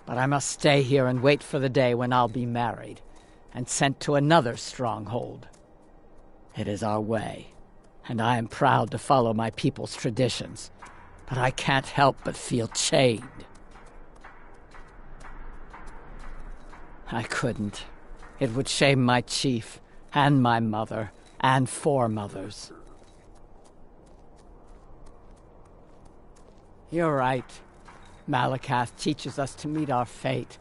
but I must stay here and wait for the day when I'll be married, and sent to another stronghold. It is our way, and I am proud to follow my people's traditions, but I can't help but feel chained. I couldn't. It would shame my chief, and my mother, and foremothers. You're right. Malakath teaches us to meet our fate.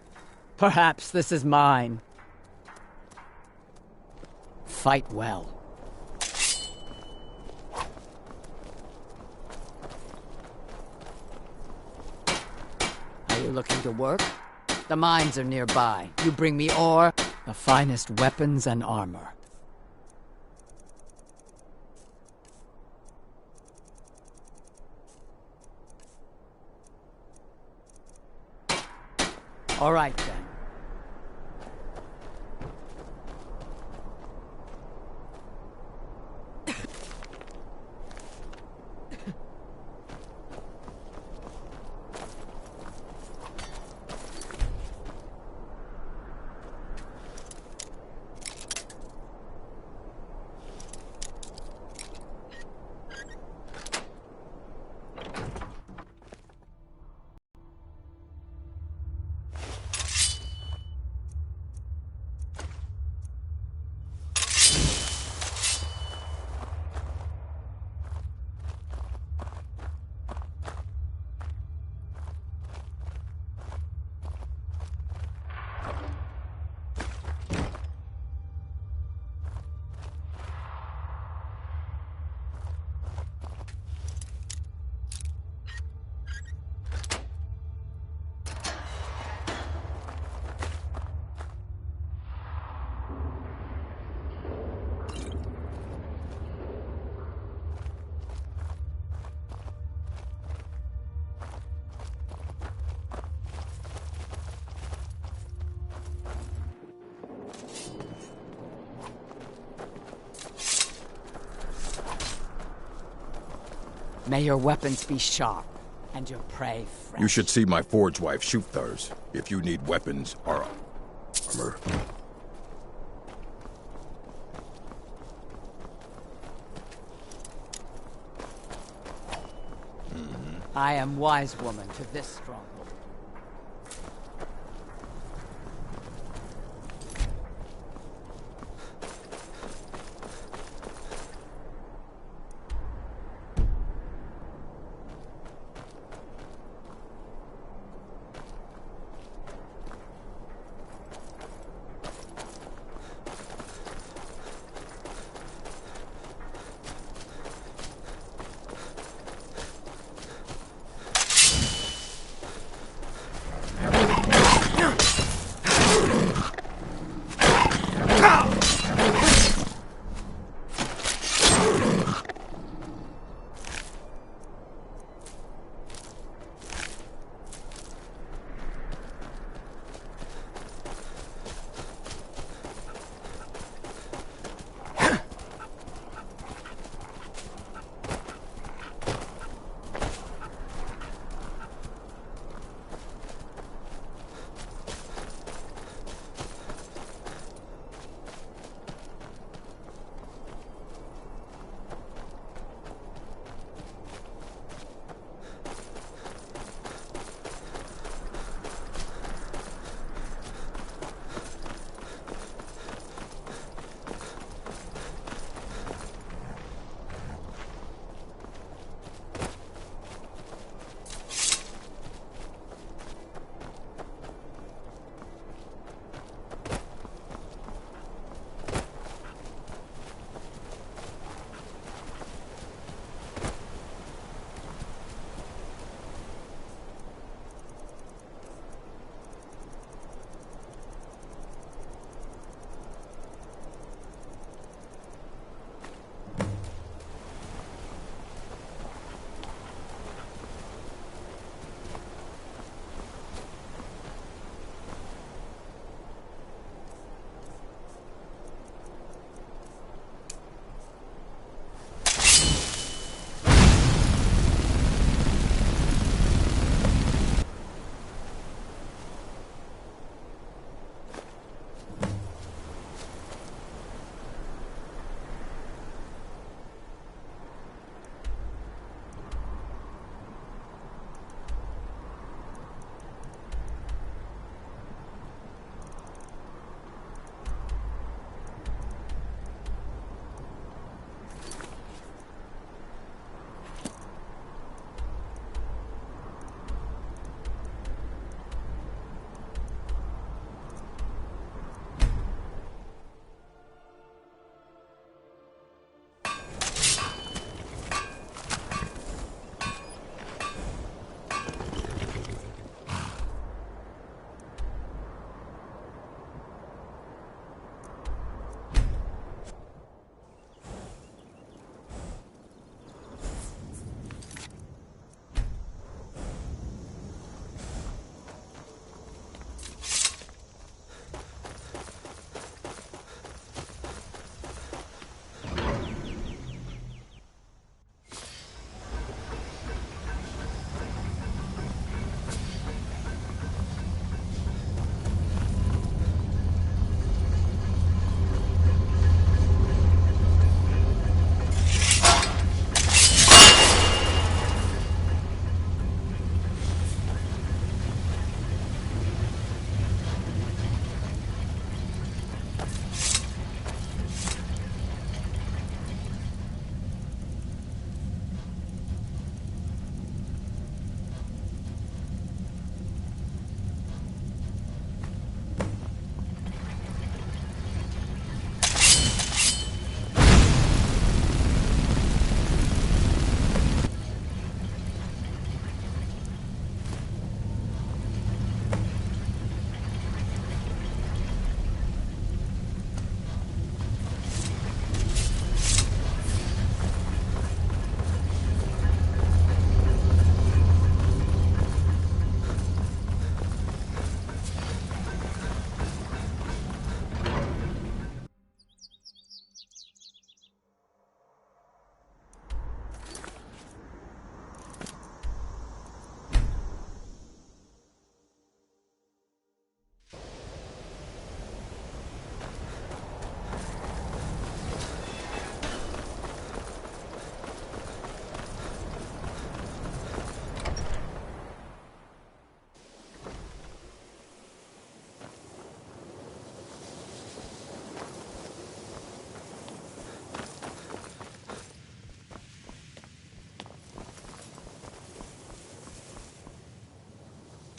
Perhaps this is mine. Fight well. Are you looking to work? The mines are nearby. You bring me ore, the finest weapons and armor. All right, then. May your weapons be sharp, and your prey fresh. You should see my forge wife shoot theirs, if you need weapons or armor. I am wise woman to this stronghold.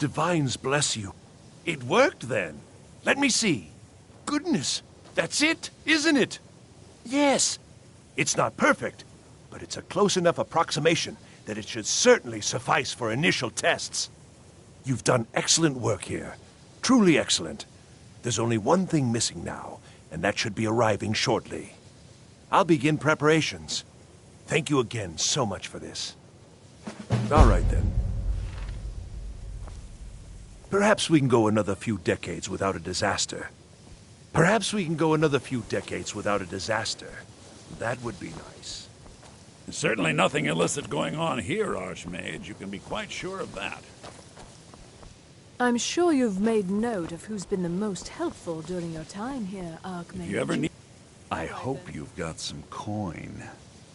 divines bless you. It worked then. Let me see. Goodness, that's it, isn't it? Yes. It's not perfect, but it's a close enough approximation that it should certainly suffice for initial tests. You've done excellent work here. Truly excellent. There's only one thing missing now, and that should be arriving shortly. I'll begin preparations. Thank you again so much for this. All right, then. Perhaps we can go another few decades without a disaster. Perhaps we can go another few decades without a disaster. That would be nice. There's certainly nothing illicit going on here, Archmage. You can be quite sure of that. I'm sure you've made note of who's been the most helpful during your time here, Archmage. If you ever need... I hope you've got some coin.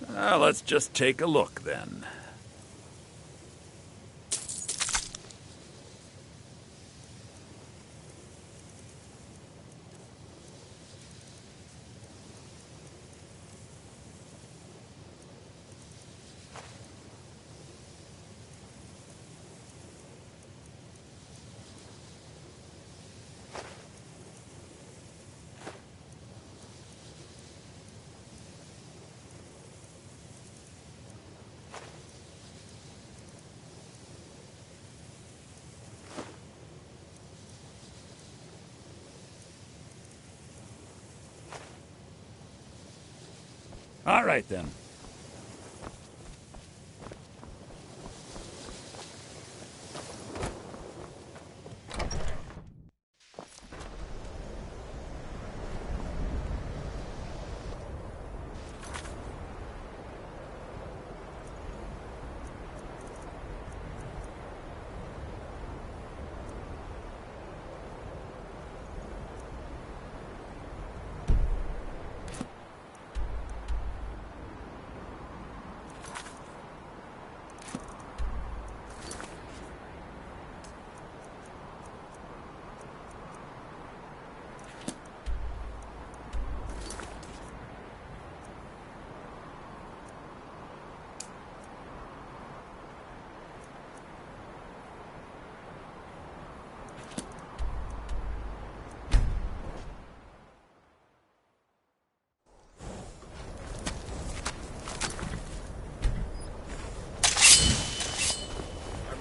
Let's just take a look, then. All right, then.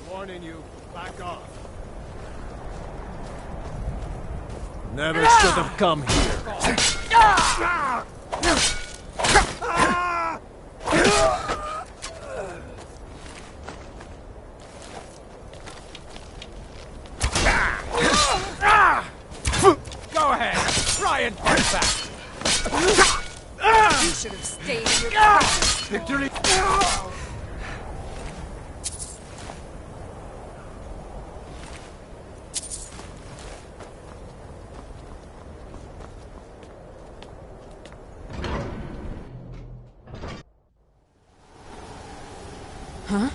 Warning you, back off. Never should have come here. Go ahead, try and fight back. You should have stayed in your place. Victory. Huh?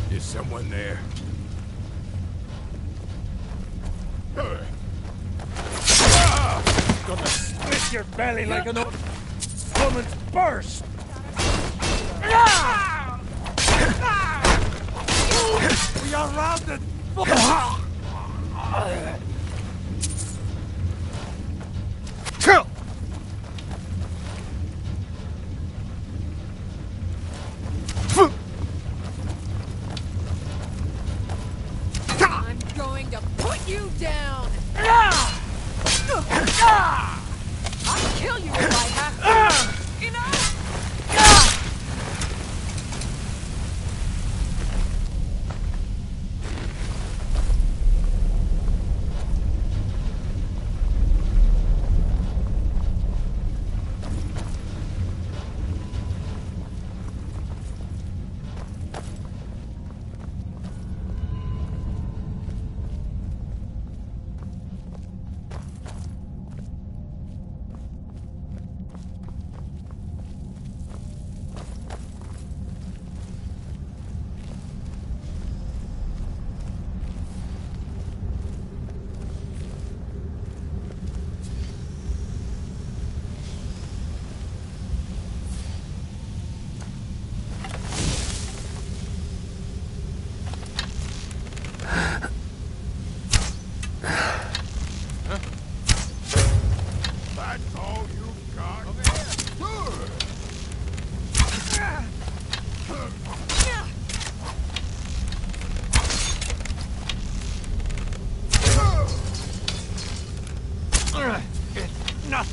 Is someone there? Gonna split your belly like an old woman's burst. We are rounded. Kill. I'm going to put you down. I'll kill you if I have to. Enough!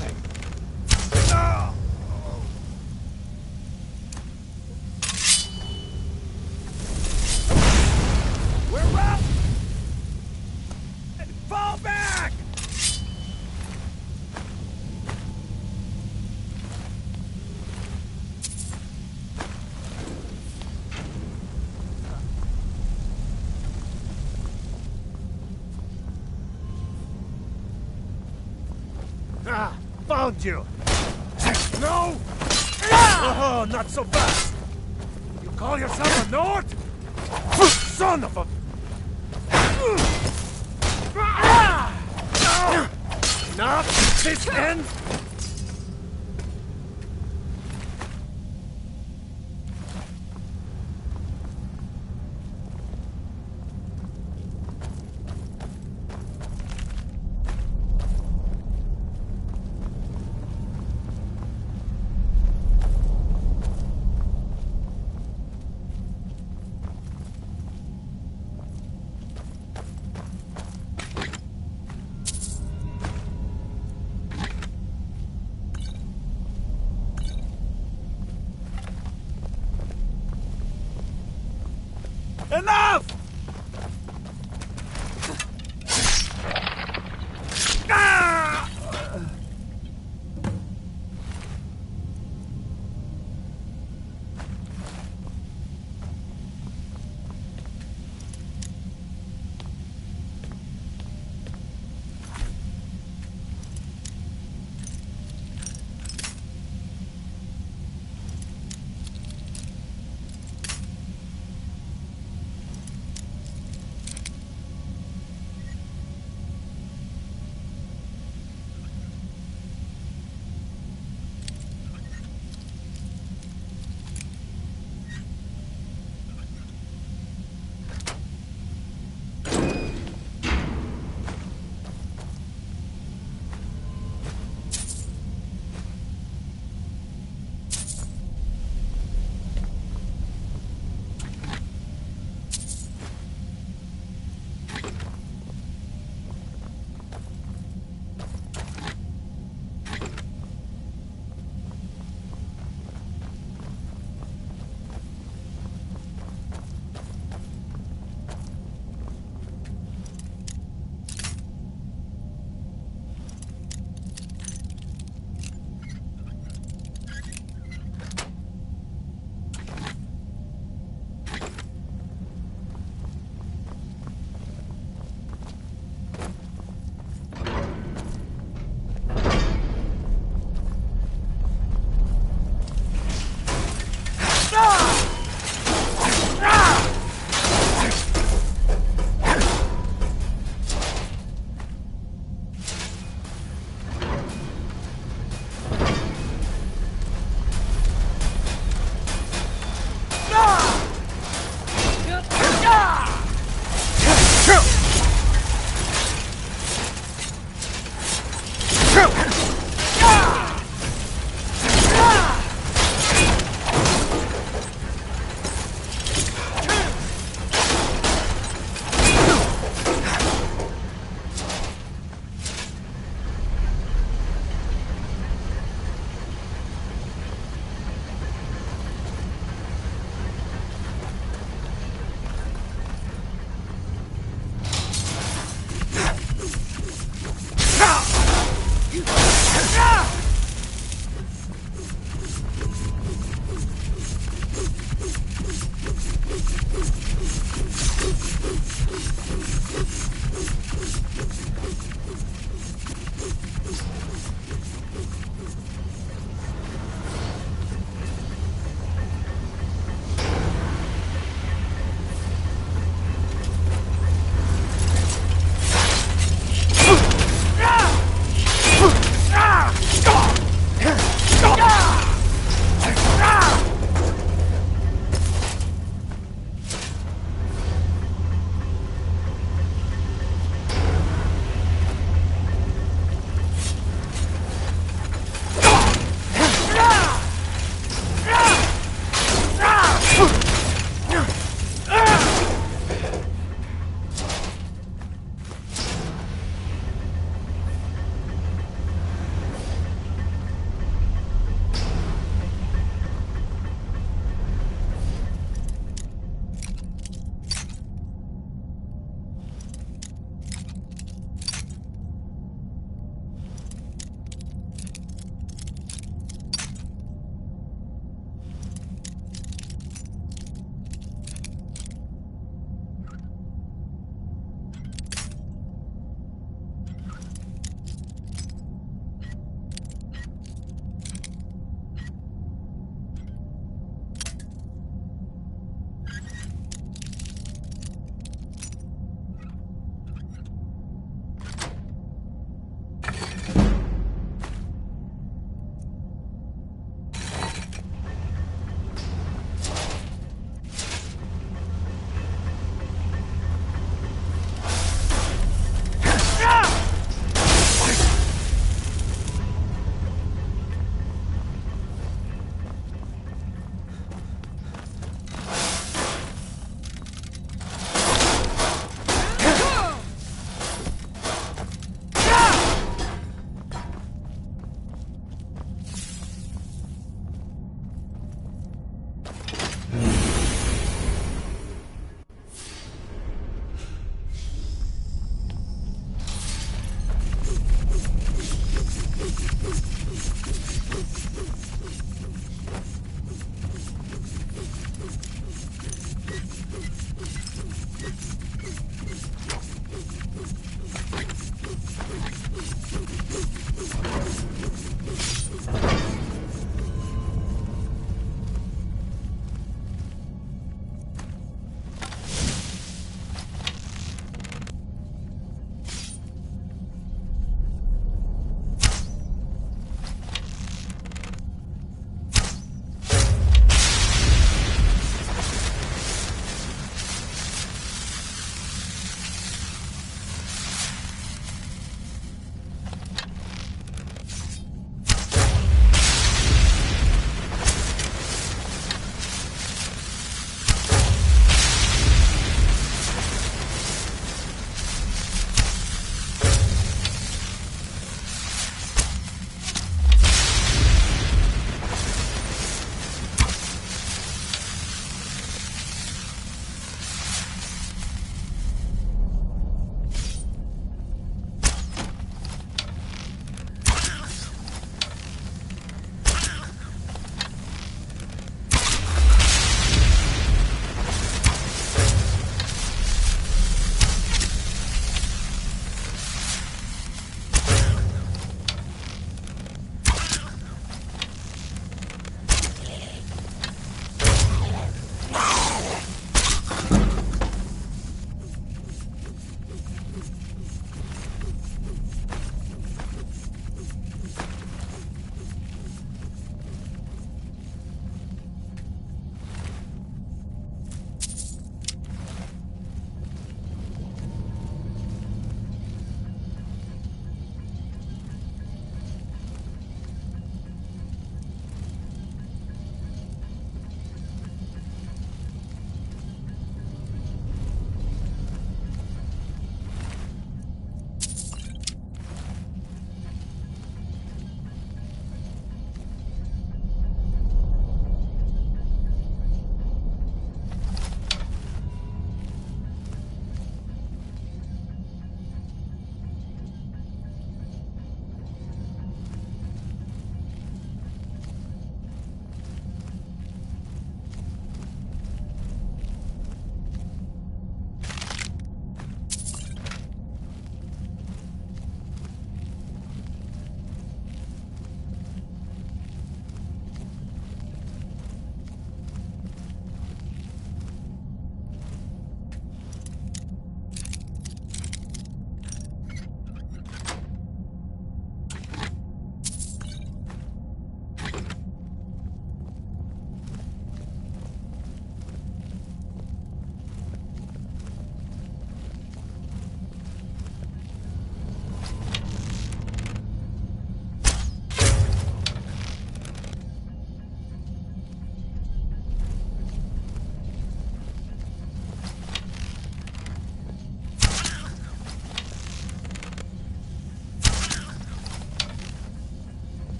nothing. We're up! Fall back! Ah, found you! No! Oh, not so fast! You call yourself a Nord? Son of a... Enough! This end! Enough! Ah!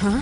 Huh?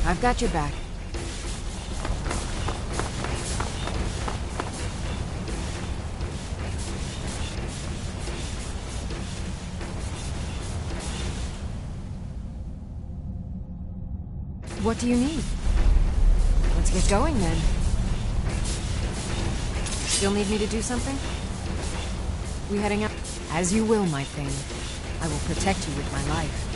I've got your back. What do you need? Let's get going then. Still need me to do something? We heading out? As you will, my thing. I will protect you with my life.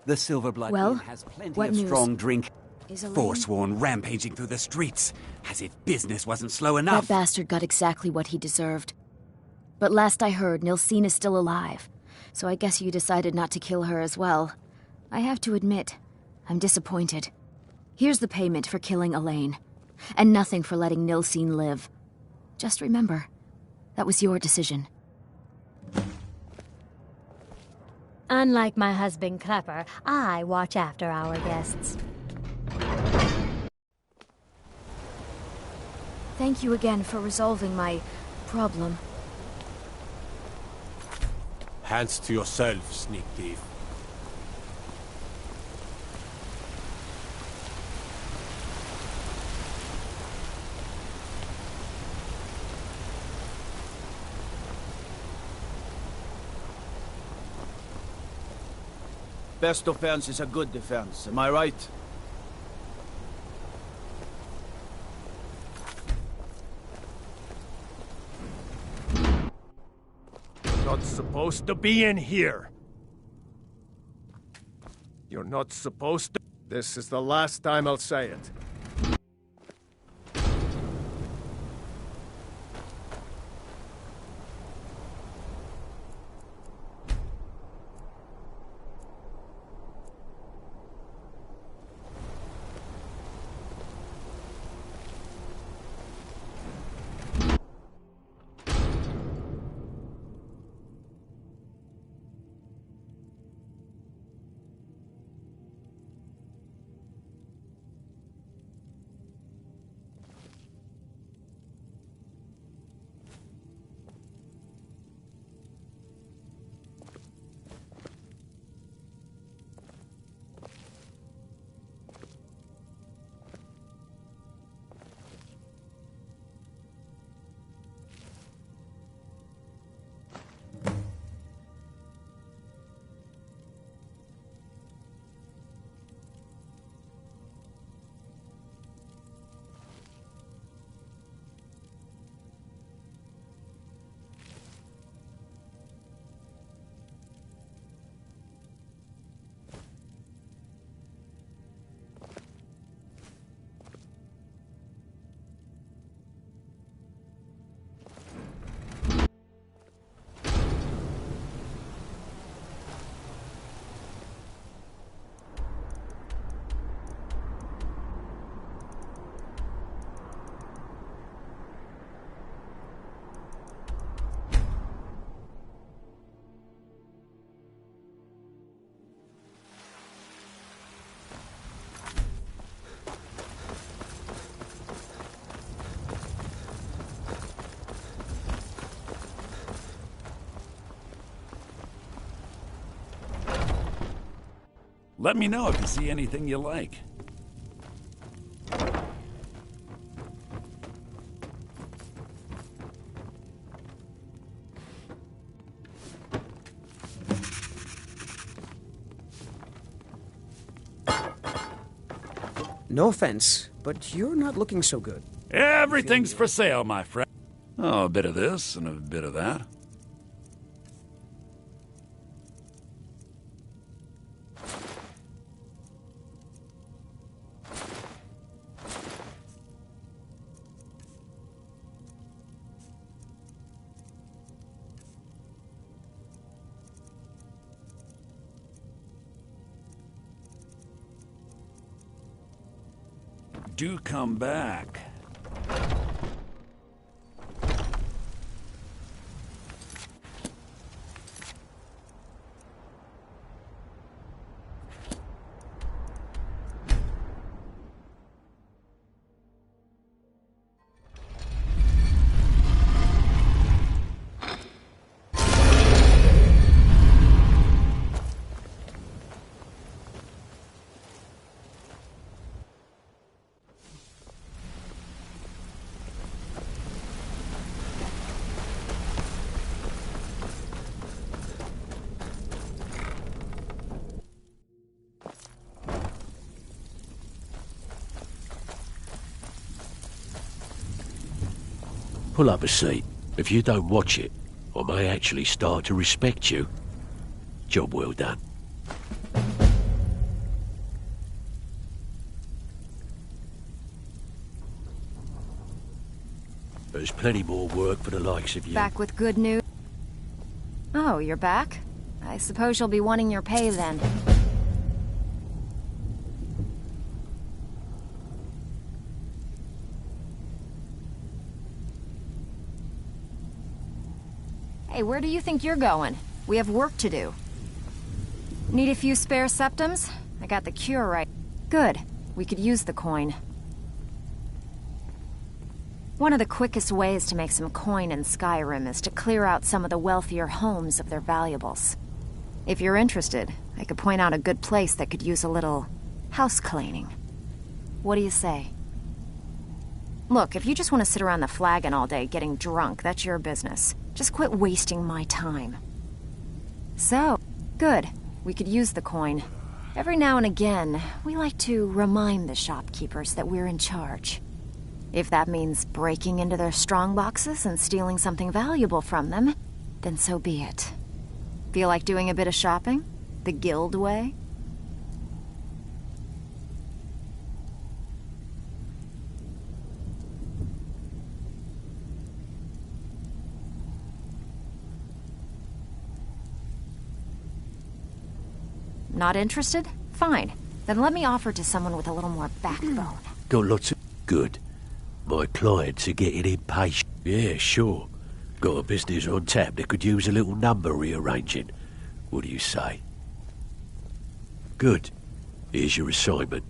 The Silverblood Well, Inn has plenty what of news? strong drink. Is Elaine- Forsworn rampaging through the streets, as if business wasn't slow enough. That bastard got exactly what he deserved. But last I heard, Nilsine is still alive, so I guess you decided not to kill her as well. I have to admit, I'm disappointed. Here's the payment for killing Elaine, and nothing for letting Nilsine live. Just remember, that was your decision. Unlike my husband Klepper, I watch after our guests. Thank you again for resolving my problem. Hands to yourself, sneak thief. Best defense is a good defense, am I right? Not supposed to be in here. You're not supposed to. This is the last time I'll say it. Let me know if you see anything you like. No offense, but you're not looking so good. Everything's for sale, my friend. Oh, a bit of this and a bit of that. Do come back. Pull up a seat. If you don't watch it, I may actually start to respect you. Job well done. there's plenty more work for the likes of you. Back with good news? Oh, you're back? I suppose you'll be wanting your pay then. Hey, where do you think you're going? We have work to do. Need a few spare septums? I got the cure right. Good. We could use the coin. One of the quickest ways to make some coin in Skyrim is to clear out some of the wealthier homes of their valuables. If you're interested, I could point out a good place that could use a little house cleaning. What do you say? Look, if you just want to sit around the flagon all day getting drunk, that's your business. Just quit wasting my time. So, good. We could use the coin. Every now and again, we like to remind the shopkeepers that we're in charge. If that means breaking into their strongboxes and stealing something valuable from them, then so be it. Feel like doing a bit of shopping? The guild way? Not interested? Fine. Then let me offer to someone with a little more backbone. Got lots of... Good. My clients are getting impatient. Yeah, sure. Got a business on tap that could use a little number rearranging. What do you say? Good. Here's your assignment.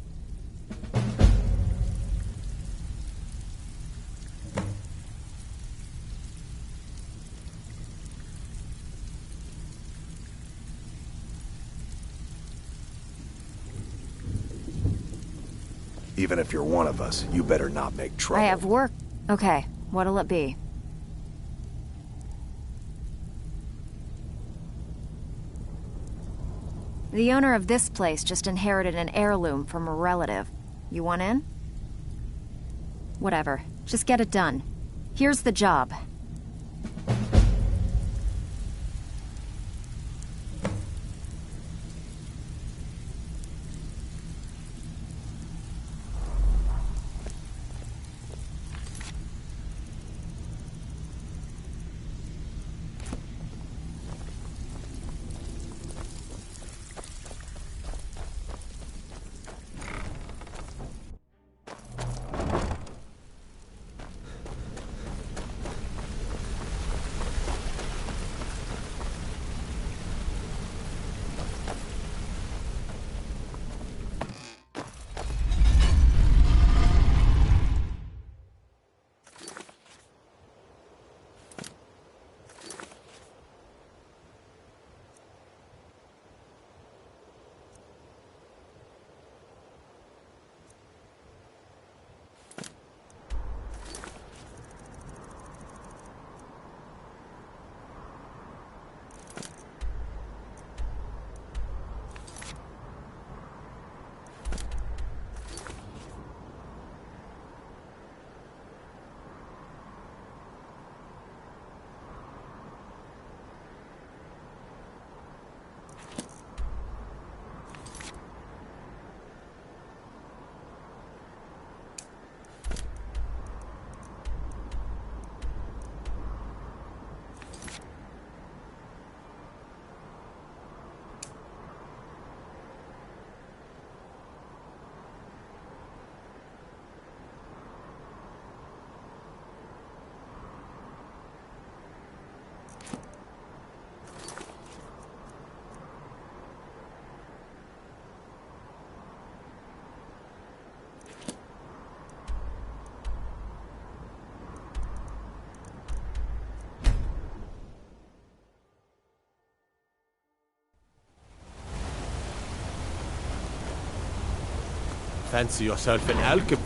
Even if you're one of us, you better not make trouble. I have work. Okay, what'll it be? The owner of this place just inherited an heirloom from a relative. You want in? Whatever. Just get it done. Here's the job. Fancy yourself an alchemist.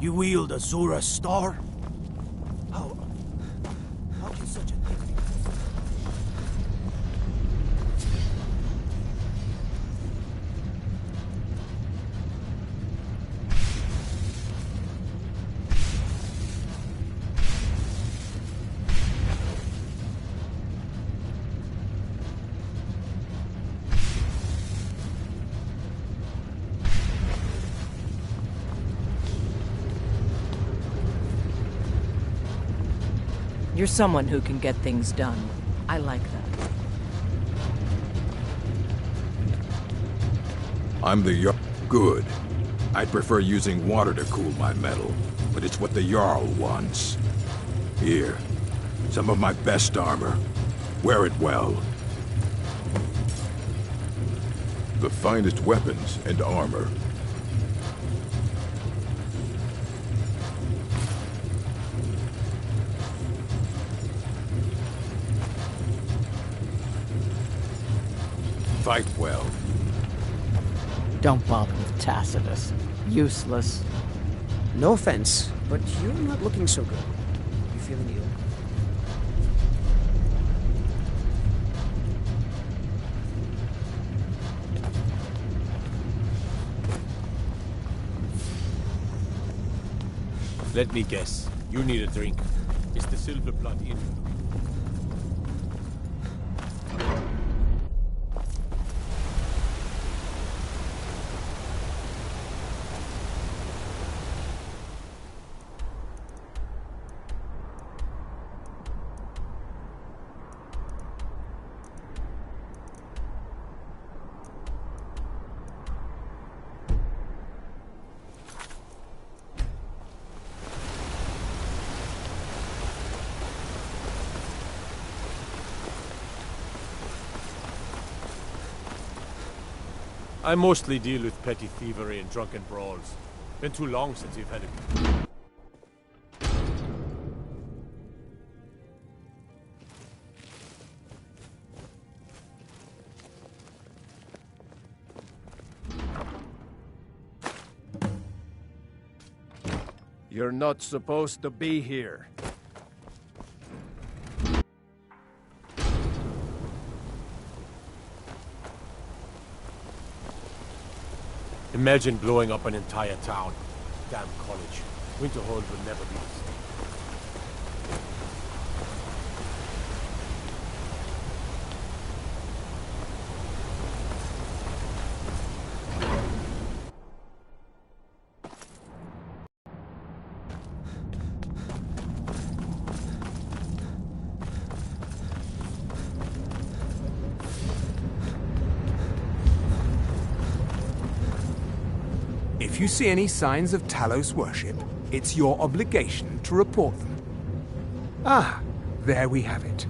You wield a Zura star? How can such a thing be? You're someone who can get things done. I like that. I'm the Jarl. Good. I'd prefer using water to cool my metal, but it's what the Jarl wants. Here, some of my best armor. Wear it well. The finest weapons and armor. Fight well. Don't bother with Tacitus. Useless. No offense, but you're not looking so good. You feeling ill? Let me guess. You need a drink. Is the silver blood in? I mostly deal with petty thievery and drunken brawls. Been too long since you've had a... You're not supposed to be here. Imagine blowing up an entire town. Damn college. Winterhold will never be the same. If you see any signs of Talos worship, it's your obligation to report them. Ah, there we have it.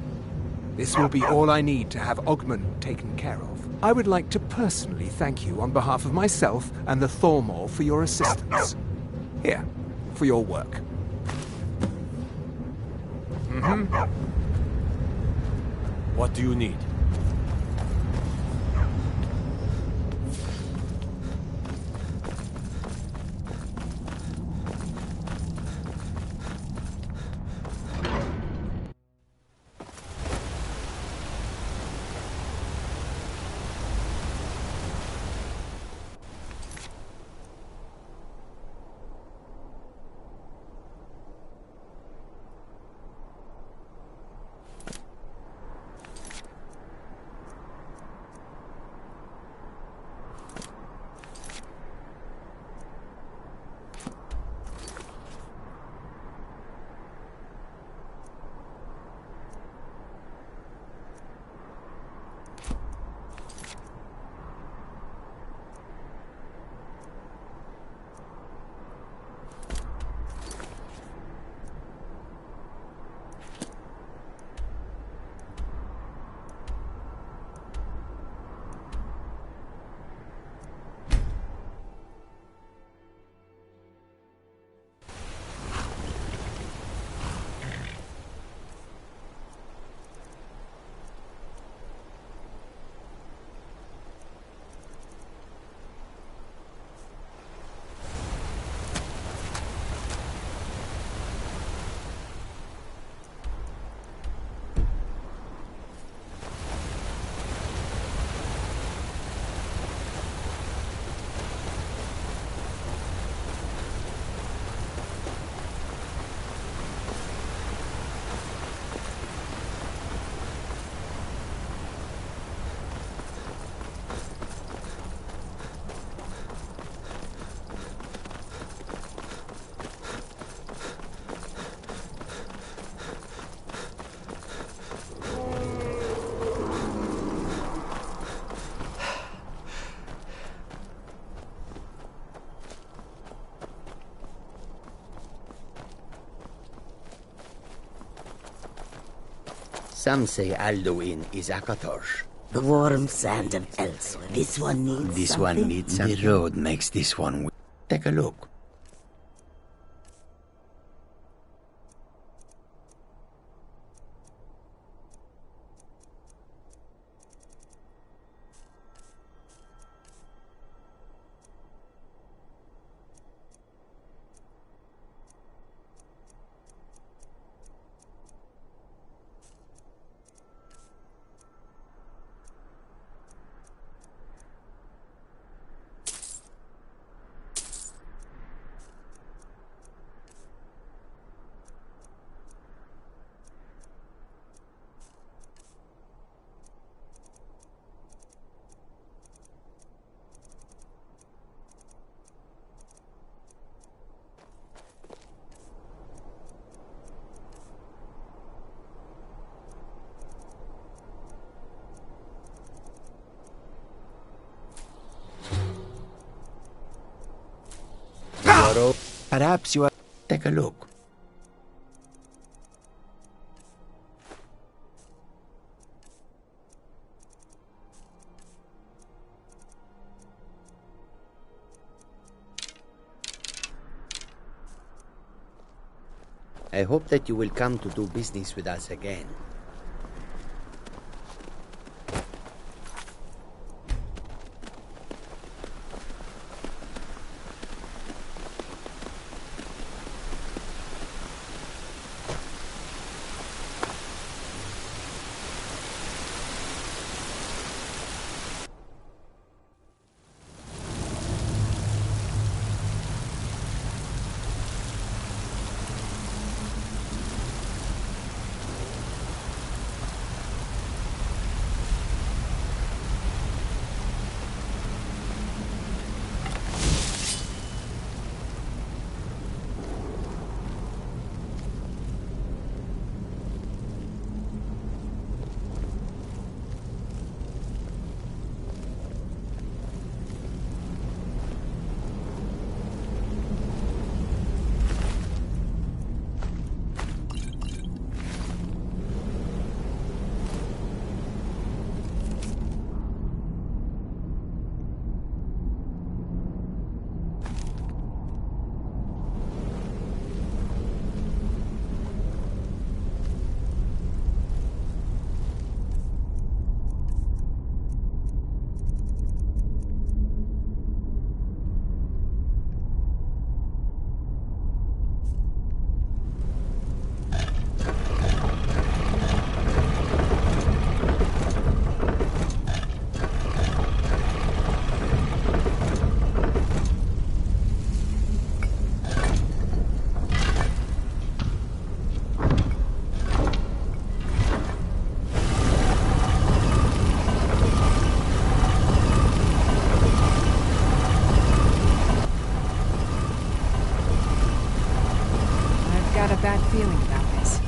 This will be all I need to have Ogmund taken care of. I would like to personally thank you on behalf of myself and the Thormor for your assistance. Here, for your work. What do you need? Some say Alduin is Akatosh. The warm sand of elsewhere. This one needs This something. one needs something. The road makes this one. Take a look. Perhaps you are... Take a look. I hope that you will come to do business with us again. Bad feeling about this.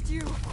against you.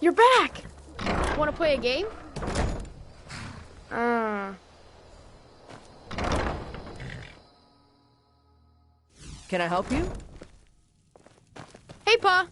You're back! Want to play a game? Can I help you? Hey, Pa!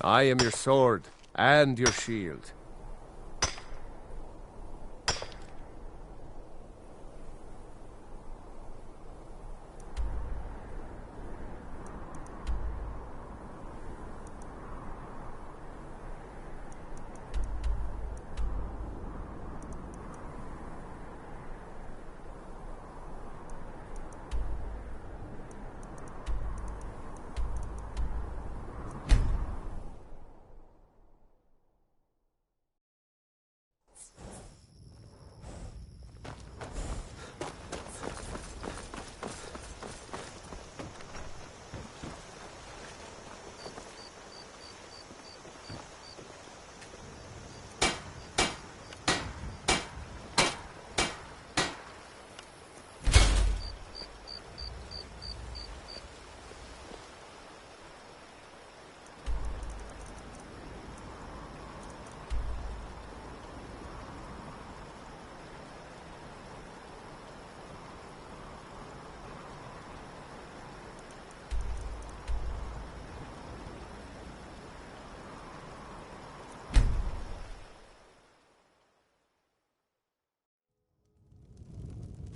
I am your sword and your shield.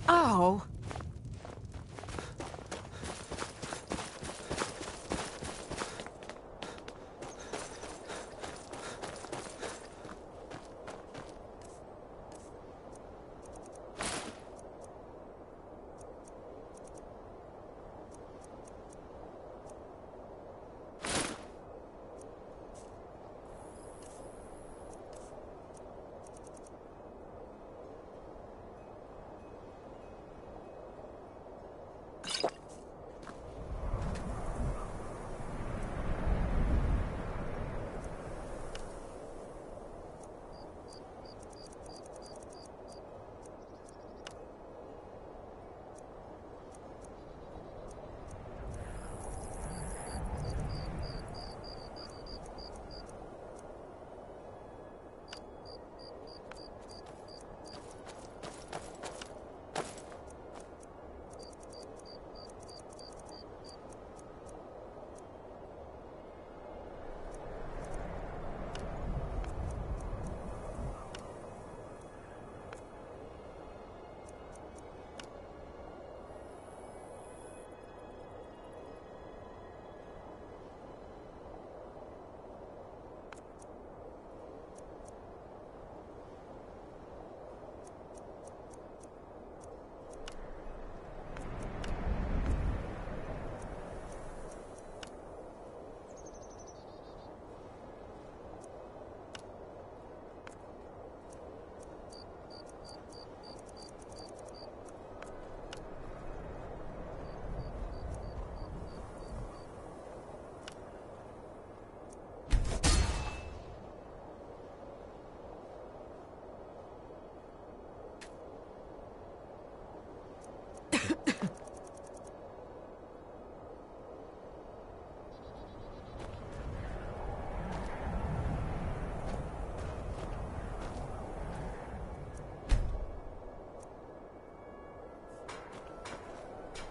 Ow!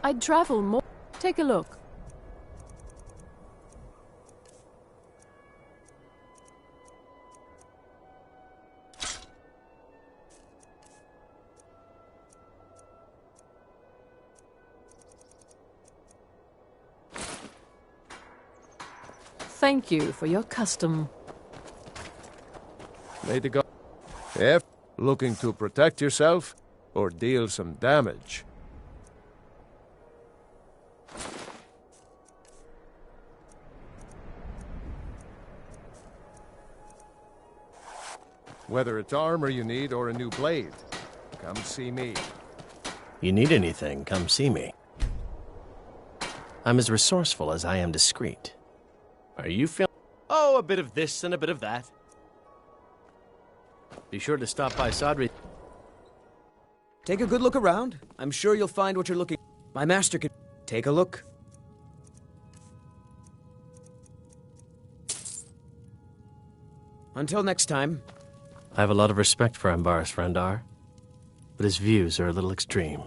I'd travel more. Take a look. Thank you for your custom. May the god... If looking to protect yourself or deal some damage. Whether it's armor you need or a new blade, come see me. You need anything, come see me. I'm as resourceful as I am discreet. Are you feeling... Oh, a bit of this and a bit of that. Be sure to stop by Sadri. Take a good look around. I'm sure you'll find what you're looking for. My master can... Take a look. Until next time. I have a lot of respect for Ambaris Frandar, but his views are a little extreme.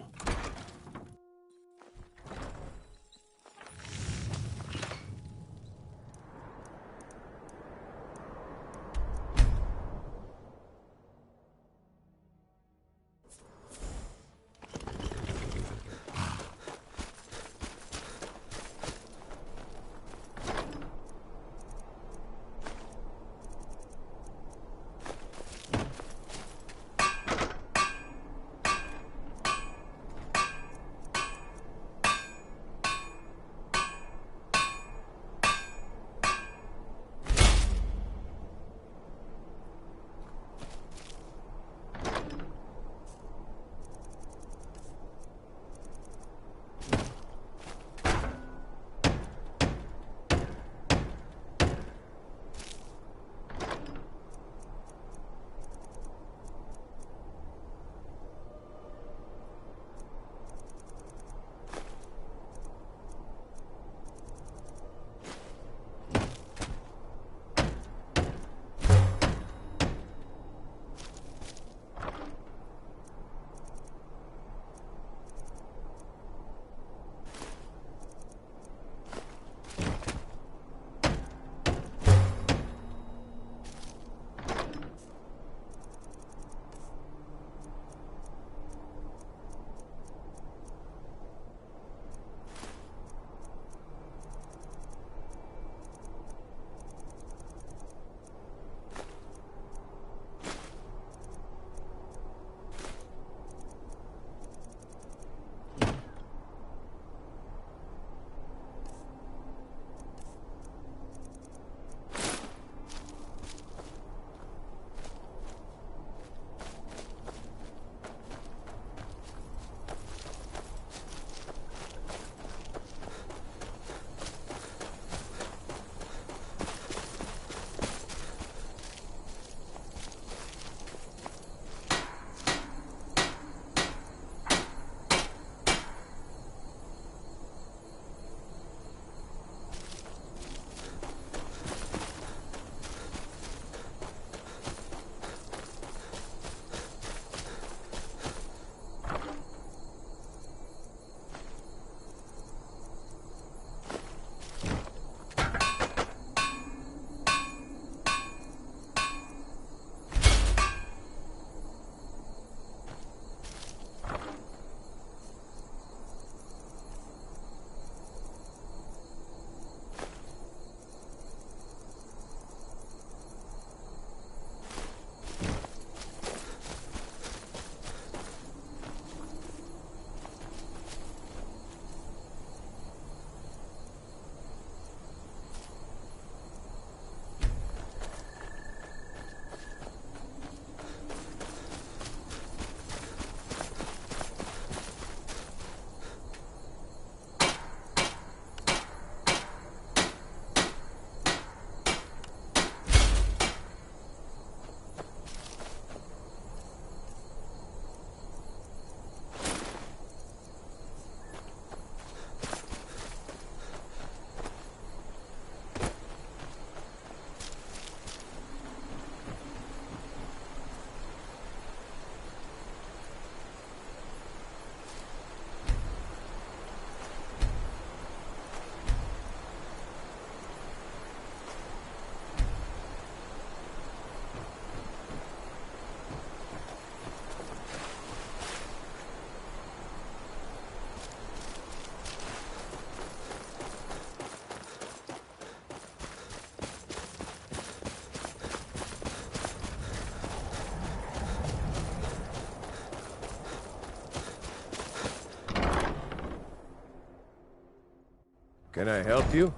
Can I help you?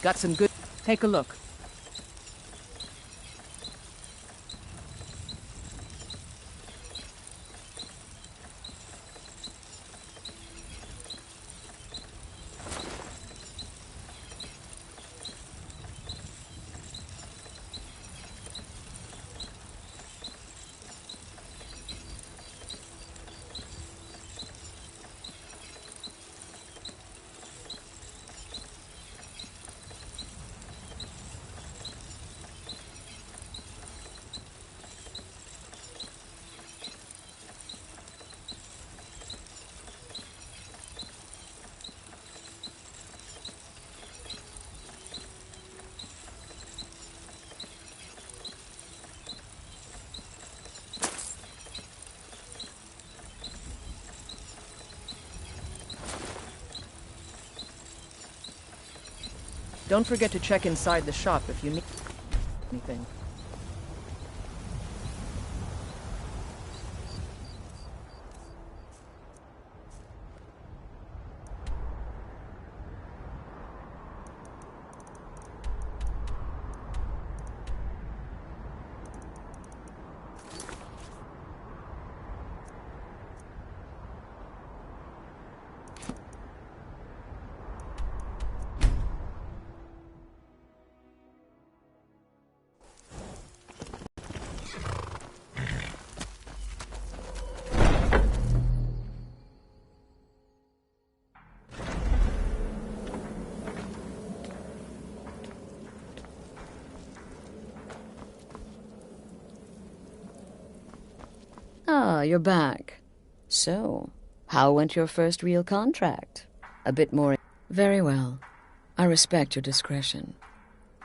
Got some good... Take a look. Don't forget to check inside the shop if you need anything. Ah, you're back. So, how went your first real contract? A bit more... Very well. I respect your discretion.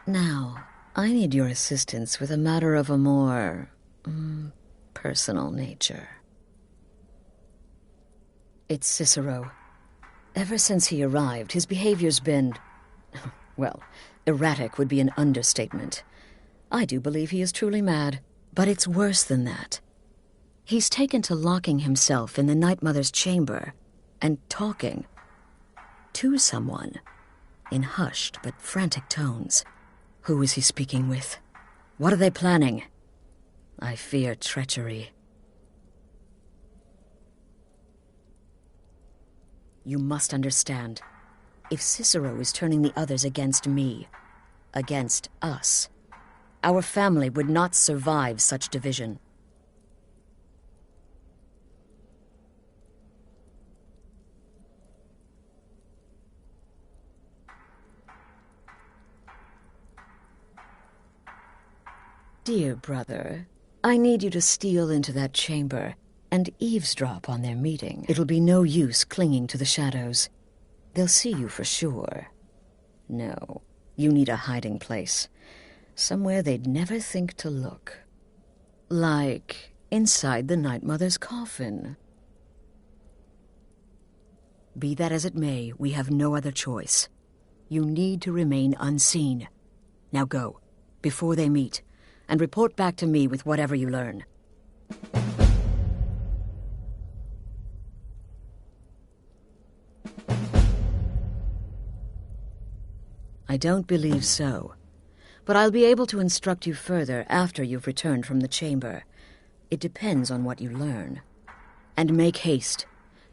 Now, I need your assistance with a matter of a more... personal nature. It's Cicero. Ever since he arrived, his behavior's been... well, erratic would be an understatement. I do believe he is truly mad, but it's worse than that. He's taken to locking himself in the Night Mother's chamber and talking to someone in hushed but frantic tones. Who is he speaking with? What are they planning? I fear treachery. You must understand. If Cicero is turning the others against me, against us, our family would not survive such division. Dear brother, I need you to steal into that chamber and eavesdrop on their meeting. It'll be no use clinging to the shadows. They'll see you for sure. No, you need a hiding place. Somewhere they'd never think to look. Like inside the Night Mother's coffin. Be that as it may, we have no other choice. You need to remain unseen. Now go, before they meet, and report back to me with whatever you learn. I don't believe so, but I'll be able to instruct you further after you've returned from the chamber. It depends on what you learn. And make haste.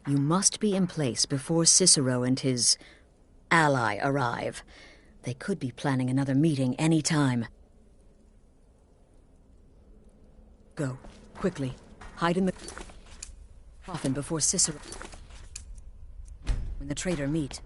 You must be in place before Cicero and his ally arrive. They could be planning another meeting any time. Go, quickly. Hide in the coffin before Cicero. When the traitor meet.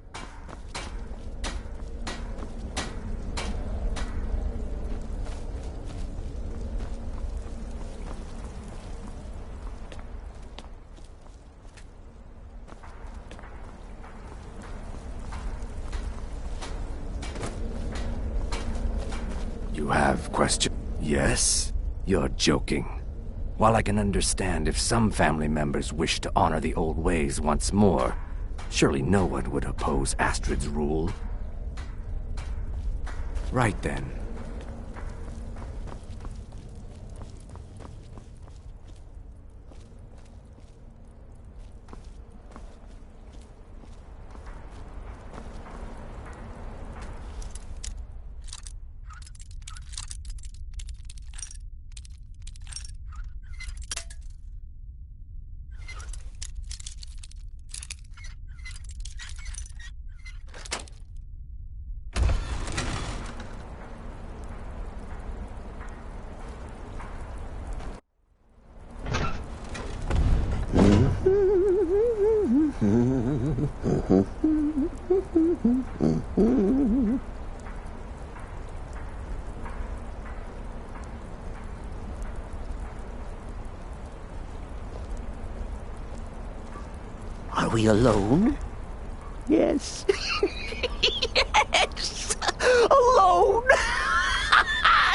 You have question? Yes? You're joking. While I can understand if some family members wish to honor the old ways once more, surely no one would oppose Astrid's rule. Right then. Are we alone? Yes. Yes! Alone!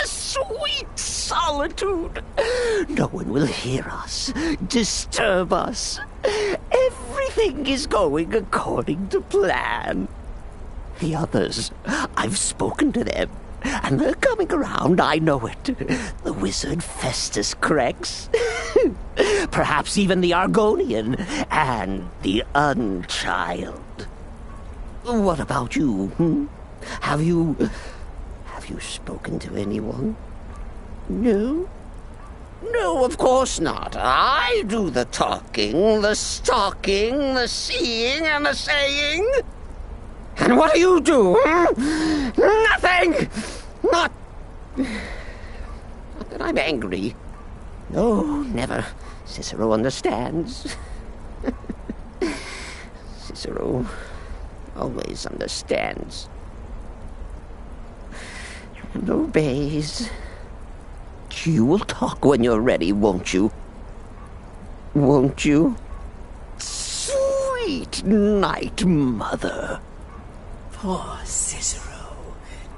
Sweet solitude! No one will hear us, disturb us. Everything is going according to plan. The others, I've spoken to them, and they're coming around, I know it. The wizard Festus Crex. Perhaps even the Argonian, and the Unchild. What about you, Have you spoken to anyone? No? No, of course not. I do the talking, the stalking, the seeing, and the saying. And what do you do? Nothing! Not that I'm angry. No, never. Cicero understands. Cicero always understands. And obeys. You will talk when you're ready, won't you? won't you? Sweet Night Mother. Poor Cicero,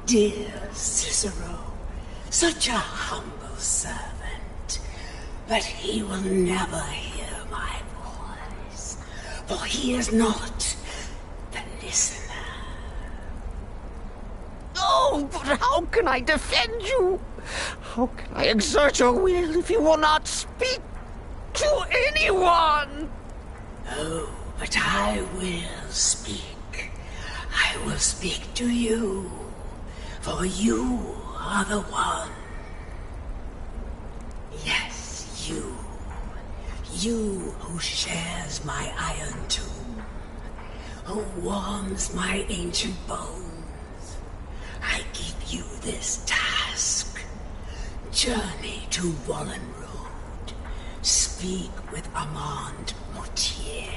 dear Cicero, such a humble servant. But he will never hear my voice, for he is not the listener. Oh, but how can I defend you? How can I exert your will if you will not speak to anyone? Oh, but I will speak. I will speak to you, for you are the one. Yes, you. You who shares my iron tomb, who warms my ancient bones. I give you this task. Journey to Wallenroad. Speak with Armand Mortier.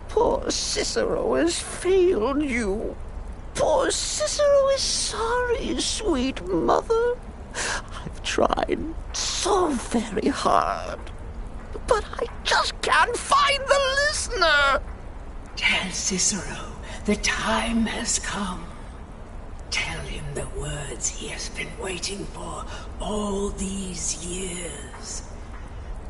Poor Cicero has failed you. Poor Cicero is sorry, sweet mother. I've tried so very hard, but I just can't find the listener. Tell Cicero the time has come. Tell him the words he has been waiting for all these years.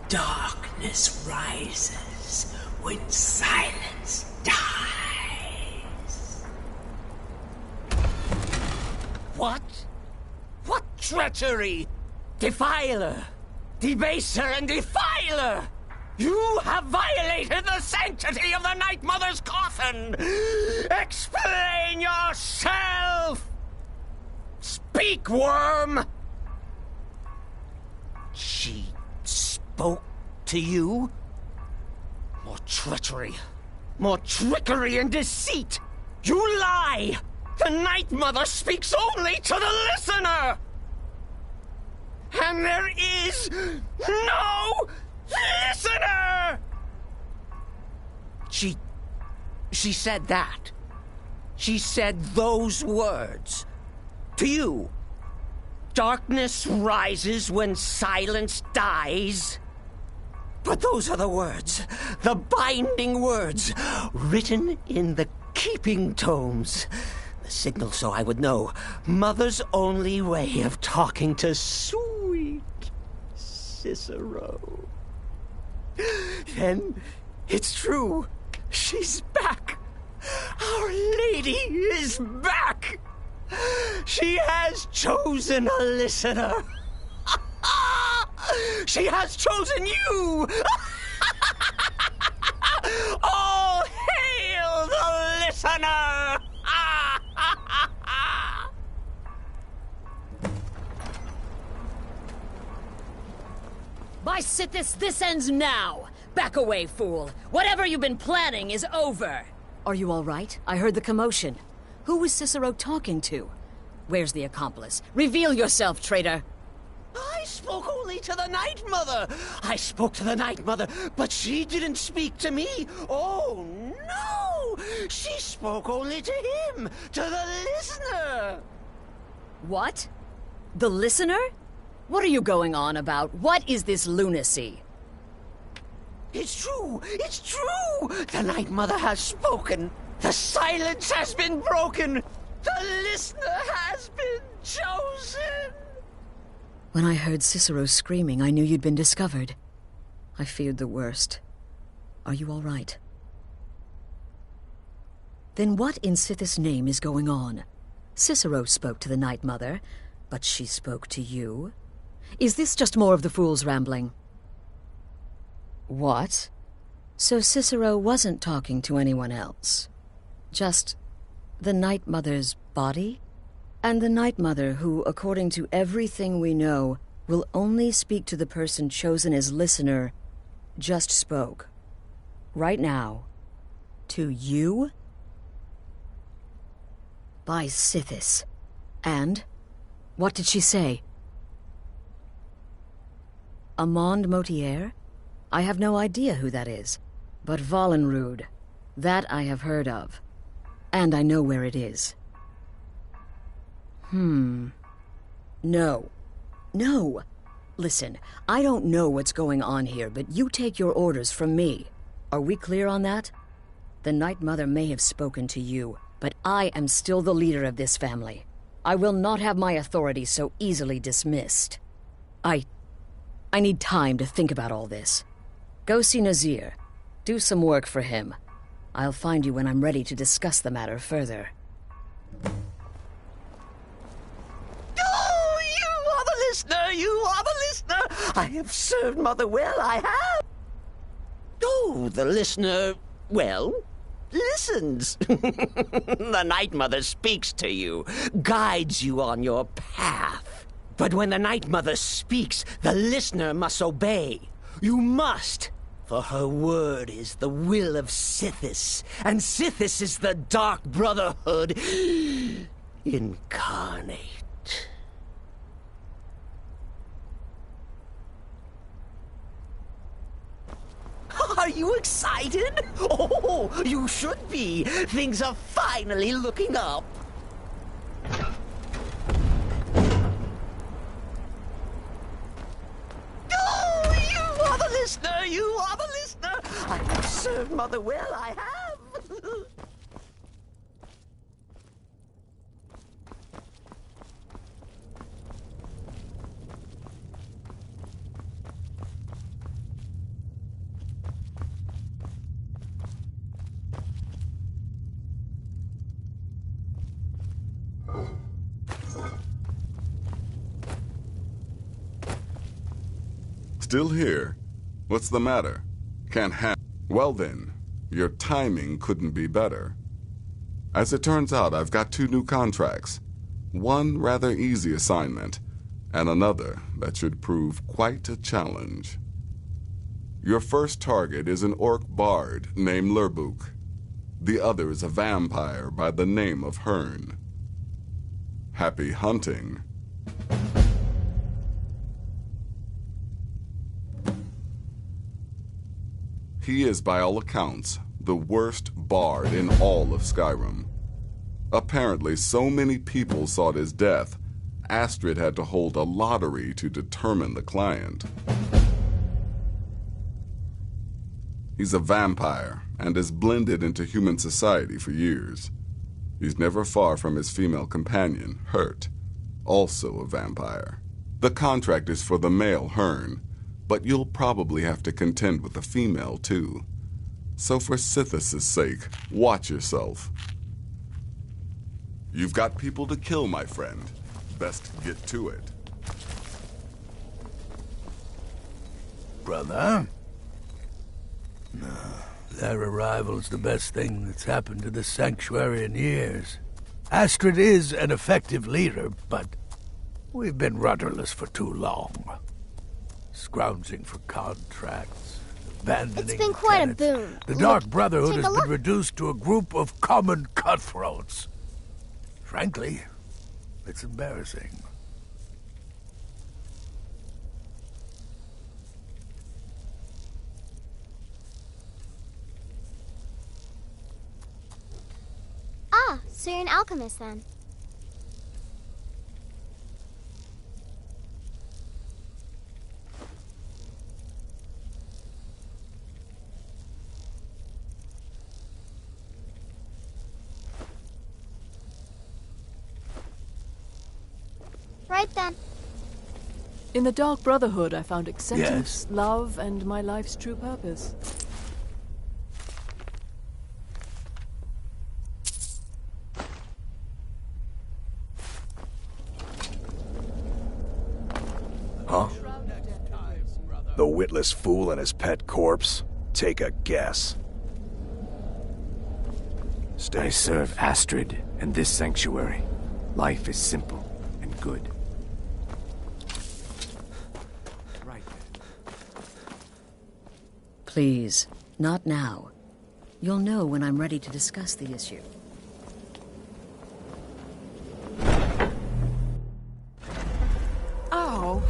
Darkness rises when silence dies. What? What treachery? Defiler! Debaser and defiler! You have violated the sanctity of the Night Mother's coffin! Explain yourself! Speak, worm! She spoke to you? More treachery. More trickery and deceit! You lie! The Night Mother speaks only to the listener! And there is no listener! She said that. She said those words. To you. Darkness rises when silence dies. But those are the words, the binding words, written in the keeping tomes. The signal so I would know. Mother's only way of talking to sweet Cicero. Then it's true. She's back. Our Lady is back. She has chosen a listener. She has chosen you. All hail the listener. By Sithis, this ends now! Back away, fool! Whatever you've been planning is over! Are you all right? I heard the commotion. Who was Cicero talking to? Where's the accomplice? Reveal yourself, traitor! I spoke only to the Night Mother. I spoke to the Night Mother, but she didn't speak to me. Oh, no! She spoke only to him, to the listener. What? The listener? What are you going on about? What is this lunacy? It's true! It's true! The Night Mother has spoken. The silence has been broken. The listener has been chosen. When I heard Cicero screaming, I knew you'd been discovered. I feared the worst. Are you all right? Then what in Sithis' name is going on? Cicero spoke to the Night Mother, but she spoke to you? Is this just more of the fool's rambling? What? So Cicero wasn't talking to anyone else? Just the Night Mother's body? And the Night Mother who, according to everything we know, will only speak to the person chosen as listener, just spoke. Right now. To you? By Sithis. And? What did she say? Armand Mortier? I have no idea who that is. But Wallenrood, that I have heard of. And I know where it is. No. No. Listen, I don't know what's going on here, but you take your orders from me. Are we clear on that? The Night Mother may have spoken to you, but I am still the leader of this family. I will not have my authority so easily dismissed. I need time to think about all this. Go see Nazir. Do some work for him. I'll find you when I'm ready to discuss the matter further. Oh, you are the listener! You are the listener! I have served Mother well, I have! Oh, the listener, well, listens. The Night Mother speaks to you, guides you on your path. But when the Night Mother speaks, the listener must obey. You must, for her word is the will of Sithis, and Sithis is the Dark Brotherhood incarnate. Are you excited? Oh, you should be. Things are finally looking up. Oh, you are the listener! You are the listener! I have served Mother well, I have. Still here? What's the matter? Can't Well then, your timing couldn't be better. As it turns out, I've got 2 new contracts. One rather easy assignment, and another that should prove quite a challenge. Your first target is an orc bard named Lurbuk. The other is a vampire by the name of Hearn. Happy hunting. He is, by all accounts, the worst bard in all of Skyrim. Apparently, so many people sought his death, Astrid had to hold a lottery to determine the client. He's a vampire and has blended into human society for years. He's never far from his female companion, Hurt, also a vampire. The contract is for the male Hearn, but you'll probably have to contend with the female, too. So for Sithis' sake, watch yourself. You've got people to kill, my friend. Best get to it. Brother? No, their arrival's the best thing that's happened to the Sanctuary in years. Astrid is an effective leader, but we've been rudderless for too long. Scrounging for contracts, abandoning It's been quite a boon. The Dark Brotherhood Take has a been look. reduced to a group of common cutthroats. Frankly, it's embarrassing. Ah, so you're an alchemist then. Right then. In the Dark Brotherhood, I found acceptance, Yes. love, and my life's true purpose. Huh? The witless fool and his pet corpse? Take a guess. I serve Astrid and this sanctuary. Life is simple and good. Please, not now. You'll know when I'm ready to discuss the issue. Oh.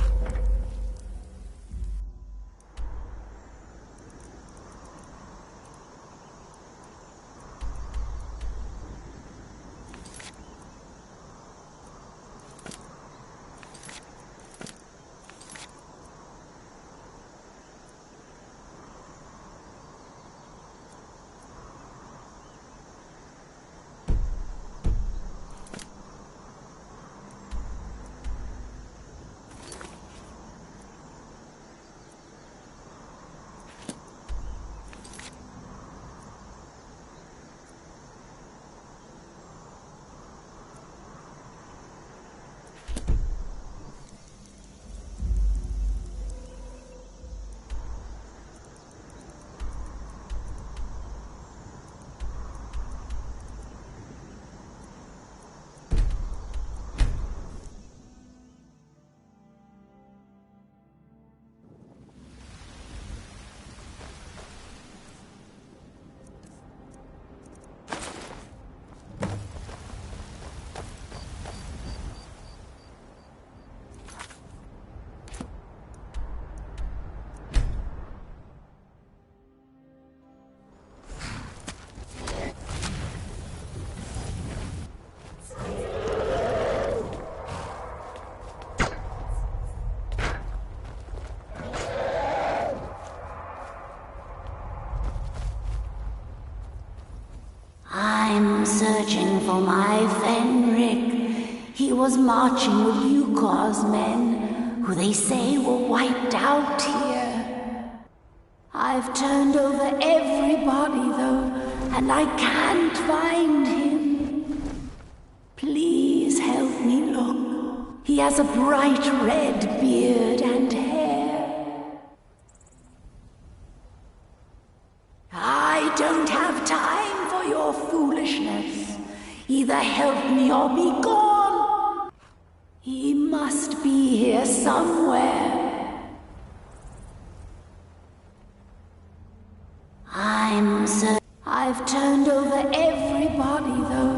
searching for my Fenric. He was marching with Yukor's men, who they say were wiped out here. I've turned over everybody, though, and I can't find him. Please help me look. He has a bright red beard and hair. I don't have time for your foolishness. Either help me or be gone. He must be here somewhere. I've turned over everybody, though,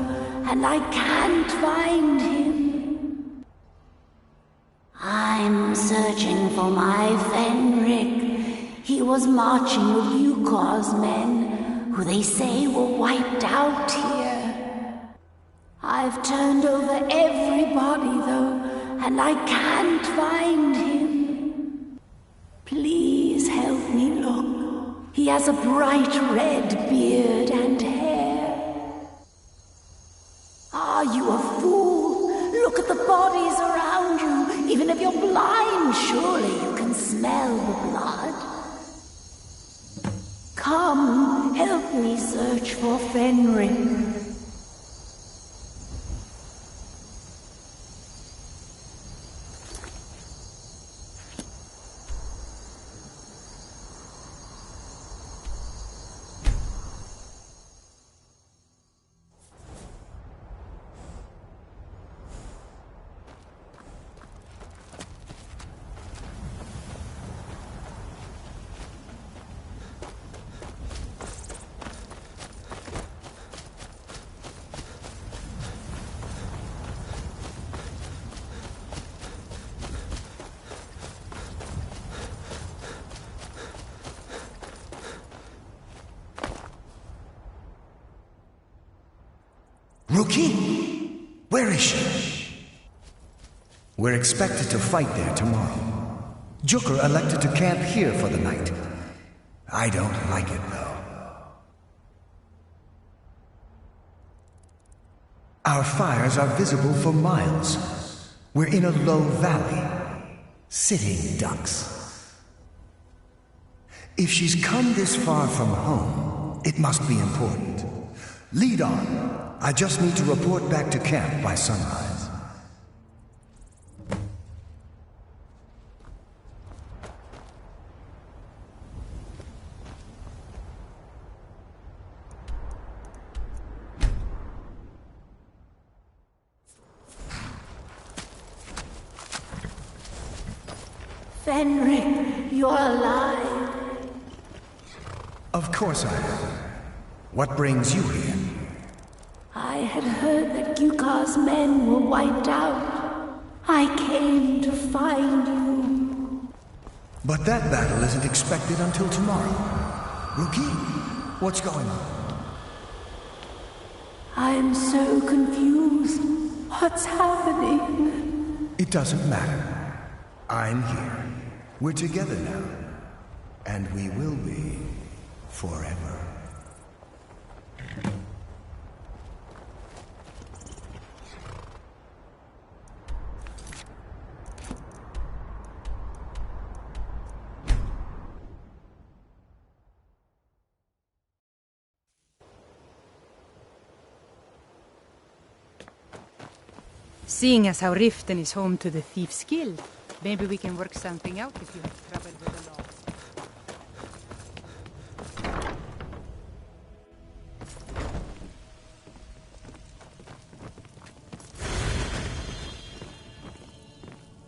and I can't find him. I'm searching for my Fenric. He was marching with Yukor's men, who they say were wiped out here. I've turned over everybody, though, and I can't find him. Please help me look. He has a bright red beard and hair. Are you a fool? Look at the bodies around you. Even if you're blind, surely you can smell the blood. Come, help me search for Fenric. Rookie? Where is she? We're expected to fight there tomorrow. Jukur elected to camp here for the night. I don't like it, though. Our fires are visible for miles. We're in a low valley. Sitting ducks. If she's come this far from home, it must be important. Lead on. I just need to report back to camp by sunrise. Fenric, you're alive. Of course I am. What brings you here? I had heard that Yukor's men were wiped out. I came to find you. But that battle isn't expected until tomorrow. Rookie, what's going on? I'm so confused. What's happening? It doesn't matter. I'm here. We're together now. And we will be forever. Seeing as how Riften is home to the Thief's Guild, maybe we can work something out if you have trouble with the law.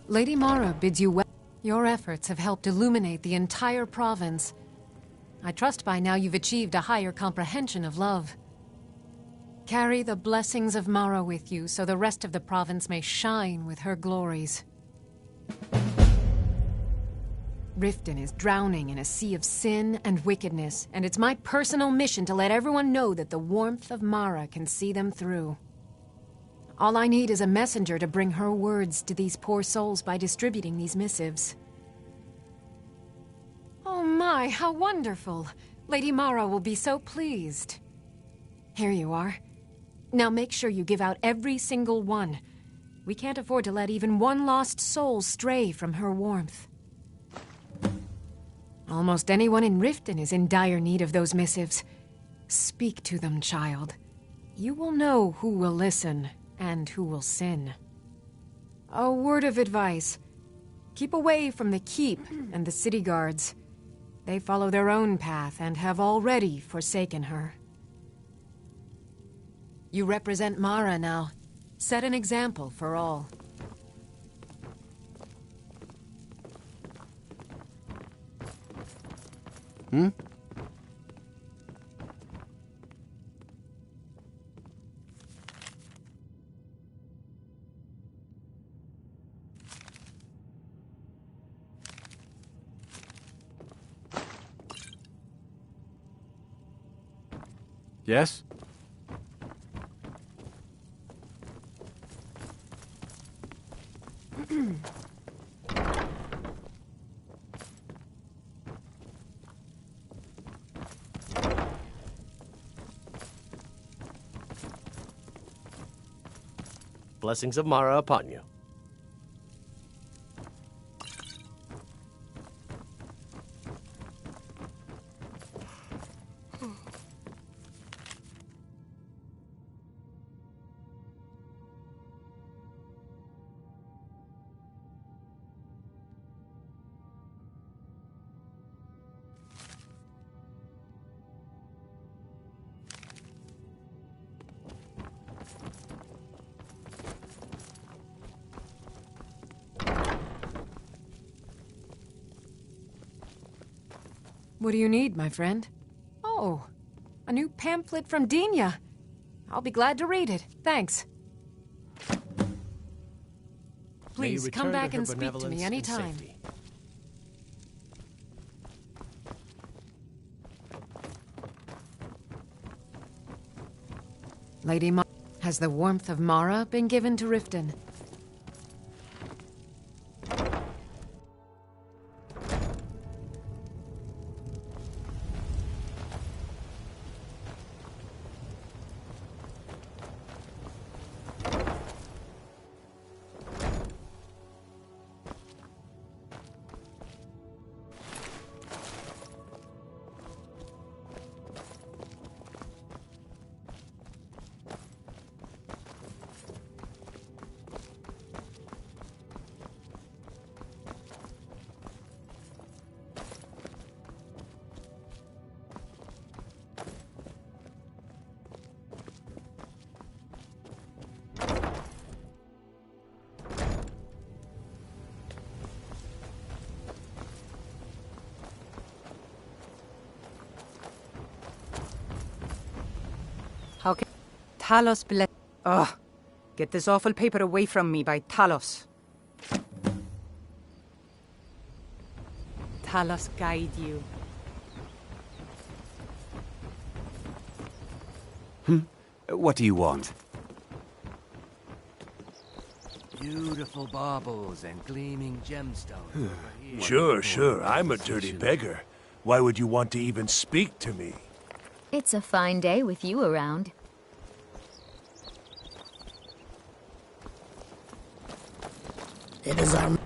Lady Mara bids you well. Your efforts have helped illuminate the entire province. I trust by now you've achieved a higher comprehension of love. Carry the blessings of Mara with you so the rest of the province may shine with her glories. Riften is drowning in a sea of sin and wickedness, and it's my personal mission to let everyone know that the warmth of Mara can see them through. All I need is a messenger to bring her words to these poor souls by distributing these missives. Oh my, how wonderful! Lady Mara will be so pleased. Here you are. Now make sure you give out every single one. We can't afford to let even one lost soul stray from her warmth. Almost anyone in Riften is in dire need of those missives. Speak to them, child. You will know who will listen and who will sin. A word of advice. Keep away from the Keep and the city guards. They follow their own path and have already forsaken her. You represent Mara now. Set an example for all. Hmm? Yes? Blessings of Mara upon you. What do you need, my friend? Oh, a new pamphlet from Dina. I'll be glad to read it. Thanks. Please, come back and speak to me anytime. Lady Mara, has the warmth of Mara been given to Riften? How can Talos bless? Ugh! Get this awful paper away from me by Talos. Talos guide you. What do you want? Beautiful baubles and gleaming gemstones. Sure. I'm a dirty beggar. Why would you want to even speak to me? It's a fine day with you around. It is our...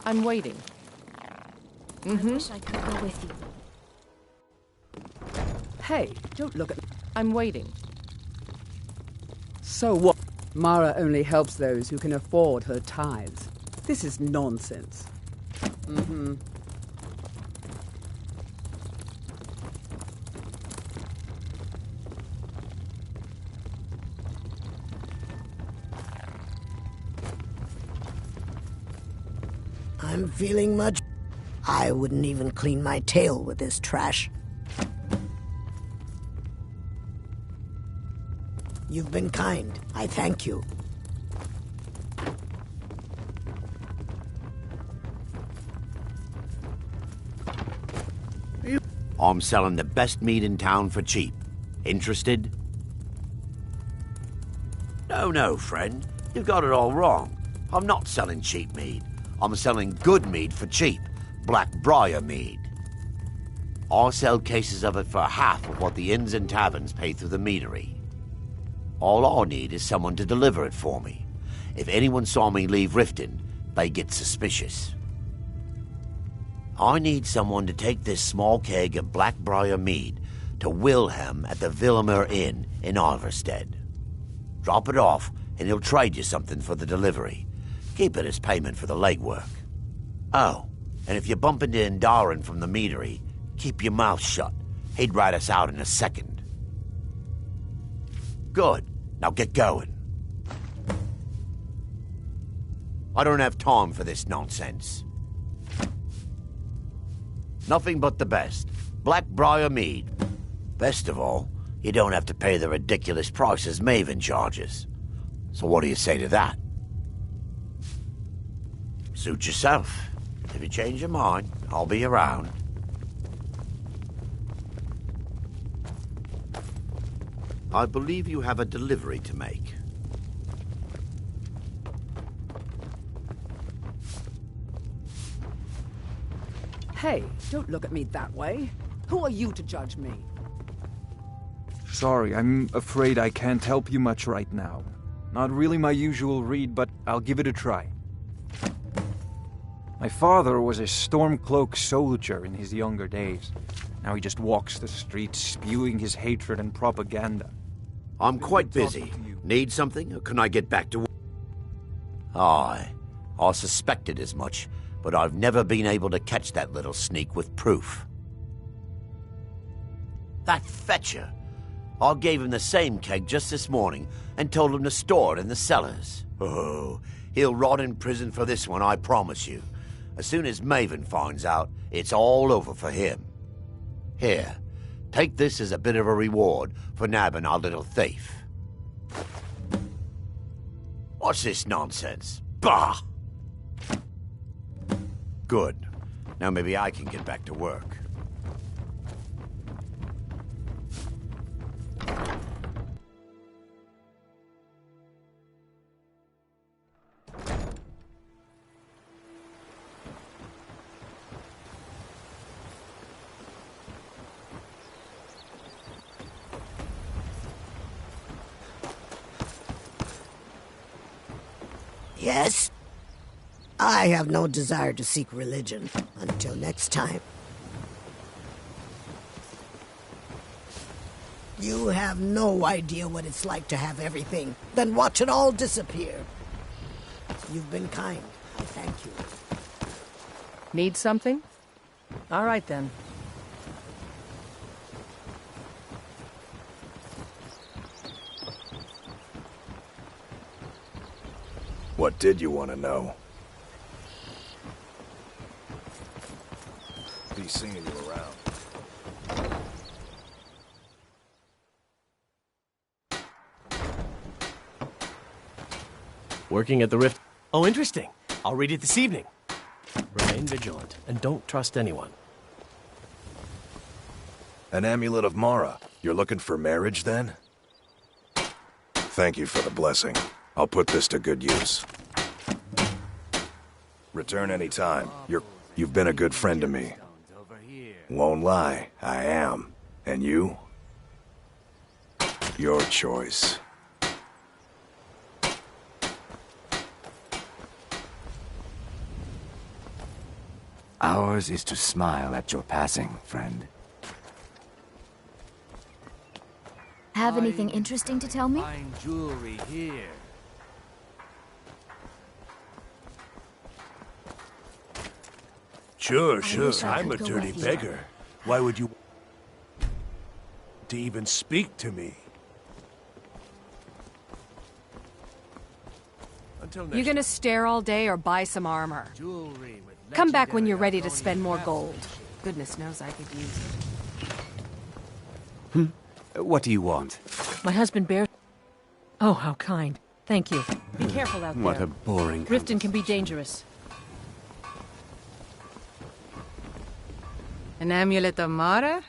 I'm waiting. I wish I could go with you. Hey, don't look at... I'm waiting. So what? Mara only helps those who can afford her tithes. This is nonsense. I'm feeling much... I wouldn't even clean my tail with this trash. You've been kind. I thank you. I'm selling the best meat in town for cheap. Interested? No, friend. You've got it all wrong. I'm not selling cheap mead. I'm selling good mead for cheap. Black Briar mead. I'll sell cases of it for half of what the inns and taverns pay through the meadery. All I need is someone to deliver it for me. If anyone saw me leave Riften, they get suspicious. I need someone to take this small keg of Blackbriar mead to Wilhelm at the Villimer Inn in Iverstead. Drop it off, and he'll trade you something for the delivery. Keep it as payment for the legwork. Oh, and if you bump into Indaren from the meadery, keep your mouth shut. He'd rat us out in a second. Good. Now get going. I don't have time for this nonsense. Nothing but the best. Blackbriar mead. Best of all, you don't have to pay the ridiculous prices Maven charges. So what do you say to that? Suit yourself. If you change your mind, I'll be around. I believe you have a delivery to make. Hey, don't look at me that way. Who are you to judge me? Sorry, I'm afraid I can't help you much right now. Not really my usual read, but I'll give it a try. My father was a Stormcloak soldier in his younger days. Now he just walks the streets spewing his hatred and propaganda. I'm quite busy. Need something, or can I get back to work? Aye, I suspected as much, but I've never been able to catch that little sneak with proof. That fetcher! I gave him the same keg just this morning and told him to store it in the cellars. Oh, he'll rot in prison for this one, I promise you. As soon as Maven finds out, it's all over for him. Here, take this as a bit of a reward for nabbing our little thief. What's this nonsense? Bah! Good. Now maybe I can get back to work. Yes? I have no desire to seek religion. Until next time. You have no idea what it's like to have everything, then watch it all disappear. You've been kind. I thank you. Need something? All right, then. What did you want to know? Be seeing you around. Working at the Rift. Oh, interesting. I'll read it this evening. Remain vigilant, and don't trust anyone. An amulet of Mara. You're looking for marriage, then? Thank you for the blessing. I'll put this to good use. Return any time. You've been a good friend to me. Won't lie, I am. And you? Your choice. Ours is to smile at your passing, friend. Have anything interesting to tell me? Fine jewelry here. Sure. wish I I'm a could go dirty with you. beggar. Why would you to even speak to me? Until next You gonna stare all day or buy some armor? Come back when you're ready to spend more gold. Goodness knows I could use it. What do you want? My husband bears... Oh, how kind. Thank you. Be careful out there. What a boring... Riften can be dangerous. An amulet of Mara?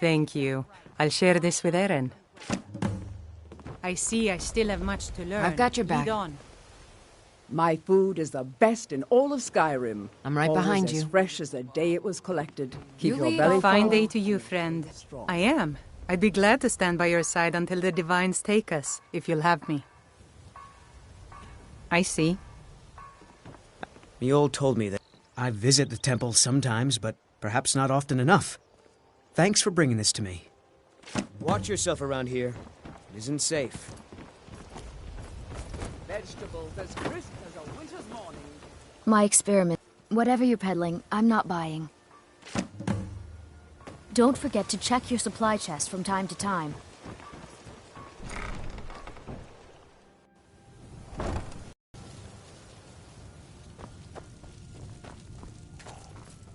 Thank you. I'll share this with Eren. I see I still have much to learn. I've got your back. Lead on. My food is the best in all of Skyrim. I'm right Always behind as you. fresh as the day it was collected. Keep You your lead belly a fine full. day to you, friend. I am. I'd be glad to stand by your side until the divines take us, if you'll have me. I see. Mjol told me that I visit the temple sometimes, but perhaps not often enough. Thanks for bringing this to me. Watch yourself around here. It isn't safe. Vegetables as crisp as a winter's morning. My experiment. Whatever you're peddling, I'm not buying. Don't forget to check your supply chest from time to time.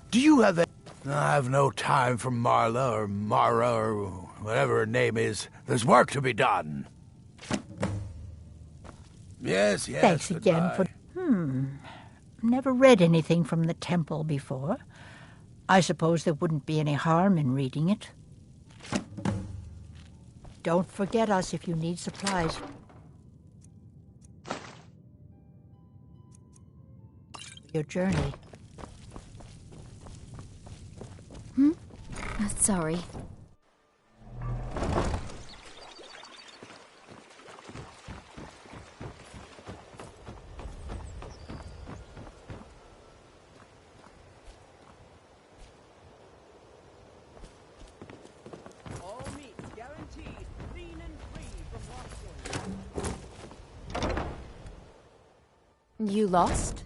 Do you have a... I have no time for Marla or Mara or whatever her name is. There's work to be done. Yes, yes. Thanks again for... Never read anything from the temple before. I suppose there wouldn't be any harm in reading it. Don't forget us if you need supplies. Your journey. Sorry. All meat guaranteed, clean and free from lost. You lost?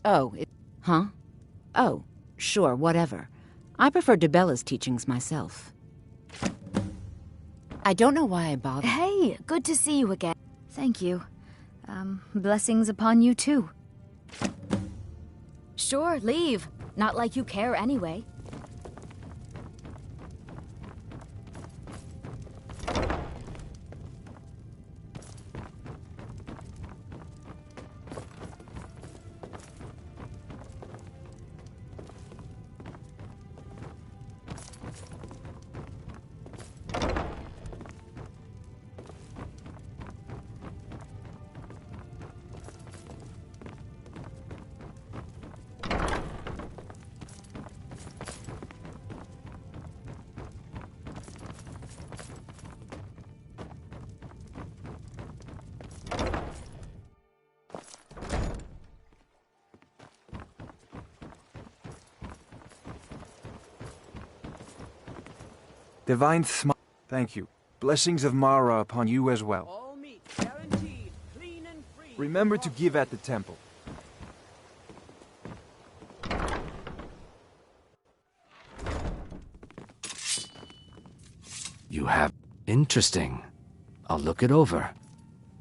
Oh, huh? Oh, sure, whatever. I prefer Debella's teachings myself. I don't know why I bothered. Hey, good to see you again. Thank you. Blessings upon you too. Sure, leave. Not like you care anyway. Divine smile. Thank you. Blessings of Mara upon you as well. All meat guaranteed, clean and free. Remember to give at the temple. You have... Interesting. I'll look it over.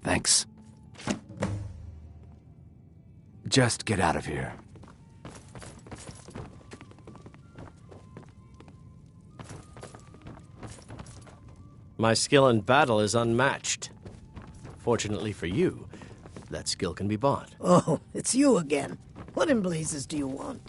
Thanks. Just get out of here. My skill in battle is unmatched. Fortunately for you, that skill can be bought. Oh, it's you again. What in blazes do you want?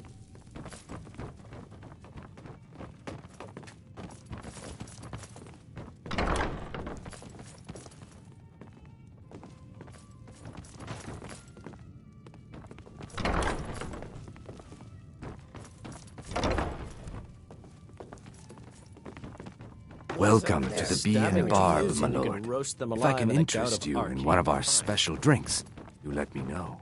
Welcome to the Bee and Barb, my lord. Roast them If I alive can in a interest gout of you in arcane one of our fire. special drinks, you let me know.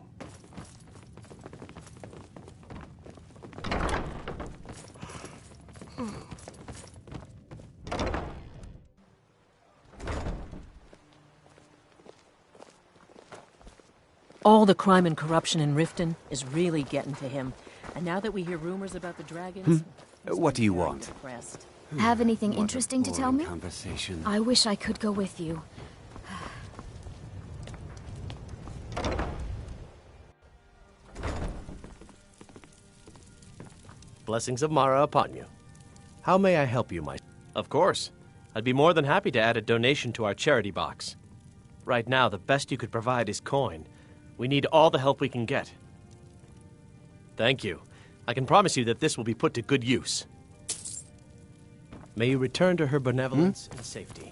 All the crime and corruption in Riften is really getting to him. And now that we hear rumors about the dragons... What do you want? Depressed. Have anything interesting to tell me? Conversation. I wish I could go with you. Blessings of Mara upon you. How may I help you, my... Of course. I'd be more than happy to add a donation to our charity box. Right now, the best you could provide is coin. We need all the help we can get. Thank you. I can promise you that this will be put to good use. May you return to her benevolence in safety.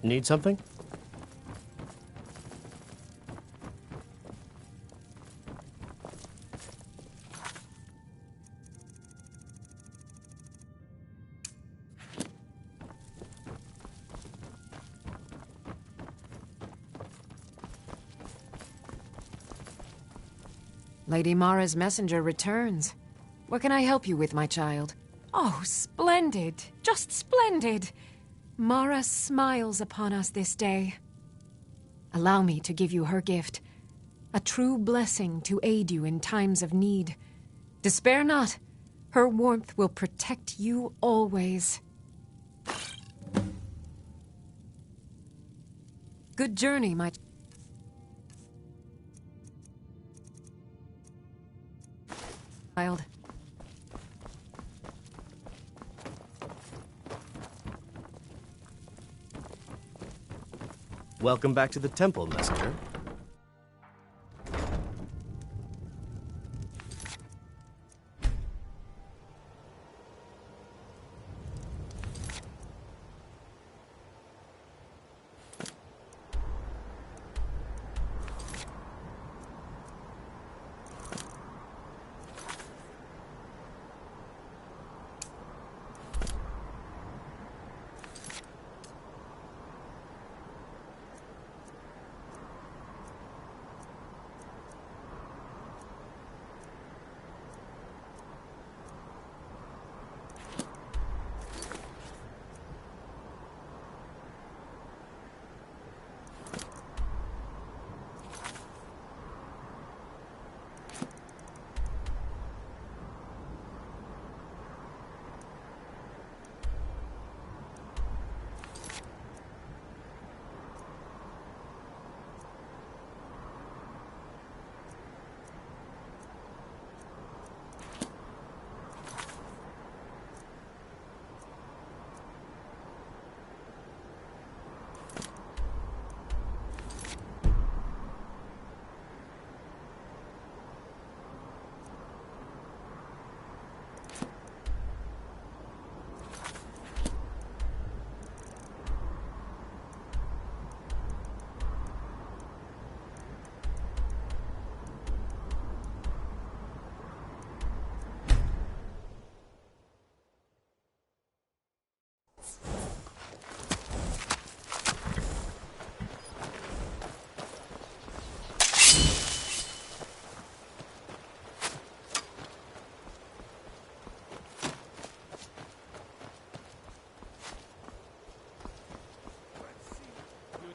Need something? Lady Mara's messenger returns. What can I help you with, my child? Oh, splendid! Just splendid! Mara smiles upon us this day. Allow me to give you her gift, a true blessing to aid you in times of need. Despair not. Her warmth will protect you always. Good journey, my child. Welcome back to the temple, messenger.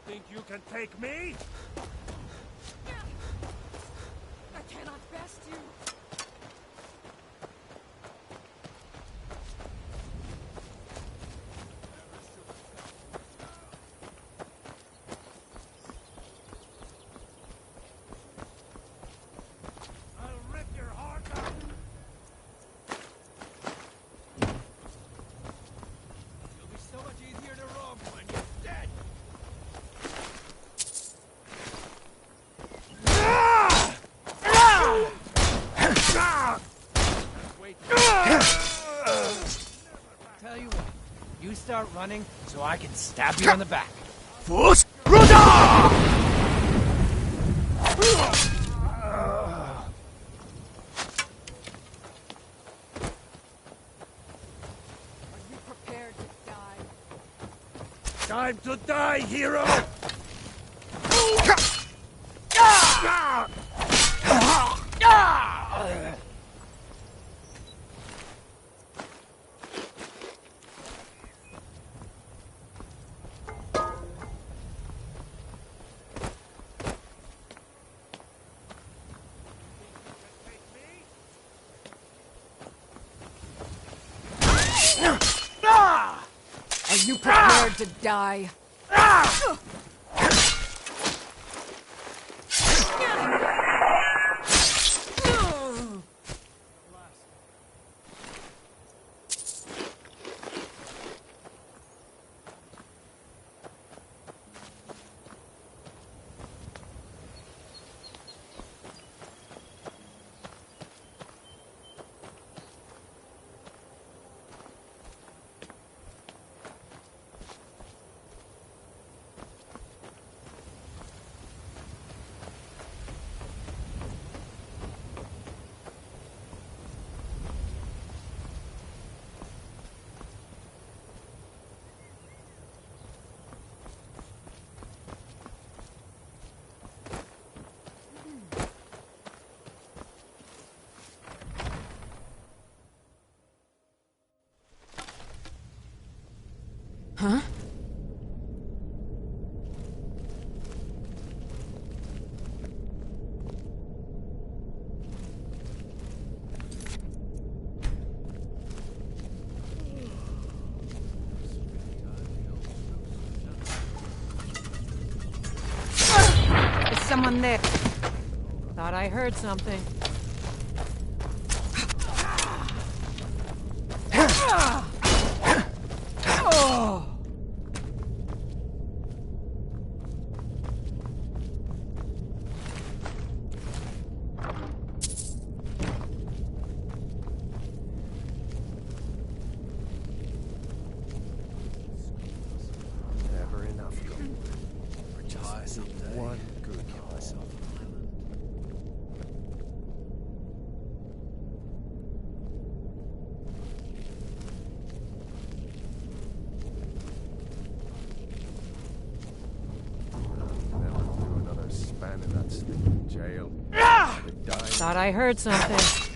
Think you can take me? I cannot best you. I'll rip your heart out. It'll be so much easier to rob when you're dead. Tell you what, you start running so I can stab you in the back. Fus Are you prepared to die? Time to die, hero! Are you prepared to die? someone there. Thought I heard something. Oh! Never enough. Retire someday. One good kill myself. Never do another span in that stinking jail. Thought I heard something.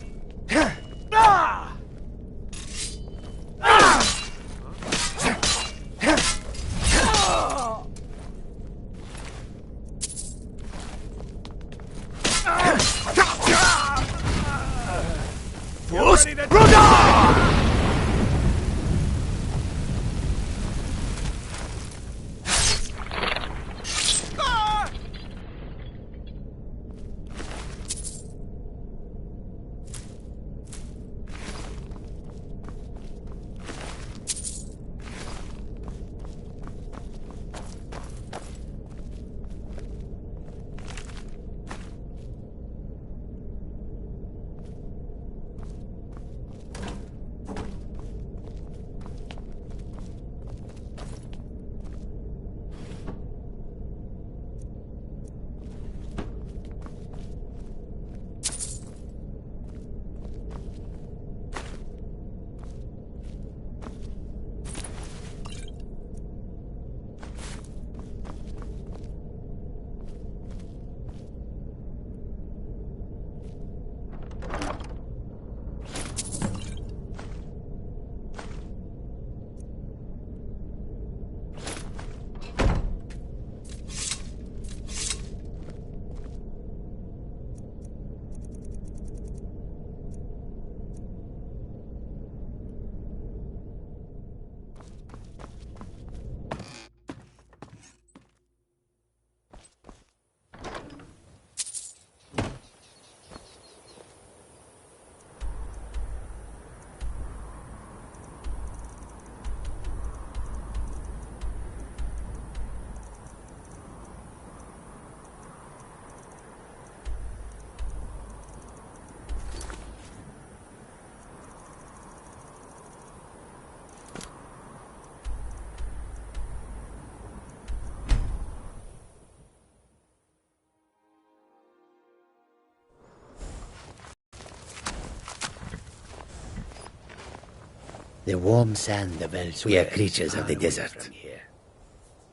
The warm sand of elsewhere. We are creatures of the desert.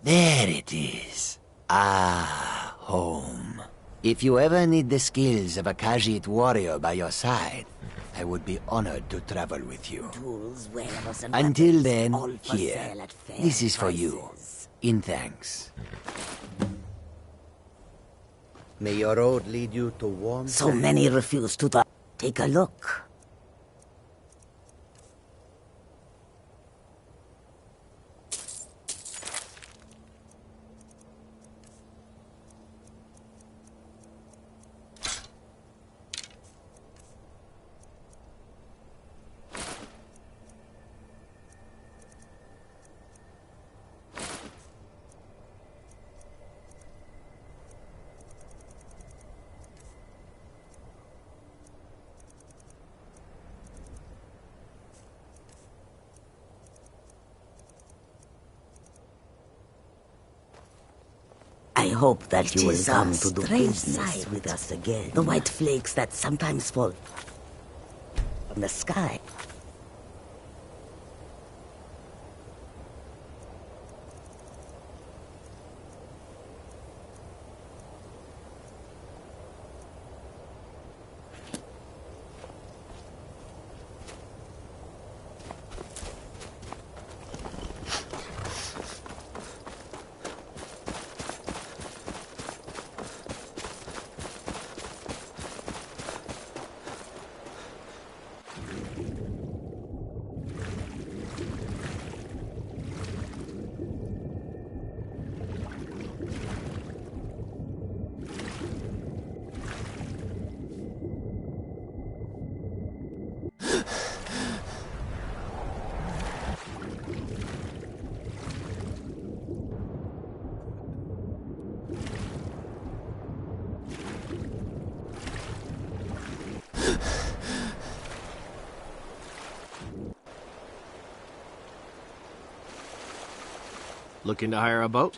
There it is. Ah, home. If you ever need the skills of a Khajiit warrior by your side, I would be honored to travel with you. Tools, wares, and Until weapons, all then, for here. sale at fair This is for you. prices. In thanks. May your road lead you to warm So sand. many refuse to take a look. I hope that you will come to do business with us again. The white flakes that sometimes fall from the sky. Looking to hire a boat?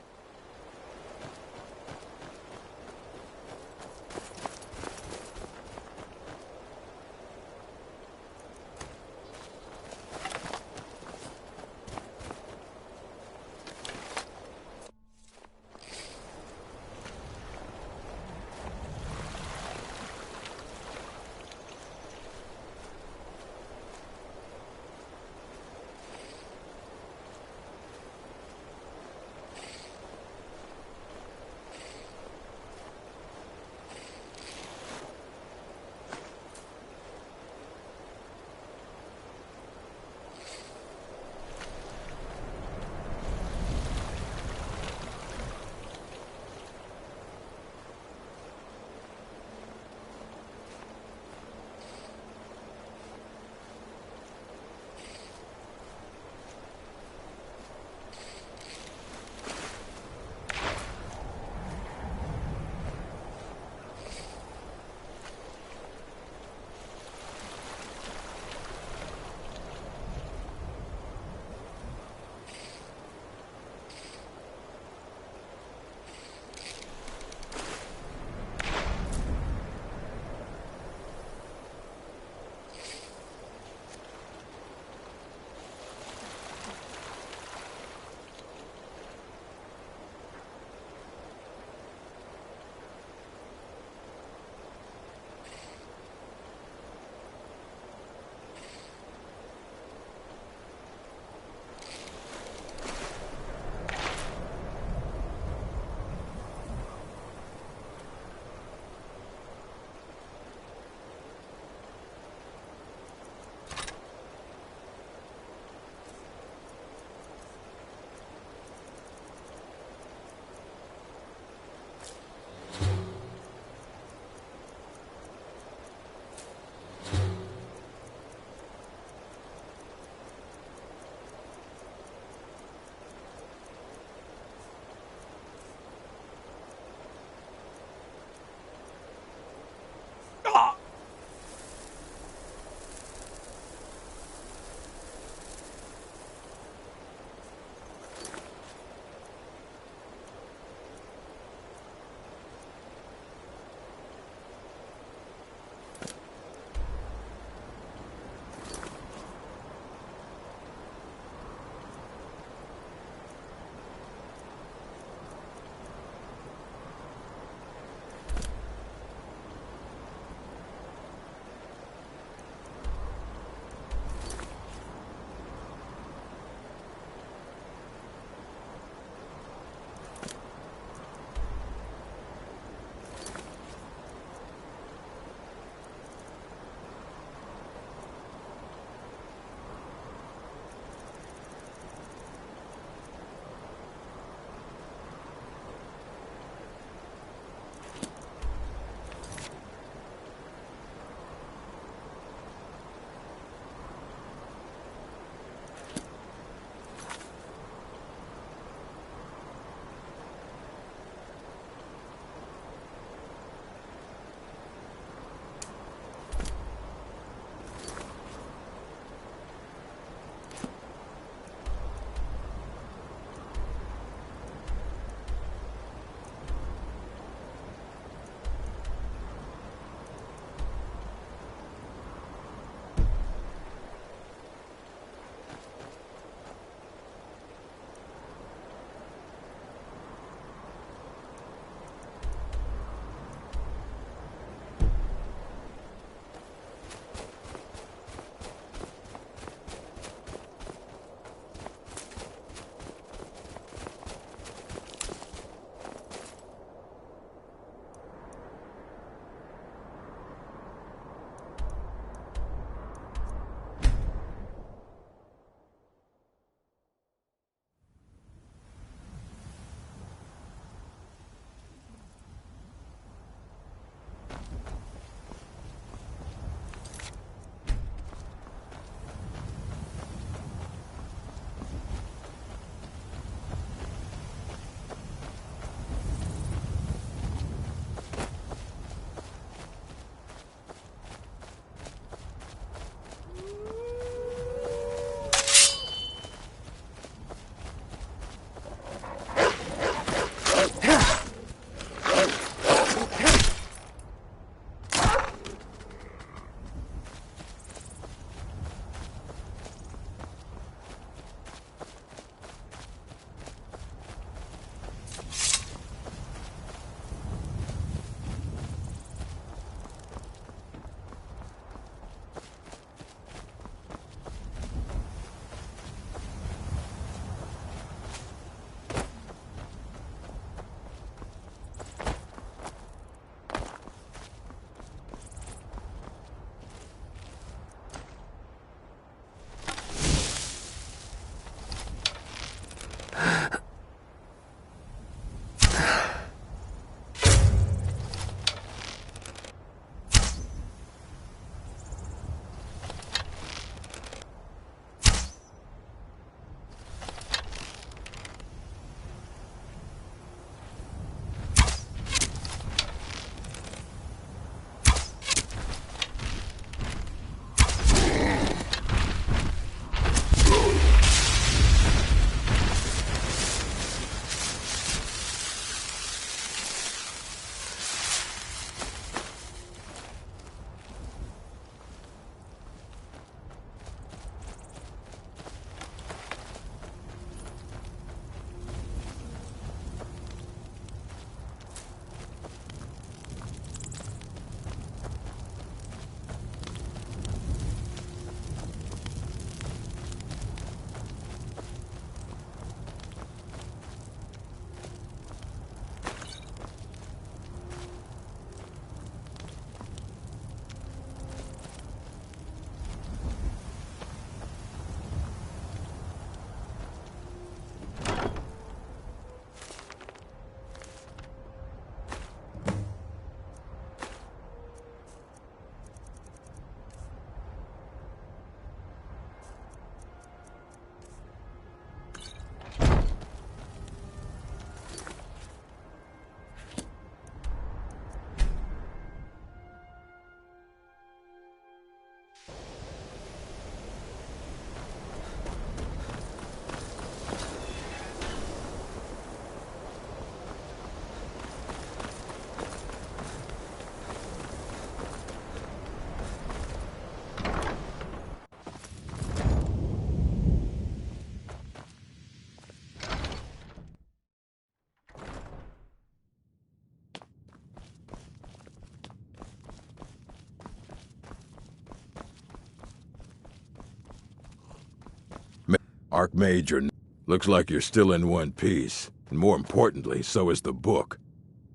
Archmage, looks like you're still in one piece. And more importantly, so is the book.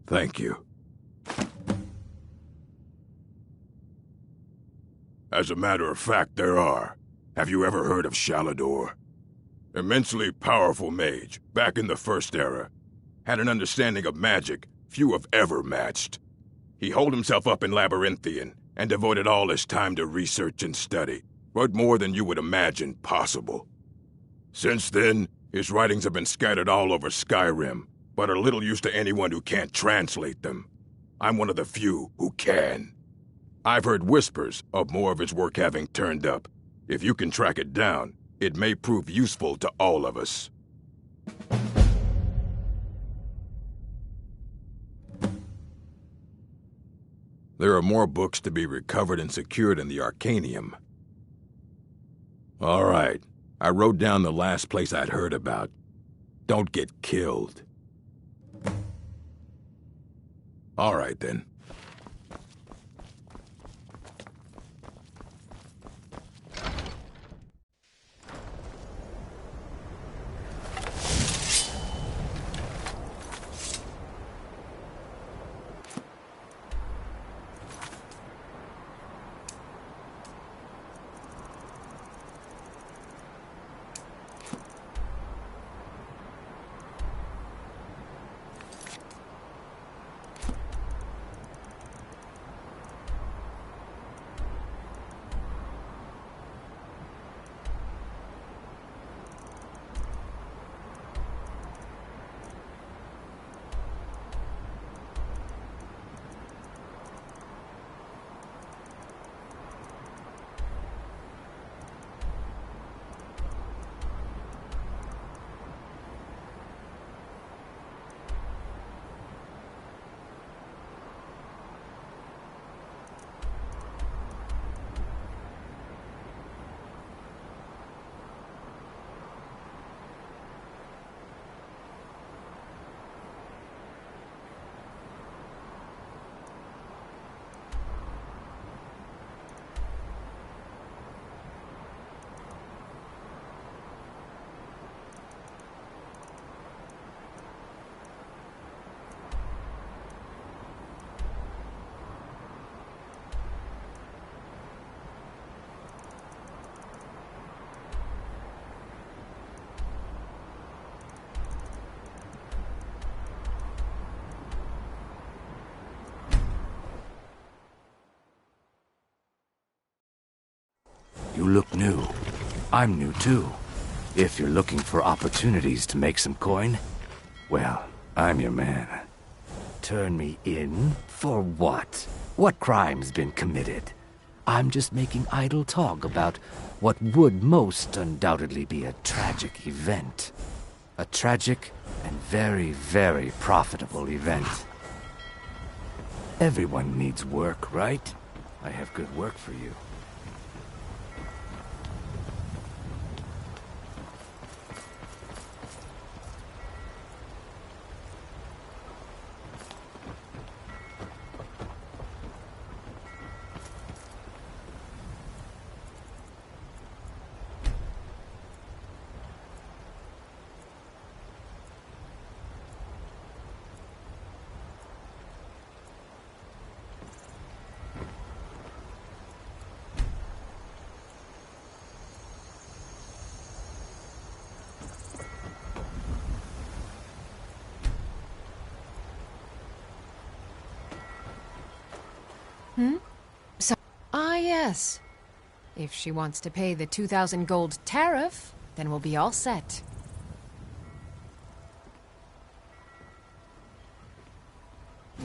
Thank you. As a matter of fact, there are. Have you ever heard of Shalador? Immensely powerful mage, back in the First Era. Had an understanding of magic few have ever matched. He holed himself up in Labyrinthian and devoted all his time to research and study, but more than you would imagine possible. Since then, his writings have been scattered all over Skyrim, but are little use to anyone who can't translate them. I'm one of the few who can. I've heard whispers of more of his work having turned up. If you can track it down, it may prove useful to all of us. There are more books to be recovered and secured in the Arcanium. All right, I wrote down the last place I'd heard about. Don't get killed. All right, then. You look new. I'm new too. If you're looking for opportunities to make some coin, well, I'm your man. Turn me in? For what? What crime's been committed? I'm just making idle talk about what would most undoubtedly be a tragic event. A tragic and very, very profitable event. Everyone needs work, right? I have good work for you. Yes. If she wants to pay the 2,000 gold tariff, then we'll be all set.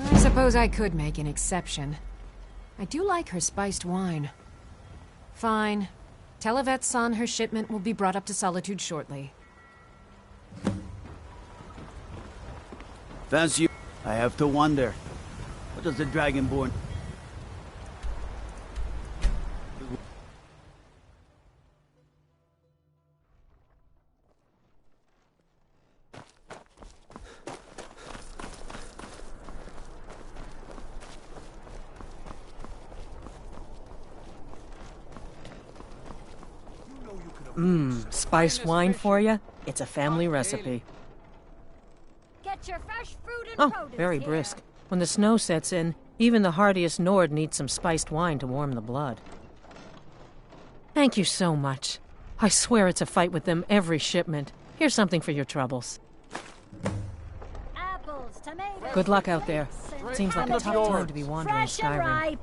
I suppose I could make an exception. I do like her spiced wine. Fine. Tell Yvette's son her shipment will be brought up to Solitude shortly. Fancy, I have to wonder. What does the Dragonborn... Spiced wine for you? It's a family recipe. Get your fresh fruit and Oh, produce very here. brisk. When the snow sets in, even the hardiest Nord needs some spiced wine to warm the blood. Thank you so much. I swear it's a fight with them every shipment. Here's something for your troubles. Apples, tomatoes, Good luck out there. grapes, Seems like a and tough time to be wandering fresh and Skyrim. ripe.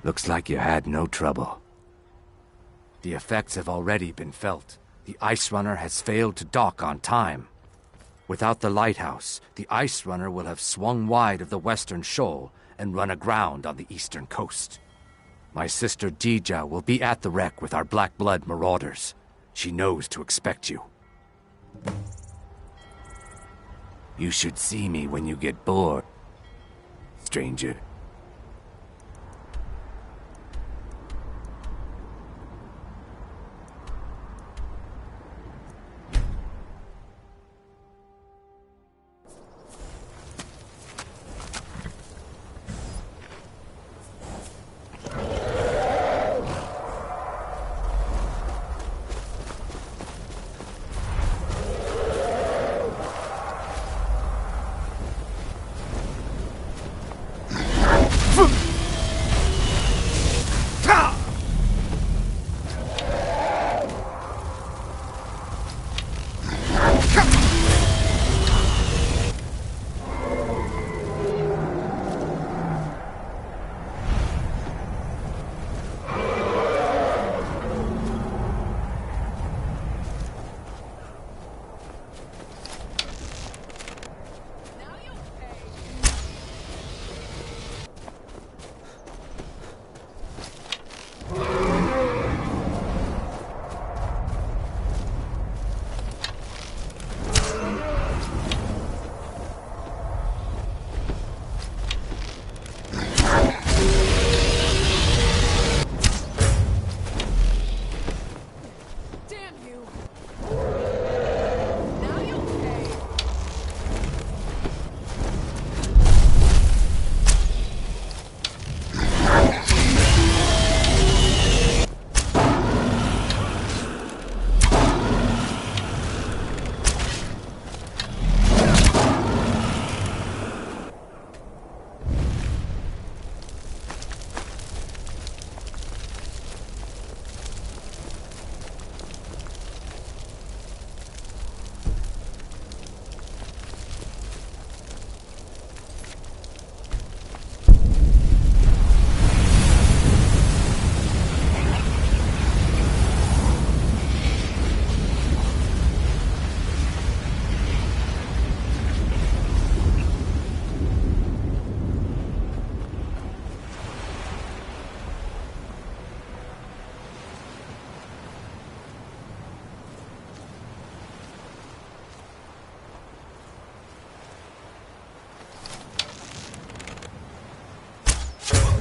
Looks like you had no trouble. The effects have already been felt. The Ice Runner has failed to dock on time. Without the lighthouse, the Ice Runner will have swung wide of the western shoal and run aground on the eastern coast. My sister Dija will be at the wreck with our Black Blood marauders. She knows to expect you. You should see me when you get bored, stranger.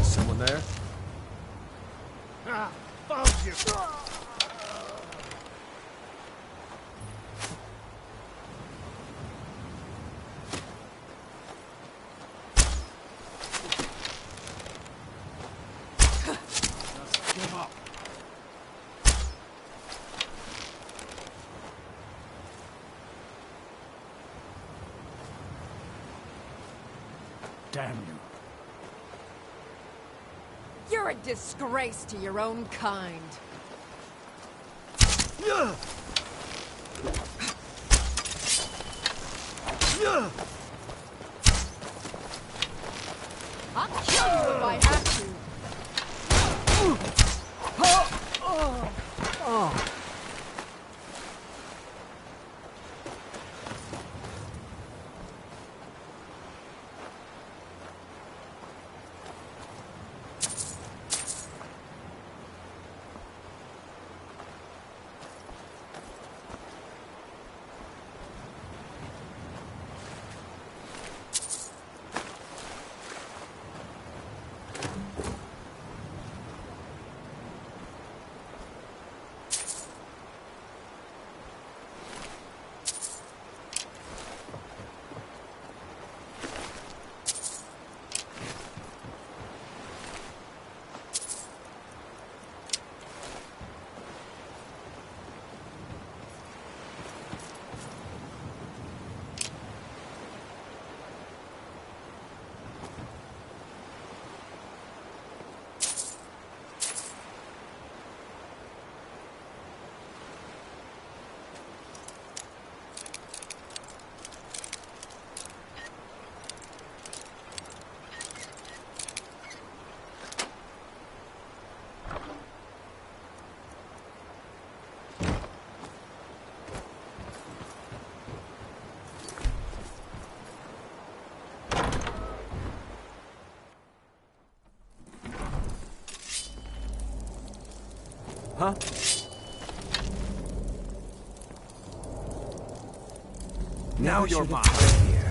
Someone there? Ah, found you! Just give up. damn you. You're a disgrace to your own kind. I'll kill you if I have to. Huh? Now you're mine. Here.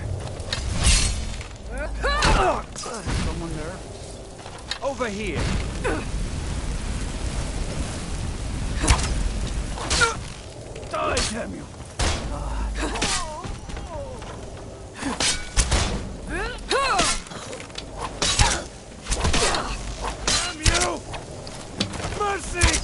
Someone there? Over here. Die, damn you! Damn you! Mercy!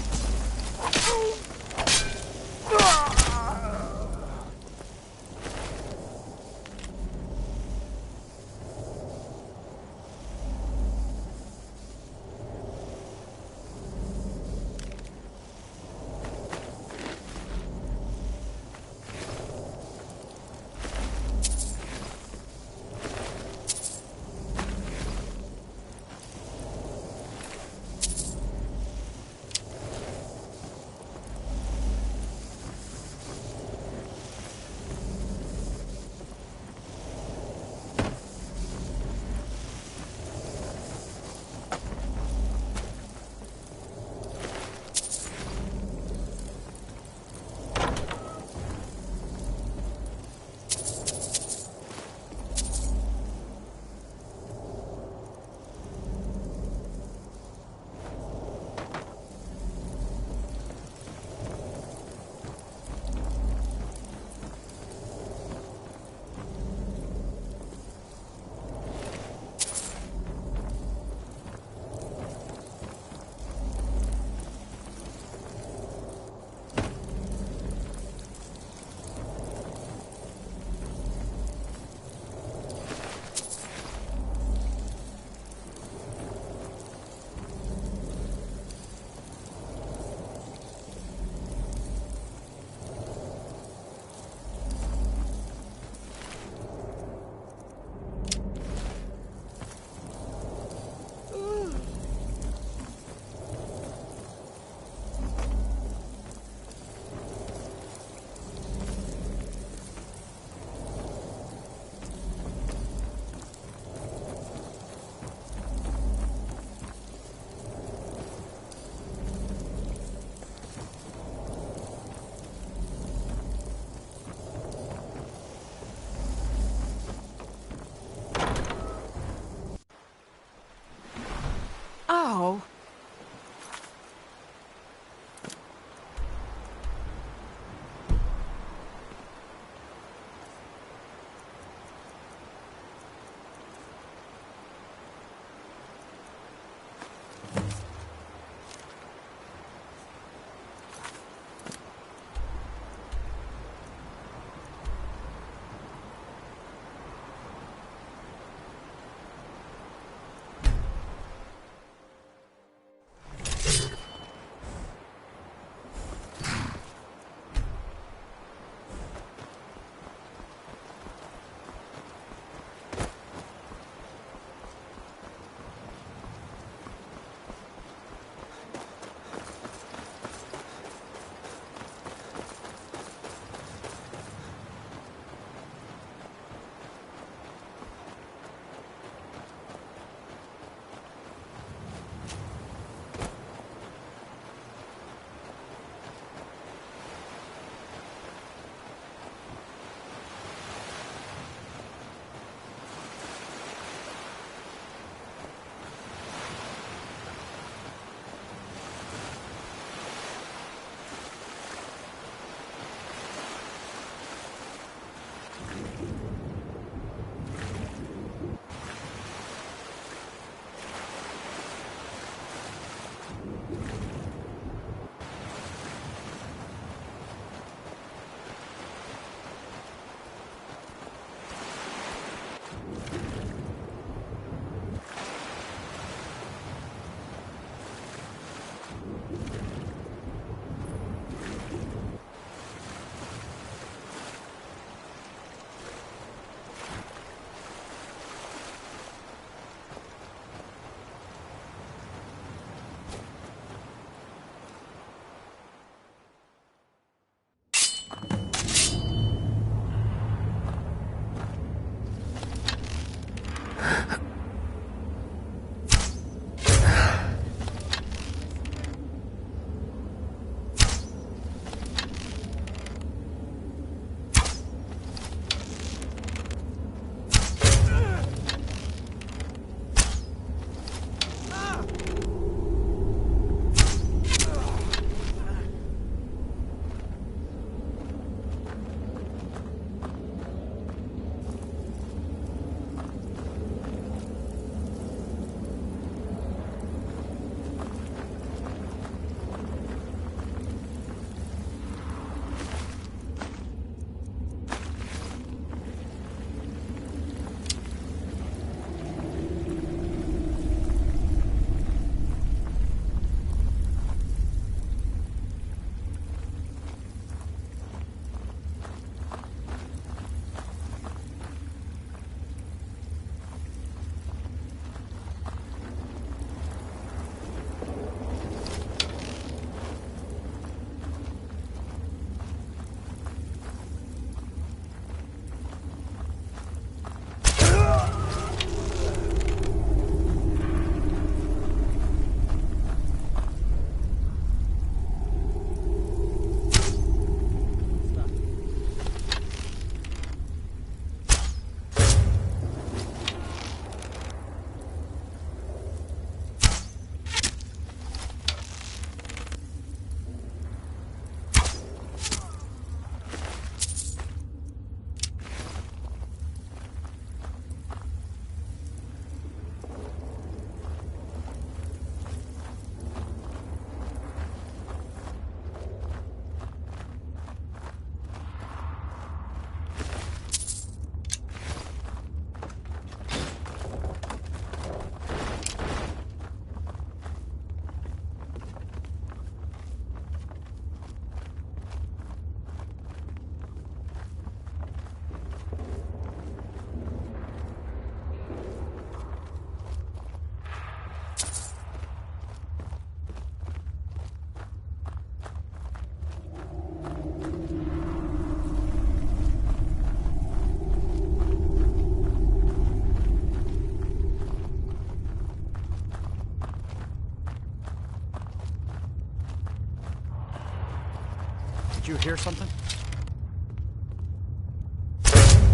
hear something?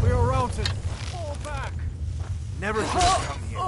We are routed! Fall back! Never should have come here.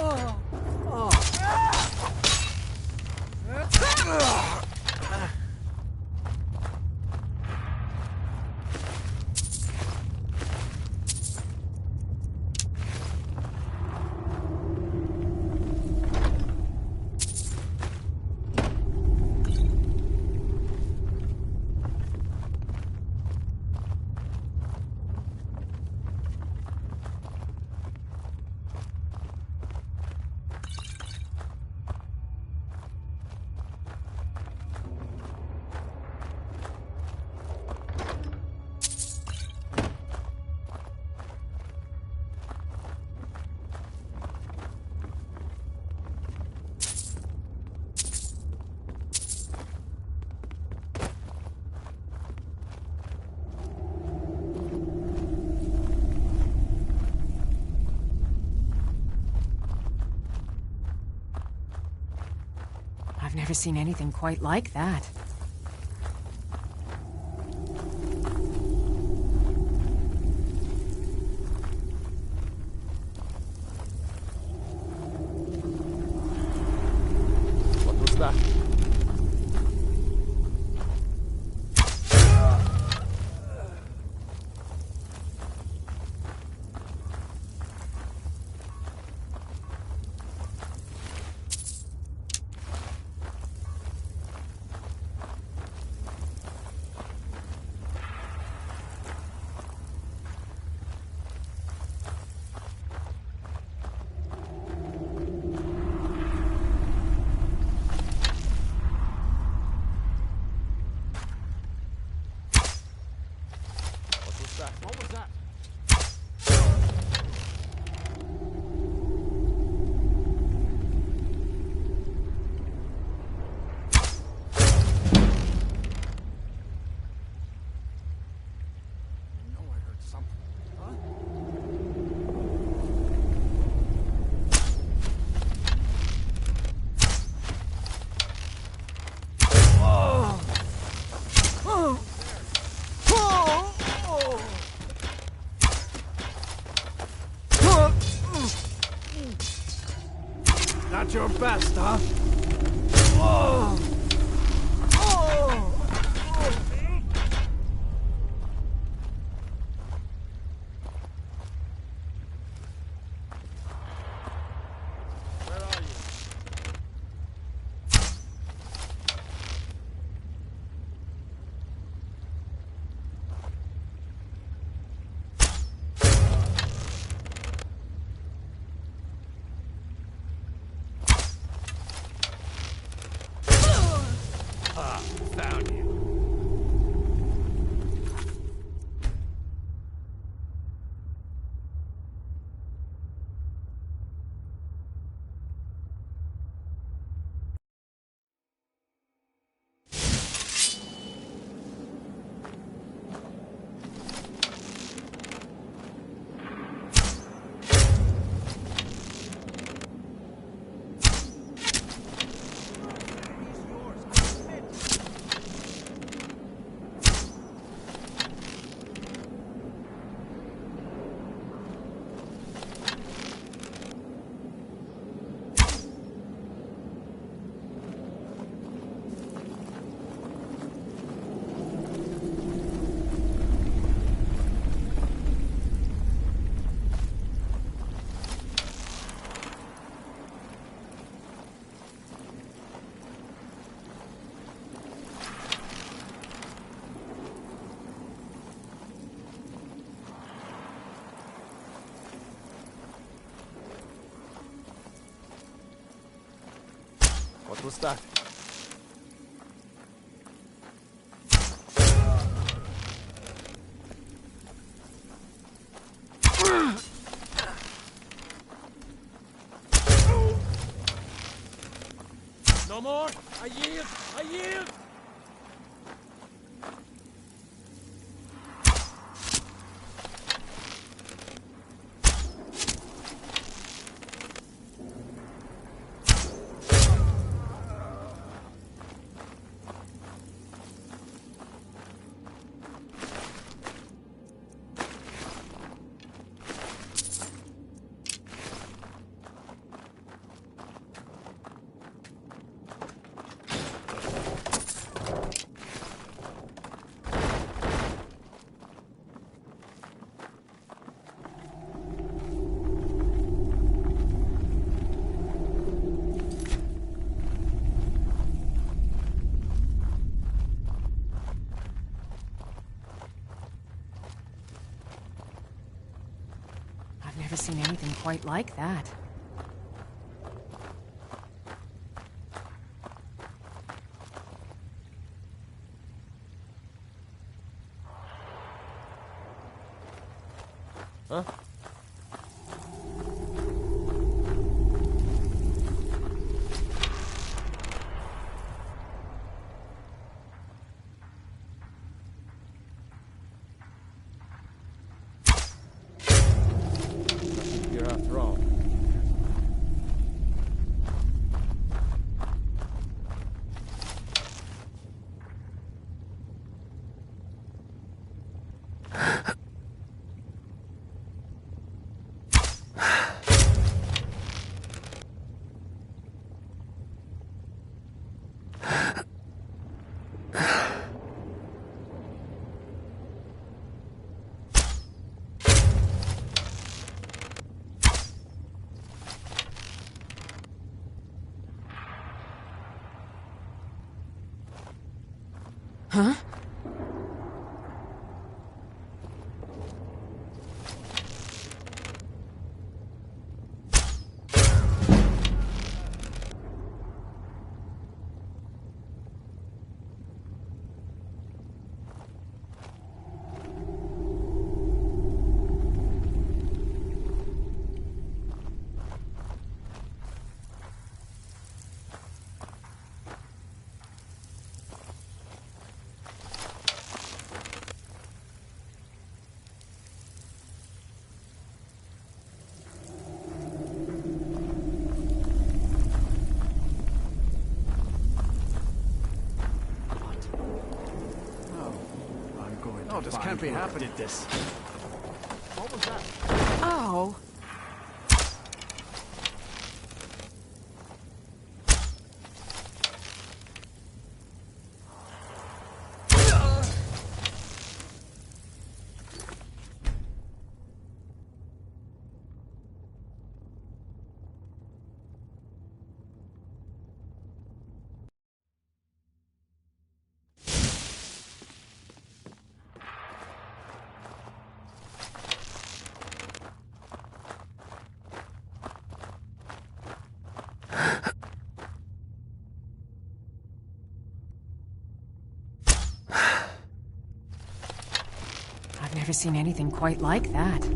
I've never seen anything quite like that. What was that? What was that? I know I heard something. Huh? Not your best, huh? Where are you? Found you. What was that? No more! I yield! I yield! Never seen anything quite like that. Huh? Nothing here after all. Huh? No, this can't be happening. Did this? What was that? Oh. I've never seen anything quite like that.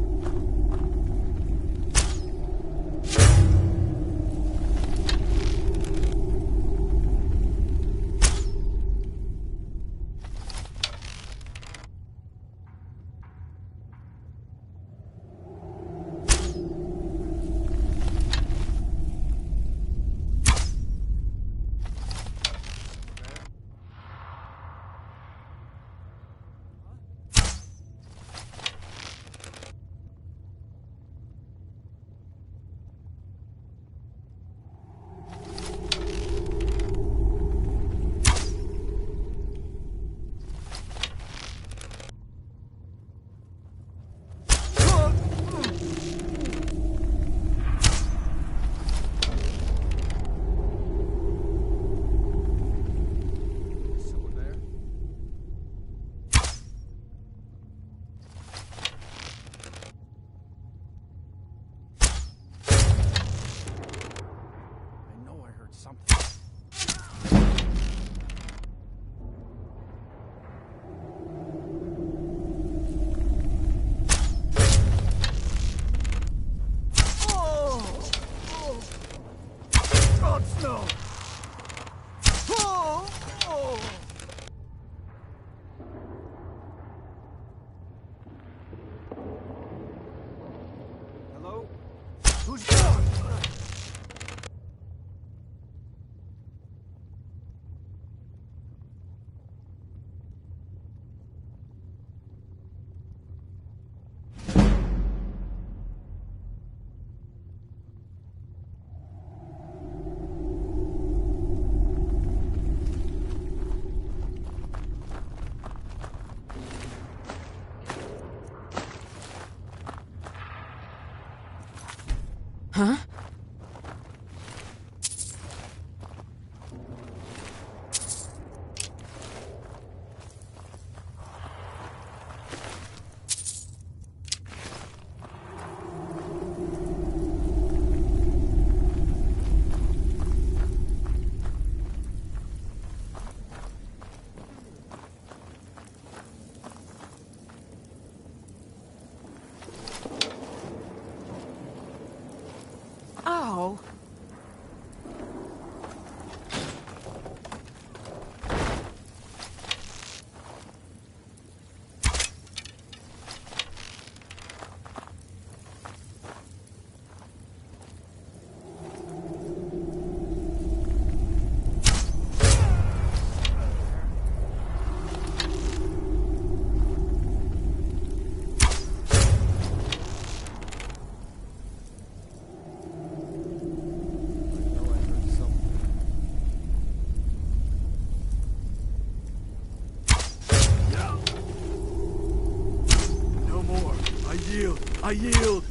Huh? I yield.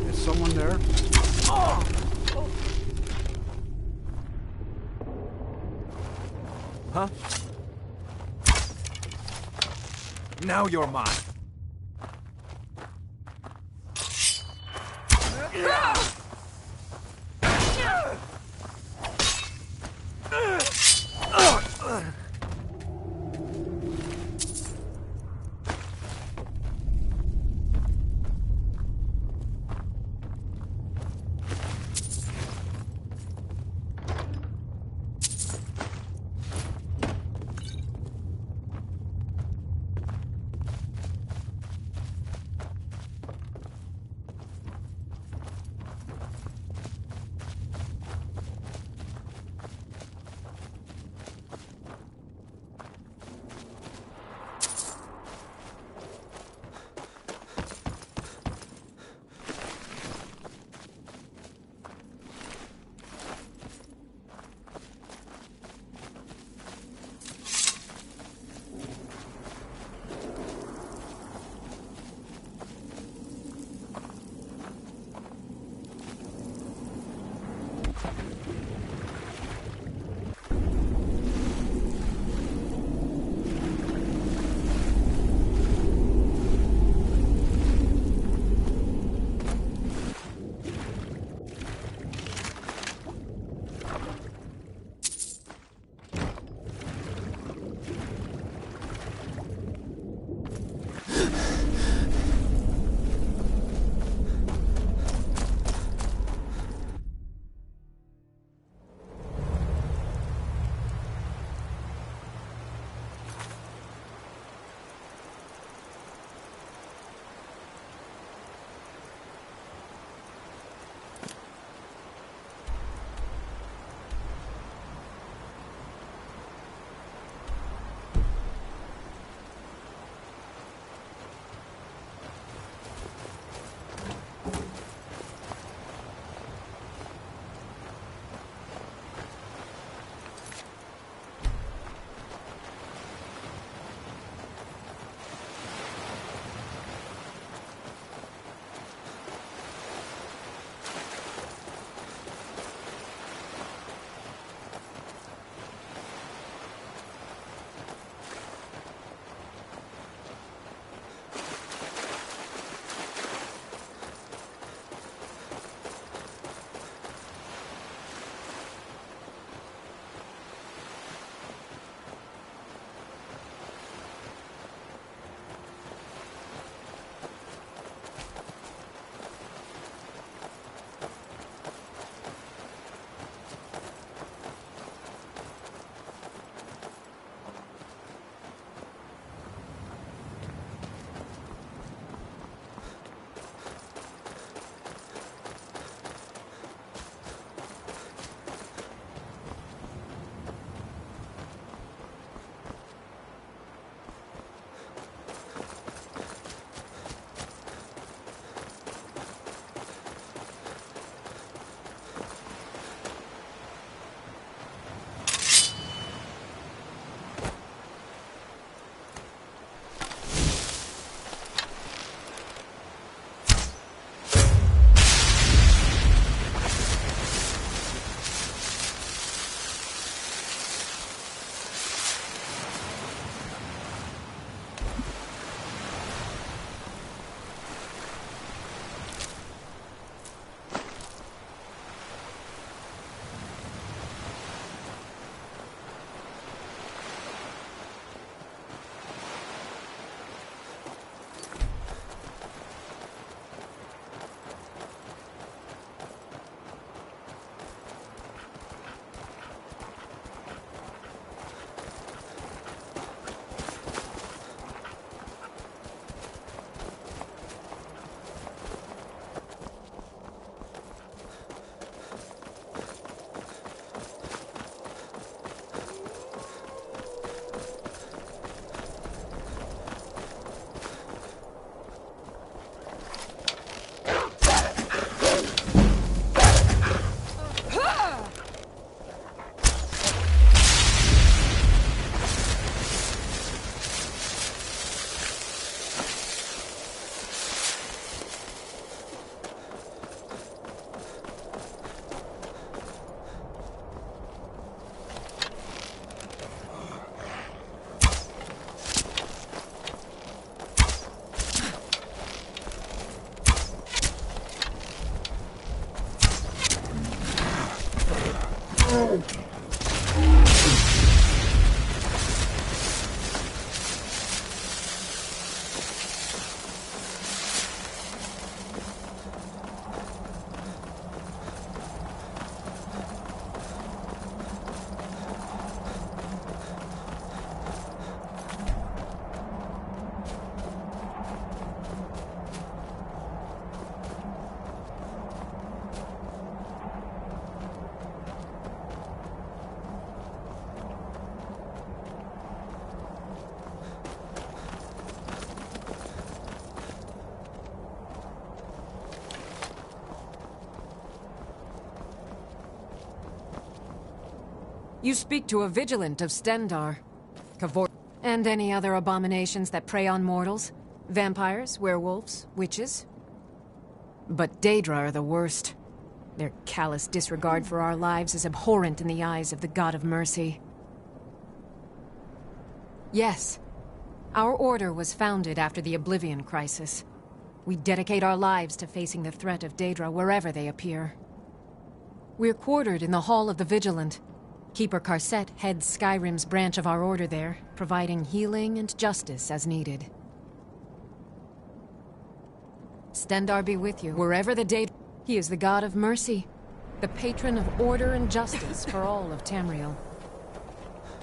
Is someone there? Huh? Now you're mine. You speak to a vigilant of Stendar, Cavor, and any other abominations that prey on mortals. Vampires, werewolves, witches. But Daedra are the worst. Their callous disregard for our lives is abhorrent in the eyes of the God of Mercy. Yes, our order was founded after the Oblivion Crisis. We dedicate our lives to facing the threat of Daedra wherever they appear. We're quartered in the Hall of the Vigilant. Keeper Karset heads Skyrim's branch of our order there, providing healing and justice as needed. Stendar be with you, wherever the Daedra... He is the God of Mercy, the patron of order and justice for all of Tamriel.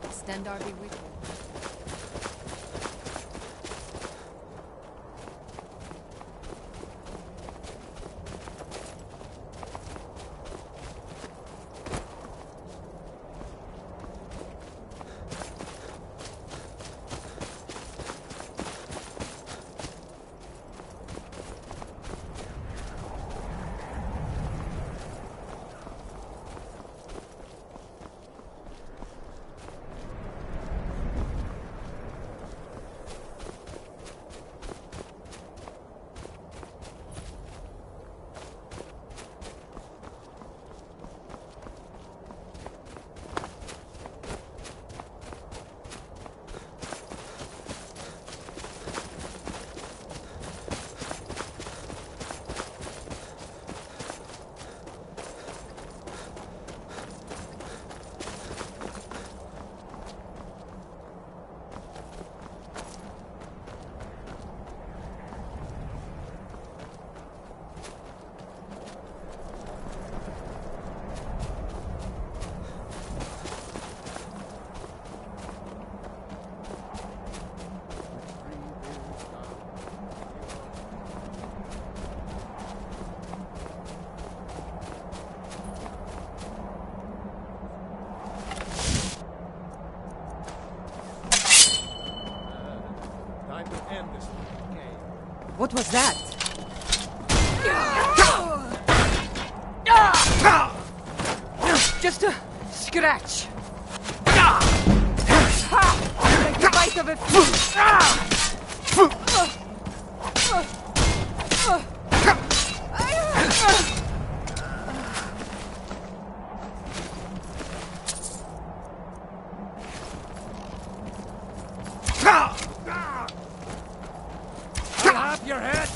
Stendar be with you. What was that? Just a scratch. Like the bite of a fish. Your head!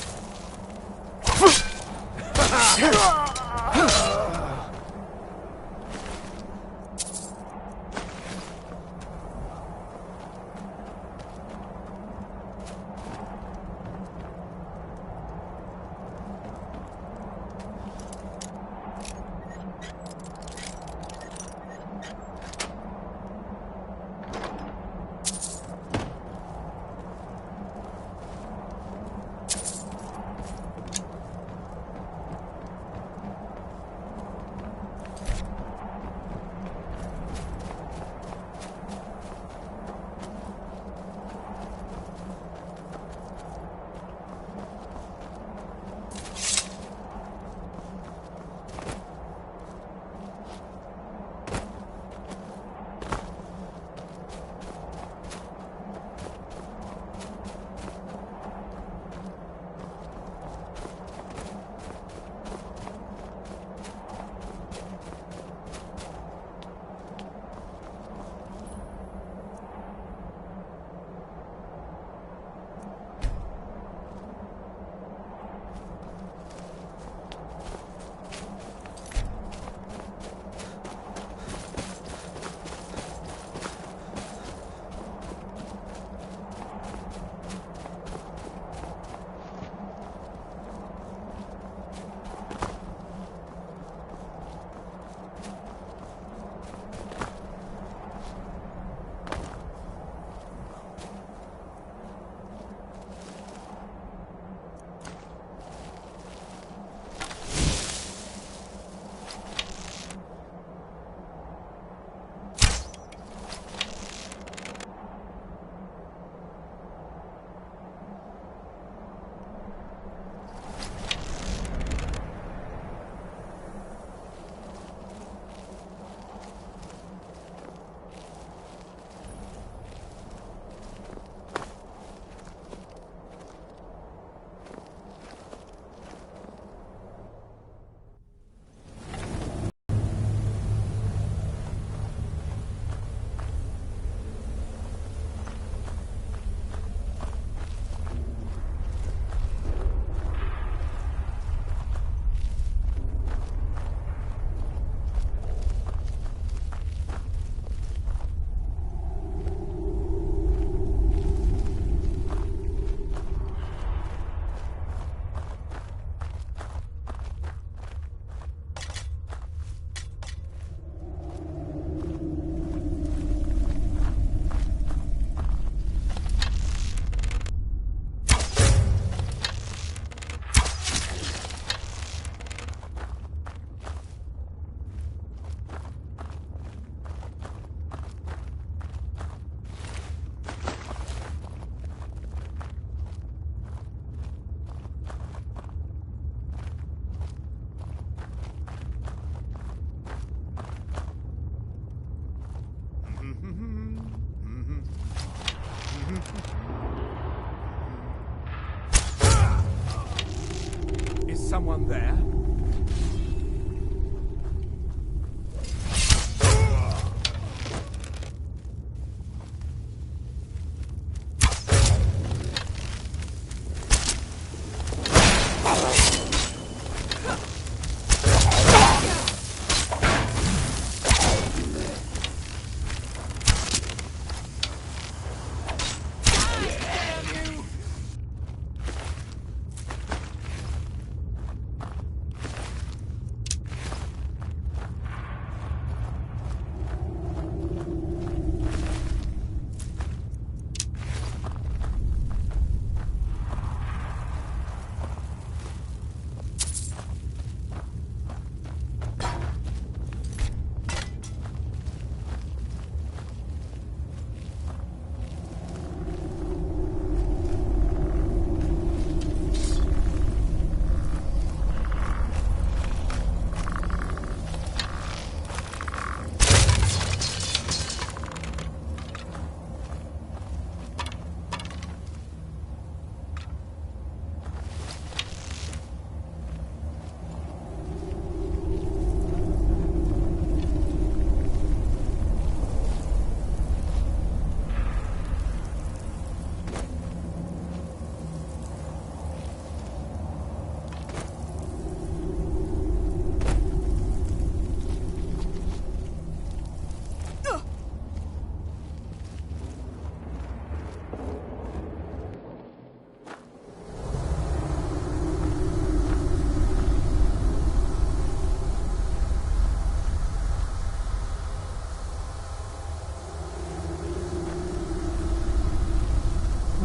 someone there?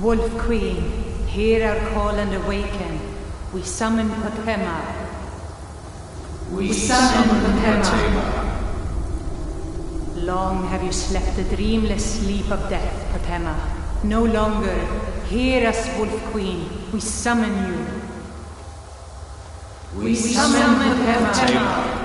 Wolf Queen, hear our call and awaken. We summon Potema. We summon Potema. Long have you slept the dreamless sleep of death, Potema. No longer. Hear us, Wolf Queen. We summon you. We summon Potema.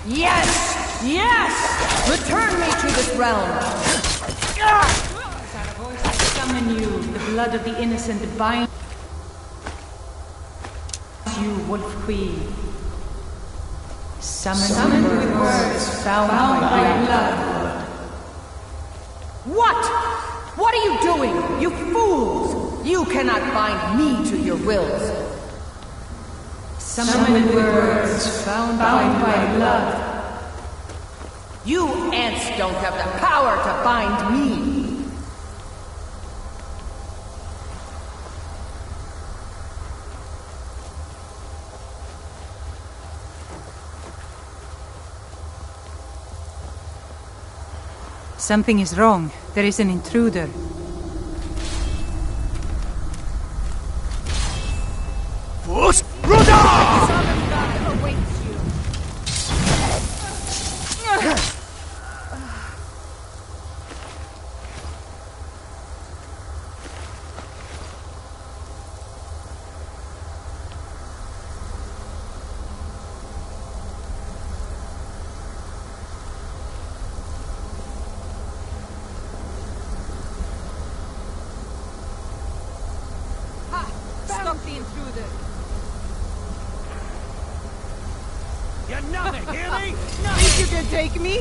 Yes! Yes! Return me to this realm! I summon you. The blood of the innocent binds you, Wolf Queen. Summoned with words found by blood. What? What are you doing? You fools! You cannot bind me to your wills. Summoned with words found by blood. You ants don't have the power to bind me. Something is wrong. There is an intruder. Stop the intruder! You're nothing, hear me? Think you can take me?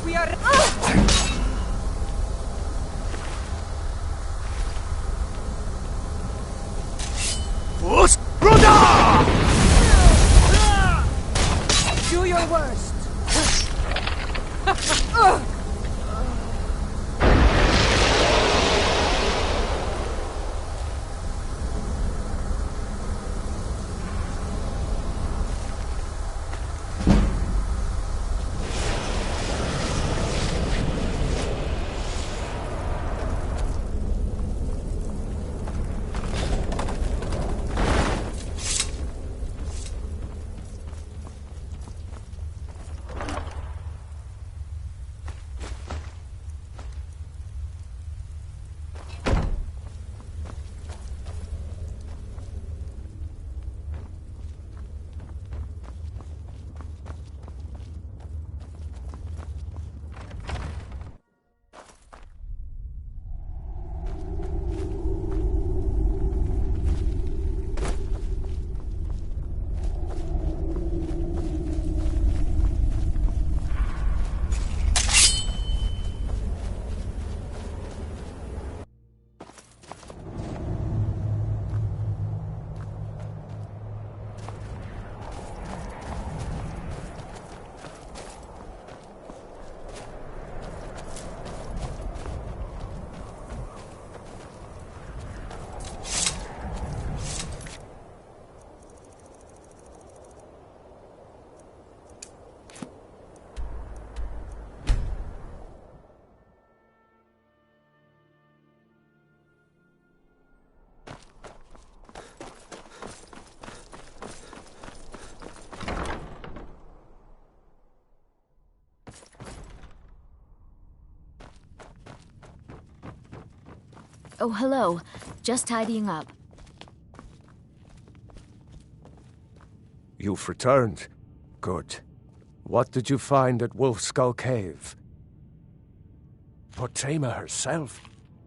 We are... Do your worst! Oh, hello. Just tidying up. You've returned. Good. What did you find at Wolf Skull Cave? Potema herself?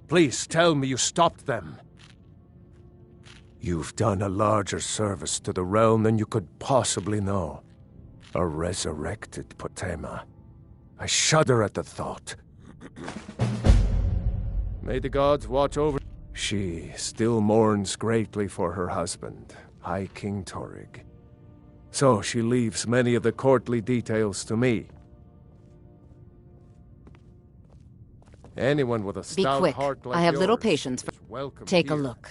Please tell me you stopped them. You've done a larger service to the realm than you could possibly know. A resurrected Potema. I shudder at the thought. May the gods watch over... She still mourns greatly for her husband, High King Torrig. So she leaves many of the courtly details to me. Anyone with a stout quick. heart like I have yours little patience for... is welcome Take a here. look.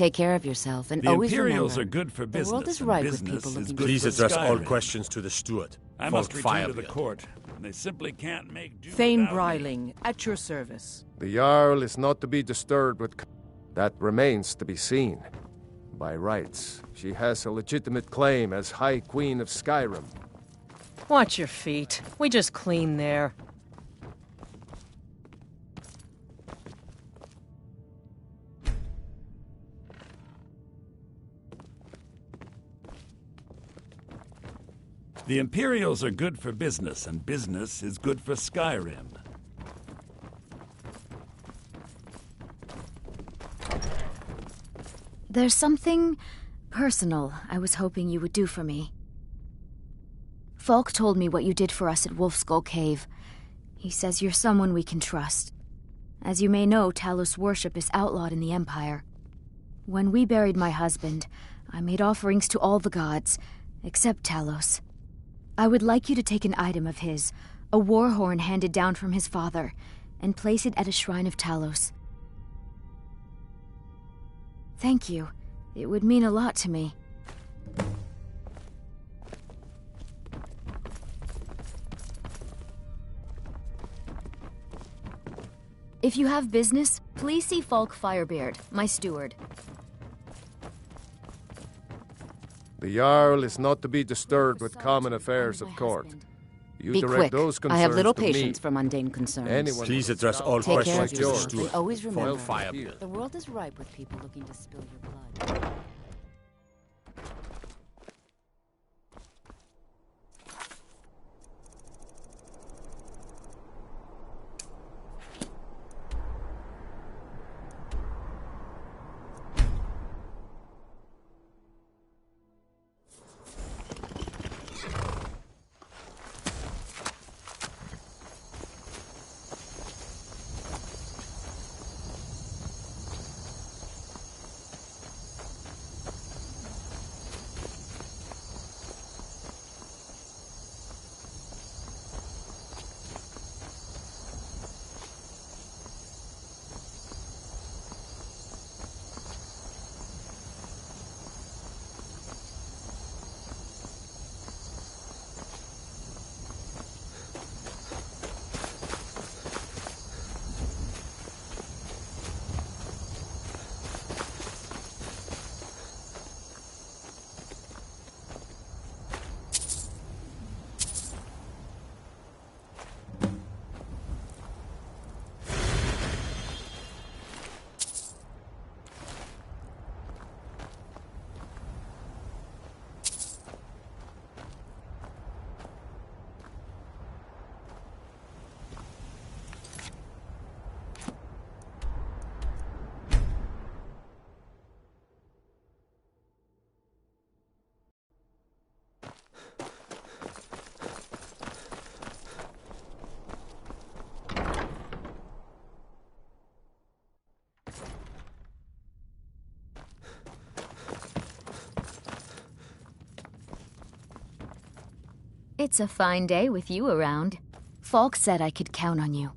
Take care of yourself, and The always Imperials remember, are good for business. the world is and ripe with business people is looking good Please for address all Skyrim. questions to the steward. I must Folk return to the Firebeard. court. They simply can't make do Thane without me. Bryling, at your service. The Jarl is not to be disturbed with... That remains to be seen. By rights, she has a legitimate claim as High Queen of Skyrim. Watch your feet. We just clean there. The Imperials are good for business, and business is good for Skyrim. There's something personal I was hoping you would do for me. Falk told me what you did for us at Wolfskull Cave. He says you're someone we can trust. As you may know, Talos worship is outlawed in the Empire. When we buried my husband, I made offerings to all the gods, except Talos. I would like you to take an item of his, a war horn handed down from his father, and place it at a shrine of Talos. Thank you. It would mean a lot to me. If you have business, please see Falk Firebeard, my steward. The Jarl is not to be disturbed with common affairs at court. You Be direct quick. those concerns I have little to me. patience for mundane concerns. Anyone Please with address all Take care questions of to the yourself, steward. and always Folk remember, Firebeard. the world is ripe with people looking to spill your blood. It's a fine day with you around. Falk said I could count on you.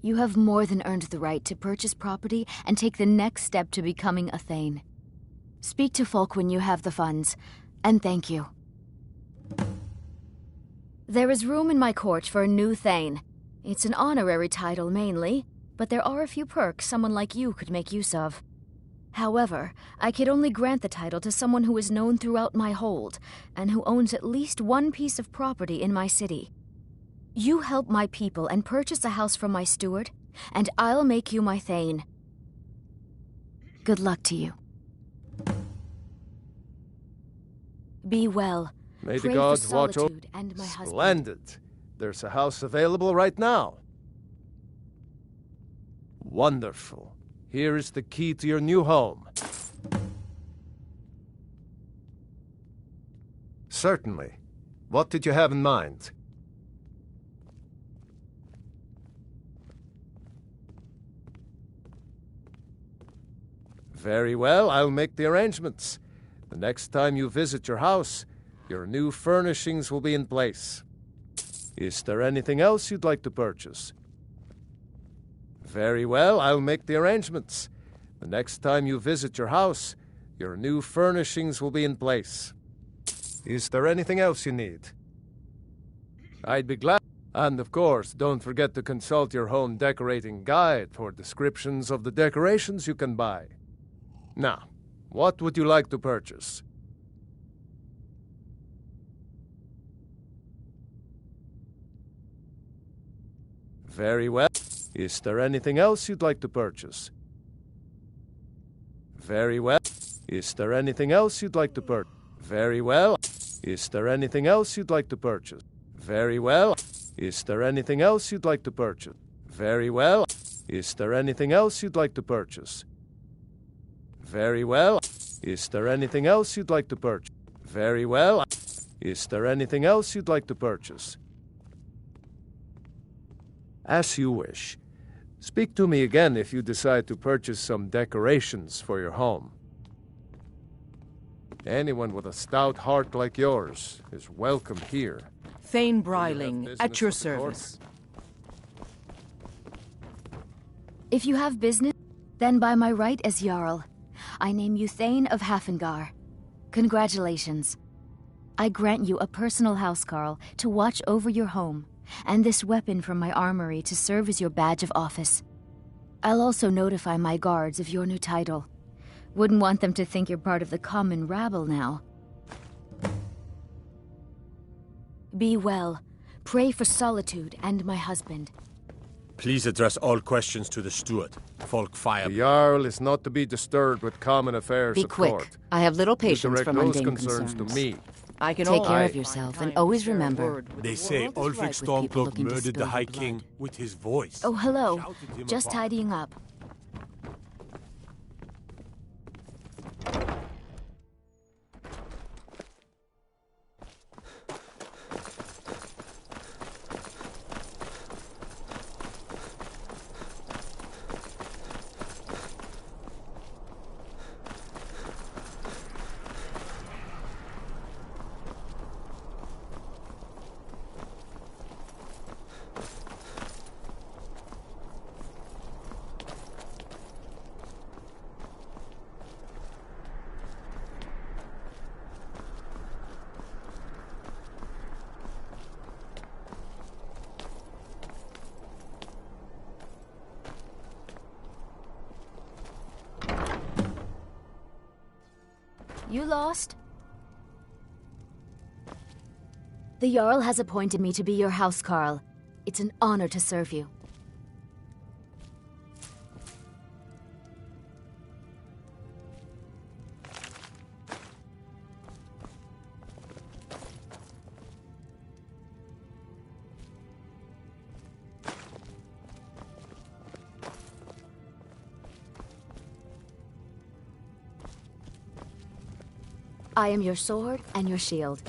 You have more than earned the right to purchase property and take the next step to becoming a Thane. Speak to Falk when you have the funds, and thank you. There is room in my court for a new Thane. It's an honorary title mainly, but there are a few perks someone like you could make use of. However, I could only grant the title to someone who is known throughout my hold, and who owns at least one piece of property in my city. You help my people and purchase a house from my steward, and I'll make you my Thane. Good luck to you. Be well. May the Pray gods for watch over... solitude and my husband. Splendid. There's a house available right now. Wonderful. Here is the key to your new home. Certainly. What did you have in mind? Very well, I'll make the arrangements. The next time you visit your house, your new furnishings will be in place. Is there anything else you'd like to purchase? Very well, I'll make the arrangements. The next time you visit your house, your new furnishings will be in place. Is there anything else you need? I'd be glad. And of course, don't forget to consult your home decorating guide for descriptions of the decorations you can buy. Now, what would you like to purchase? Very well. Is there anything else you'd like to purchase? Very well. Is there anything else you'd like to purchase? Very well. Is there anything else you'd like to purchase? Very well. Is there anything else you'd like to purchase? Very well. Is there anything else you'd like to purchase? Very well. Is there anything else you'd like to purchase? Very well. Is there anything else you'd like to purchase? As you wish. Speak to me again if you decide to purchase some decorations for your home. Anyone with a stout heart like yours is welcome here. Thane Bryling, at your service. If you have business, then by my right as Jarl, I name you Thane of Hafengar. Congratulations. I grant you a personal housecarl to watch over your home, and this weapon from my armory to serve as your badge of office. I'll also notify my guards of your new title. Wouldn't want them to think you're part of the common rabble now. Be well. Pray for Solitude and my husband. Please address all questions to the steward, Folk Fire. The Jarl is not to be disturbed with common affairs Be at quick. court. I have little patience for Direct those mundane concerns to me. I can Take care always of yourself, and always remember. They say Ulfric Stormcloak murdered the High King with his voice. Oh, hello. Shouted him Just apart. tidying up. You lost? The Jarl has appointed me to be your housecarl. It's an honor to serve you. I am your sword and your shield.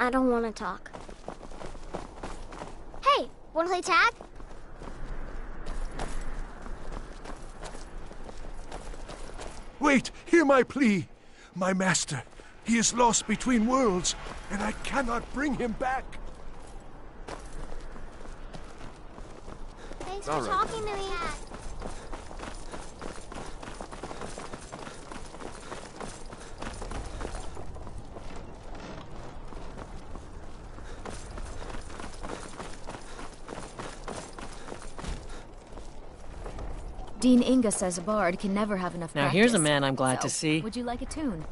I don't want to talk. Hey, want to play tag? Wait, hear my plea. My master, he is lost between worlds, and I cannot bring him back. Thanks All for right. talking to me. Dean Inga says a bard can never have enough Now practice. here's a man I'm glad to So, see. Would you like a tune?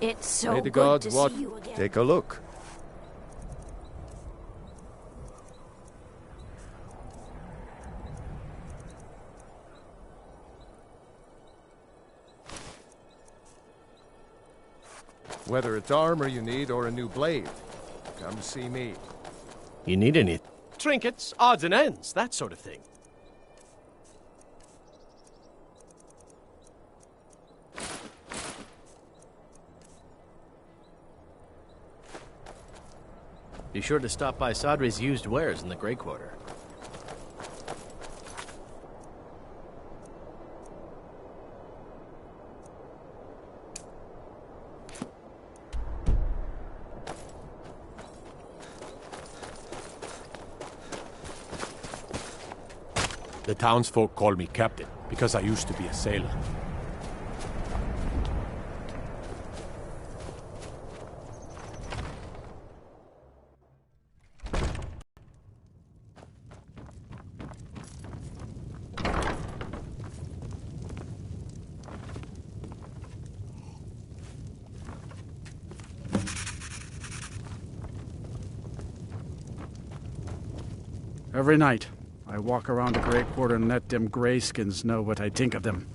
It's so May the good gods to watch. see you again. Take a look. Whether it's armor you need or a new blade, come see me. You need any trinkets, odds and ends, that sort of thing. Be sure to stop by Sadri's used wares in the Grey Quarter. The townsfolk call me captain because I used to be a sailor. Every night, I walk around the Grey Quarter and let them greyskins know what I think of them.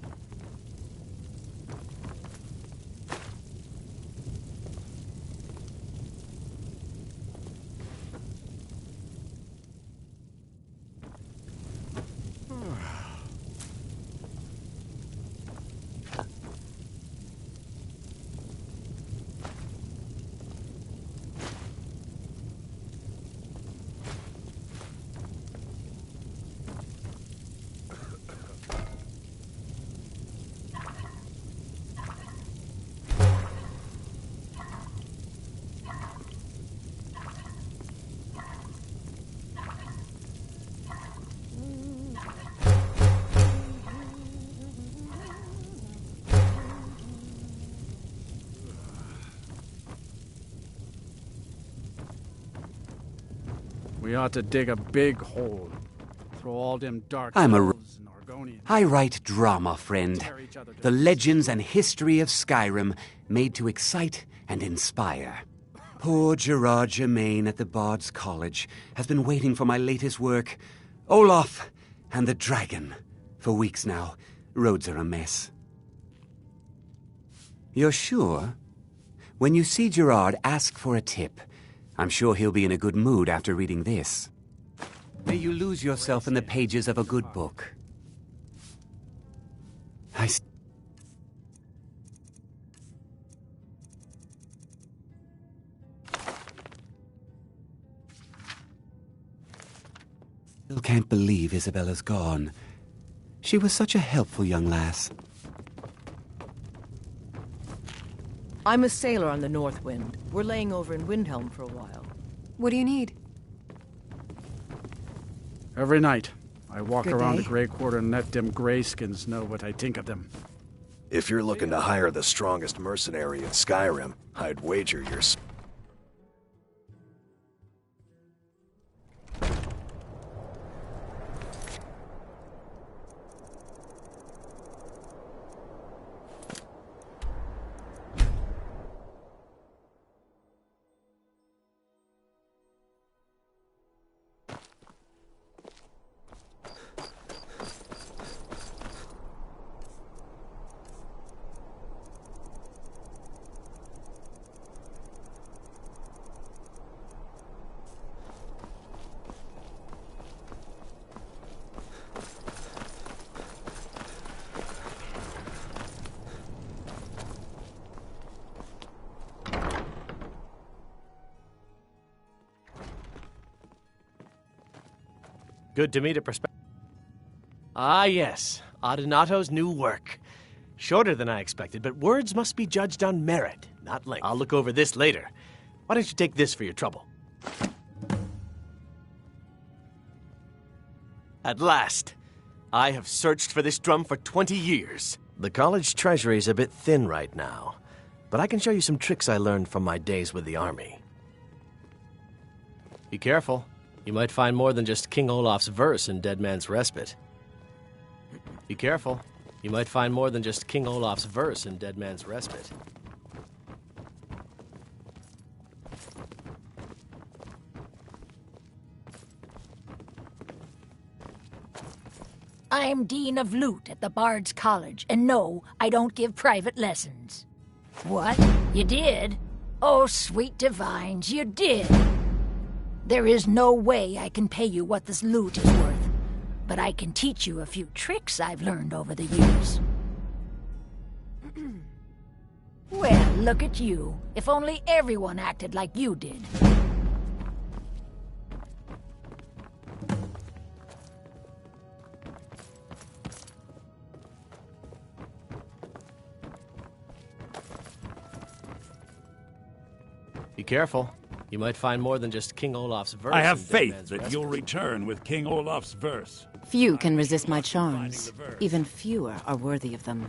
We ought to dig a big hole. Throw all them dark elves and Argonians. I write drama, friend. The legends and history of Skyrim made to excite and inspire. Poor Gerard Germain at the Bard's College has been waiting for my latest work, Olaf and the Dragon, for weeks now. Roads are a mess. You're sure? When you see Gerard, ask for a tip. I'm sure he'll be in a good mood after reading this. May you lose yourself in the pages of a good book. I still can't believe Isabella's gone. She was such a helpful young lass. I'm a sailor on the North Wind. We're laying over in Windhelm for a while. What do you need? Every night, I walk Good around day. the Grey Quarter and let them greyskins know what I think of them. If you're looking to hire the strongest mercenary in Skyrim, I'd wager you're... Good to meet a perspective. Ah, yes. Adonato's new work. Shorter than I expected, but words must be judged on merit, not length. I'll look over this later. Why don't you take this for your trouble? At last. I have searched for this drum for 20 years. The college treasury's a bit thin right now, but I can show you some tricks I learned from my days with the army. Be careful. You might find more than just King Olaf's verse in Dead Man's Respite. Be careful. You might find more than just King Olaf's verse in Dead Man's Respite. I'm Dean of Lute at the Bard's College, and no, I don't give private lessons. What? You did? Oh, sweet divines, you did! There is no way I can pay you what this loot is worth, but I can teach you a few tricks I've learned over the years. Well, look at you. If only everyone acted like you did. Be careful. You might find more than just King Olaf's verse. I have in Dead faith Man's that Respite. you'll return with King Olaf's verse. Few can resist my charms. Even fewer are worthy of them.